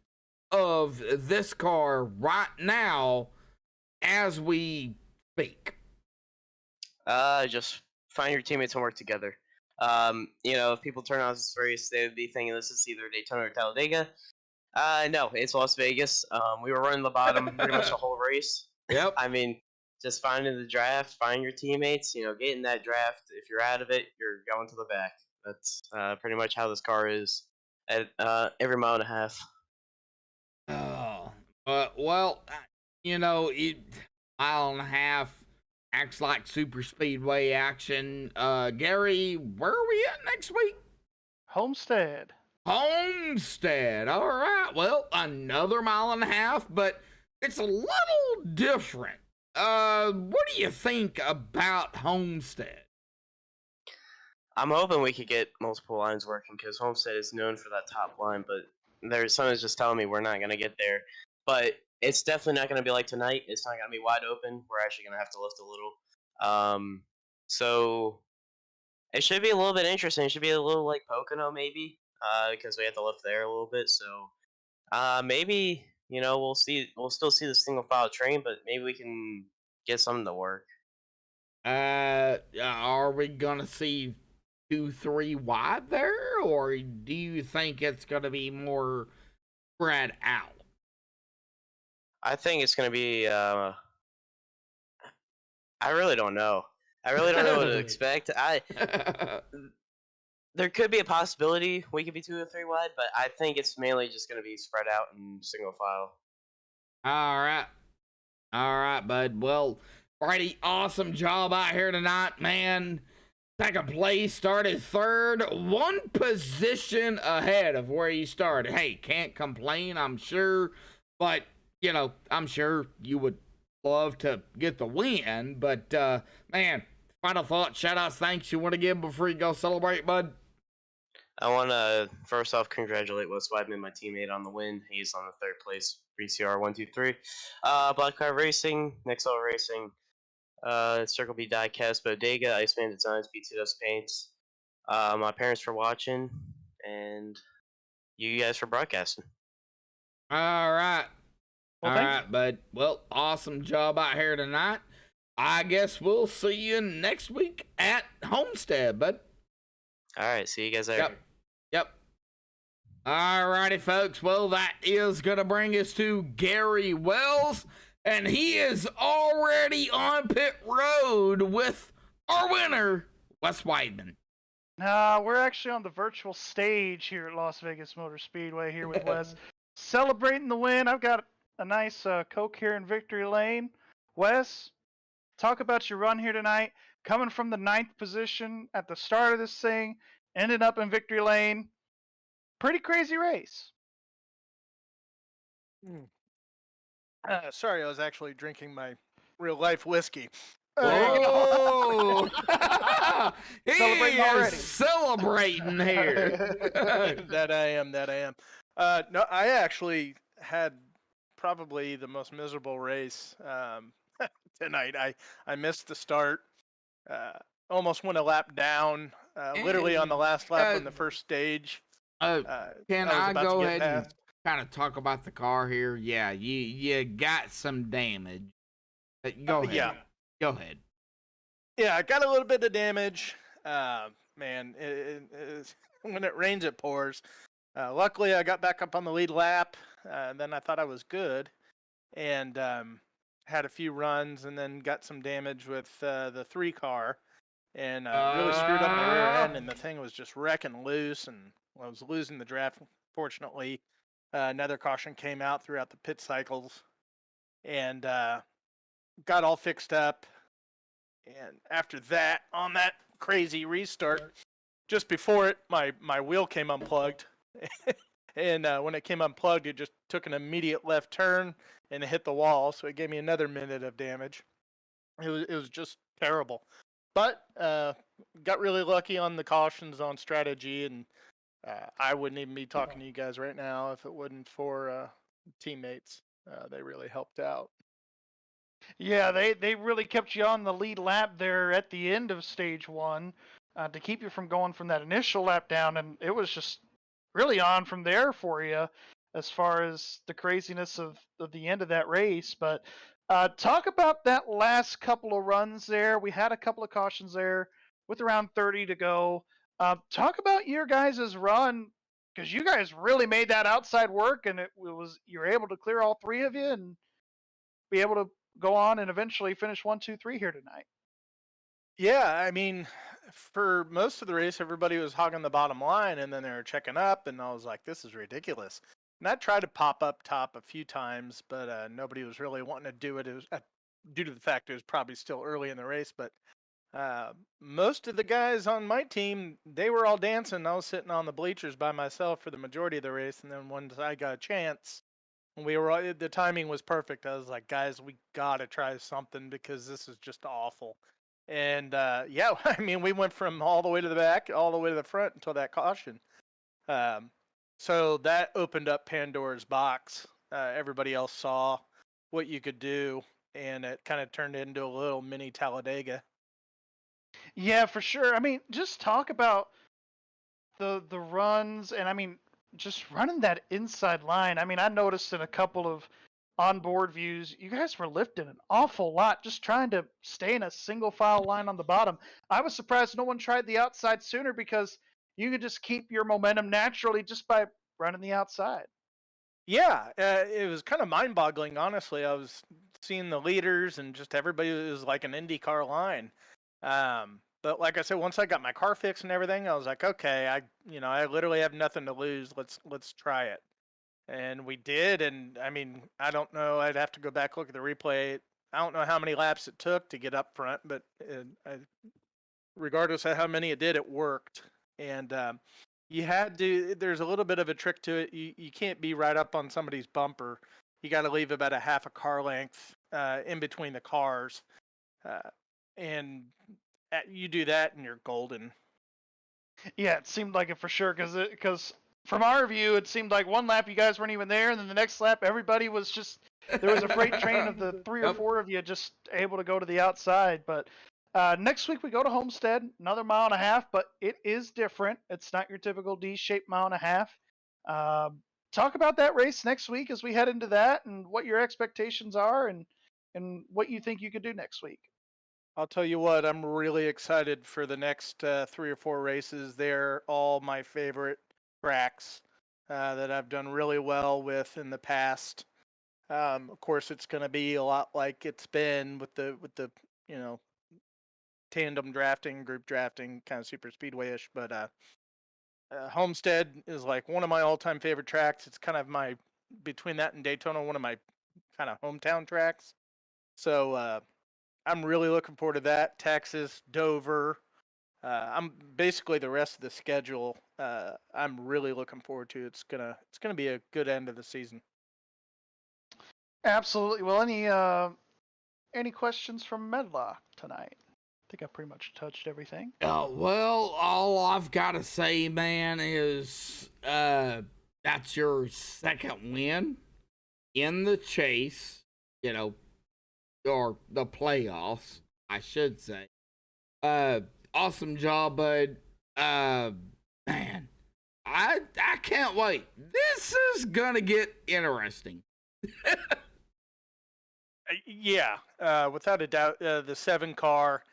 S1: of this car right now as we speak.
S8: Just find your teammates and work together. If people turn on this race, they would be thinking this is either Daytona or Talladega. No, it's Las Vegas. We were running the bottom pretty much the whole race.
S1: Yep.
S8: I mean, just finding the draft, find your teammates, get in that draft. If you're out of it, you're going to the back. That's pretty much how this car is at every mile and a half.
S1: Oh, well, mile and a half acts like super speedway action. Gary, where are we at next week?
S2: Homestead.
S1: Homestead. All right. Well, another mile and a half, but it's a little different. What do you think about Homestead?
S8: I'm hoping we could get multiple lines working because Homestead is known for that top line, but there's someone's just telling me we're not going to get there. But it's definitely not going to be like tonight. It's not going to be wide open. We're actually going to have to lift a little. So it should be a little bit interesting. It should be a little like Pocono maybe, because we have to lift there a little bit. So maybe we'll still see the single file train, but maybe we can get something to work.
S1: Are we gonna see 2-3 wide there, or do you think it's gonna be more spread out?
S8: I think it's gonna be. I really don't know. I really don't know what to expect. There could be a possibility we could be 2 or 3 wide, but I think it's mainly just going to be spread out in single file.
S1: All right, bud. Well, Brady, awesome job out here tonight, man. Second place, started third, 1 position ahead of where you started. Hey, can't complain, I'm sure, but I'm sure you would love to get the win. But man, final thought, shout outs, thanks you want to give before you go celebrate, bud?
S8: I want to first off congratulate Wes Weidman, my teammate, on the win. He's on the 3rd place, 3CR 123. Black Card Racing, Nexel Racing, Circle B Diecast, Bodega, Iceman Designs, BTS Paints. My parents for watching, and you guys for broadcasting.
S1: All right.
S2: Well,
S1: all right, bud. Well, awesome job out here tonight. I guess we'll see you next week at Homestead, bud.
S8: All right, see you guys later.
S1: Yep. All righty, folks. Well, that is going to bring us to Gary Wells, and he is already on pit road with our winner, Wes Weidman.
S2: We're actually on the virtual stage here at Las Vegas Motor Speedway here with Wes, celebrating the win. I've got a nice Coke here in Victory Lane. Wes, talk about your run here tonight. Coming from the 9th position at the start of this thing, ended up in Victory Lane. Pretty crazy race. Sorry, I was actually drinking my real life whiskey.
S1: Oh, he
S2: Celebrating
S1: is
S2: already.
S1: celebrating here.
S2: That I am. That I am. No, I actually had probably the most miserable race tonight. I missed the start. Uh, Almost went a lap down. Literally on the last lap on the first stage.
S1: Can
S2: I was
S1: I
S2: about to
S1: go
S2: get
S1: ahead and
S2: past.
S1: kind of talk about the car here? Yeah, you got some damage. Go ahead.
S2: Yeah.
S1: Go ahead.
S2: Yeah, I got a little bit of damage. Man, when it rains, it pours. Luckily, I got back up on the lead lap. Then I thought I was good, and had a few runs, and then got some damage with the 3 car, and really screwed up my rear end, and the thing was just wrecking loose, and I was losing the draft. Fortunately, another caution came out throughout the pit cycles, and got all fixed up. And after that, on that crazy restart, just before it, my wheel came unplugged. And when it came unplugged, it just took an immediate left turn and it hit the wall. So it gave me another minute of damage. It was just terrible. But got really lucky on the cautions on strategy. And I wouldn't even be talking to you guys right now if it wasn't for teammates. They really helped out. Yeah, they really kept you on the lead lap there at the end of stage 1 to keep you from going from that initial lap down, and it was just really on from there for you as far as the craziness of the end of that race. But talk about that last couple of runs there. We had a couple of cautions there with around 30 to go. Talk about your guys' run because you guys really made that outside work, and it was you were able to clear all 3 of you and be able to go on and eventually finish 1, 2, 3 here tonight. Yeah, I mean, for most of the race, everybody was hogging the bottom line, and then they were checking up, and I was like, "This is ridiculous." And I tried to pop up top a few times, but nobody was really wanting to do it. It was due to the fact it was probably still early in the race, but most of the guys on my team, they were all dancing. I was sitting on the bleachers by myself for the majority of the race, and then once I got a chance, we were the timing was perfect. I was like, guys, we gotta try something because this is just awful. And yeah, I mean, we went from all the way to the back, all the way to the front until that caution. Um, so that opened up Pandora's box. Everybody else saw what you could do, and it kind of turned into a little mini Talladega. Yeah, for sure. I mean, just talk about the runs, and I mean, just running that inside line. I mean, I noticed in a couple of onboard views, you guys were lifting an awful lot, just trying to stay in a single file line on the bottom. I was surprised no one tried the outside sooner because you could just keep your momentum naturally just by running the outside. Yeah, it was kind of mind-boggling, honestly. I was seeing the leaders and just everybody was like an IndyCar line. But like I said, once I got my car fixed and everything, I was like, okay, I literally have nothing to lose. Let's try it. And we did, and I mean, I don't know. I'd have to go back look at the replay. I don't know how many laps it took to get up front, but regardless of how many it did, it worked. And you had to. There's a little bit of a trick to it. You can't be right up on somebody's bumper. You got to leave about a half a car length in between the cars, and you do that, and you're golden. Yeah, it seemed like it for sure because from our view, it seemed like one lap you guys weren't even there, and then the next lap everybody was just there was a freight train of the 3 or 4 of you just able to go to the outside. But next week we go to Homestead, another mile and a half, but it is different. It's not your typical D-shaped mile and a half. Talk about that race next week as we head into that, and what your expectations are, and what you think you could do next week. I'll tell you what, I'm really excited for the next 3 or 4 races. They're all my favorite tracks that I've done really well with in the past. Of course, it's going to be a lot like it's been with the you know tandem drafting, group drafting, kind of super speedway-ish. But Homestead is like one of my all-time favorite tracks. It's kind of my between that and Daytona, one of my kind of hometown tracks. So I'm really looking forward to that. Texas, Dover. I'm basically the rest of the schedule. I'm really looking forward to. It's gonna be a good end of the season. Absolutely. Well, any questions from Medlock tonight? I think I pretty much touched everything.
S1: Well, all I've got to say, man, is that's your second win in the chase, or the playoffs, I should say. Awesome job, bud. Man, I can't wait. This is gonna get interesting.
S9: Yeah, without a doubt, the 7 car,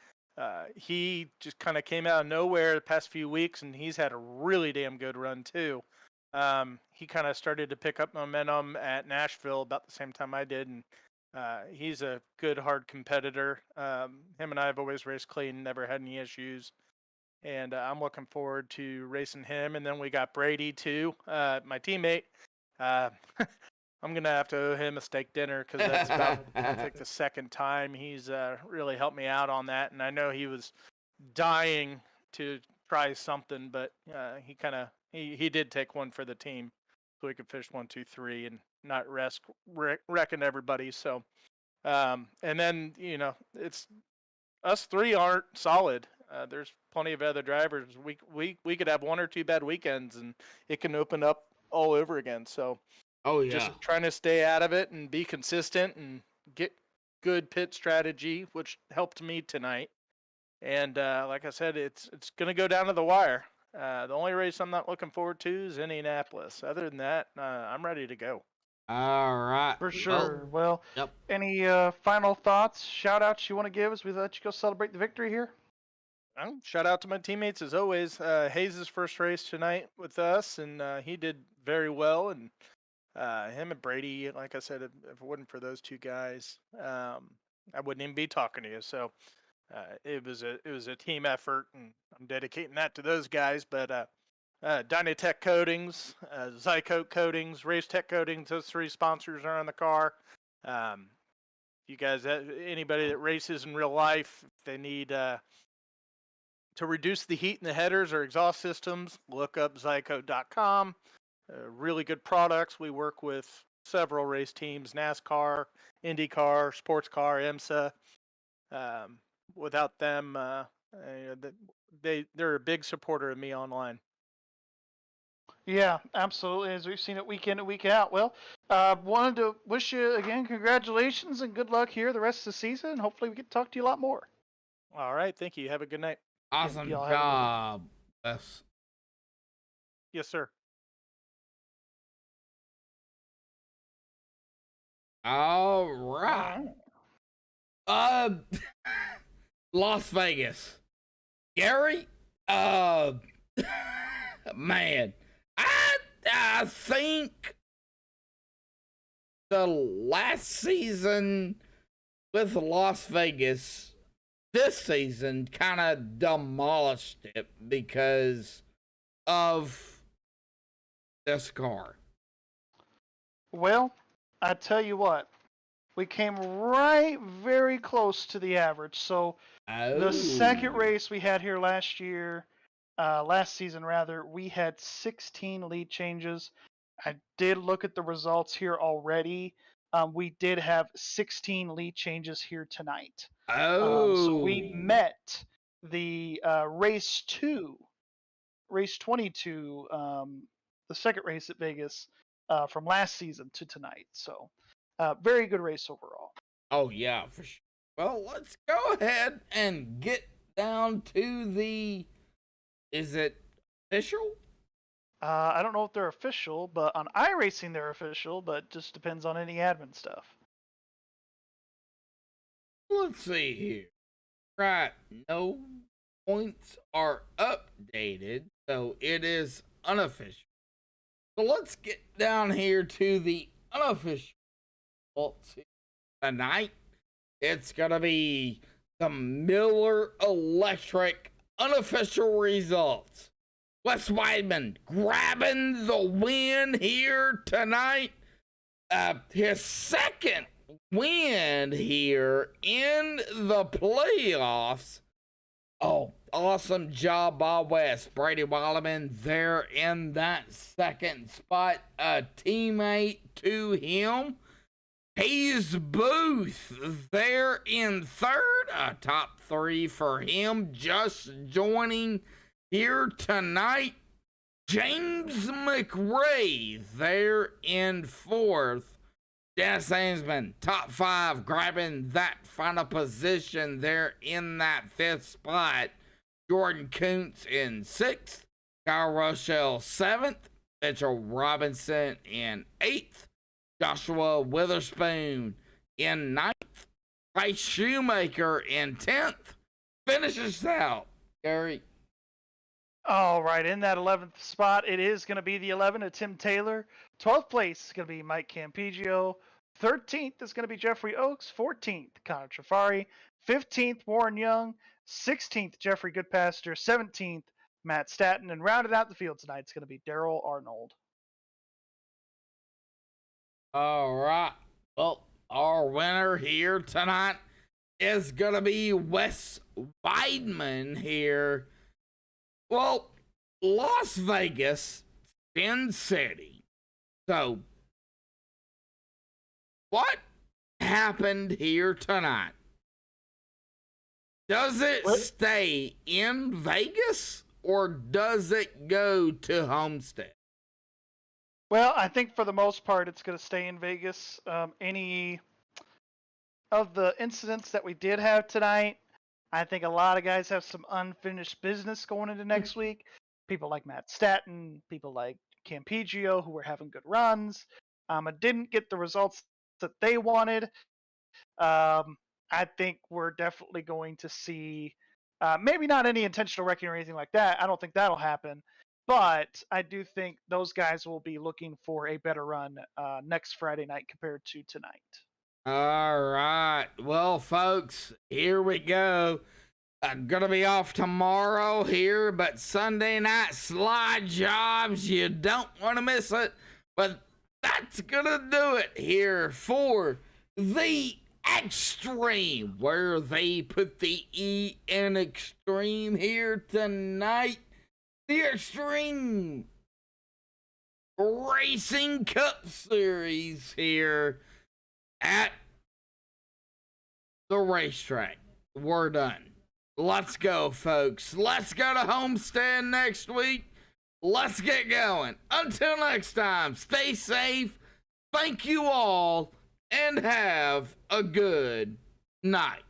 S9: he just kind of came out of nowhere the past few weeks, and he's had a really damn good run too. He kind of started to pick up momentum at Nashville about the same time I did, and he's a good, hard competitor. Him and I have always raced clean, never had any issues, and I'm looking forward to racing him. And then we got Brady too, my teammate. Uh, I'm gonna have to owe him a steak dinner because that's about I think the second time he's really helped me out on that, and I know he was dying to try something, but he did take one for the team, so we could finish 1, 2, 3, and not wrecking everybody. So, and then it's us three aren't solid. There's plenty of other drivers. We could have 1 or 2 bad weekends, and it can open up all over again. So.
S1: Oh yeah.
S9: Just trying to stay out of it and be consistent and get good pit strategy, which helped me tonight. And like I said, it's going to go down to the wire. The only race I'm not looking forward to is Indianapolis. Other than that, I'm ready to go.
S1: All right.
S2: For sure. Well,
S1: yep.
S2: Any final thoughts, shout outs you want to give as we let you go celebrate the victory here?
S9: Shout out to my teammates as always. Hayes' first race tonight with us, and he did very well. And him and Brady, like I said, if it wasn't for those 2 guys, I wouldn't even be talking to you. So it was a team effort, and I'm dedicating that to those guys. But Dynatech Coatings, Zycoat Coatings, Race Tech Coatings, those 3 sponsors are on the car. You guys, anybody that races in real life, if they need to reduce the heat in the headers or exhaust systems, look up Zycoat.com. Really good products. We work with several race teams: NASCAR, IndyCar, Sports Car, IMSA. Without them, they're a big supporter of me online.
S2: Yeah, absolutely. As we've seen it week in and week out. Well, wanted to wish you again congratulations and good luck here the rest of the season. Hopefully, we get to talk to you a lot more.
S9: All right, thank you. Have a good night.
S1: Awesome
S2: y'all
S1: job. Yes.
S9: Yes, sir.
S1: All right. Las Vegas. Gary, man, I think the last season with Las Vegas, this season kind of demolished it because of this car.
S2: Well, I tell you what, we came right very close to the average. So the second race we had here last season rather, we had 16 lead changes. I did look at the results here already. We did have 16 lead changes here tonight. So we met the race 22, the second race at Vegas from last season to tonight. So very good race overall.
S1: Oh, yeah, for sure. Well, let's go ahead and get down to the... Is it official?
S2: I don't know if they're official, but on iRacing they're official, but just depends on any admin stuff.
S1: Let's see here. Right, no points are updated, so it is unofficial. So let's get down here to the unofficial results tonight. It's going to be the Miller Electric unofficial results. Wes Weidman grabbing the win here tonight. His second win here in the playoffs. Oh, awesome job by Wes. Brady Wildman there in that second spot. A teammate to him. Hayes Booth there in third. A top 3 for him just joining here tonight. James McRae there in fourth. Dennis Ainsman, top 5, grabbing that final position there in that 5th spot. Jordan Kuntz in 6th. Kyle Rochelle 7th. Mitchell Robinson in 8th. Joshua Witherspoon in 9th. Bryce Shoemaker in 10th. Finishes out, Gary.
S2: All right, in that 11th spot, it is going to be the 11 of Tim Taylor. 12th place is going to be Mike Campigio. 13th is going to be Jeffrey Oakes. 14th, Connor Trafari. 15th, Warren Young. 16th, Jeffrey Goodpaster. 17th, Matt Staton. And rounded out the field tonight, it's going to be Daryl Arnold.
S1: All right. Well, our winner here tonight is going to be Wes Weidman here. Well, Las Vegas, Sin City. So, what happened here tonight? Does it stay in Vegas or does it go to Homestead?
S2: Well, I think for the most part, it's going to stay in Vegas. Any of the incidents that we did have tonight, I think a lot of guys have some unfinished business going into next week. People like Matt Staton, people like Campigio, who were having good runs. Didn't get the results that they wanted. I think we're definitely going to see, maybe not any intentional wrecking or anything like that. I don't think that'll happen. But I do think those guys will be looking for a better run next Friday night compared to tonight.
S1: All right. Well, folks, here we go. I'm going to be off tomorrow here, but Sunday night slide jobs, you don't want to miss it. But that's going to do it here for the Extreme, where they put the E in Extreme here tonight. The Extreme Racing Cup Series here at the racetrack. We're done. Let's go, folks. Let's go to Homestead next week. Let's get going. Until next time, stay safe. Thank you all, and have a good night.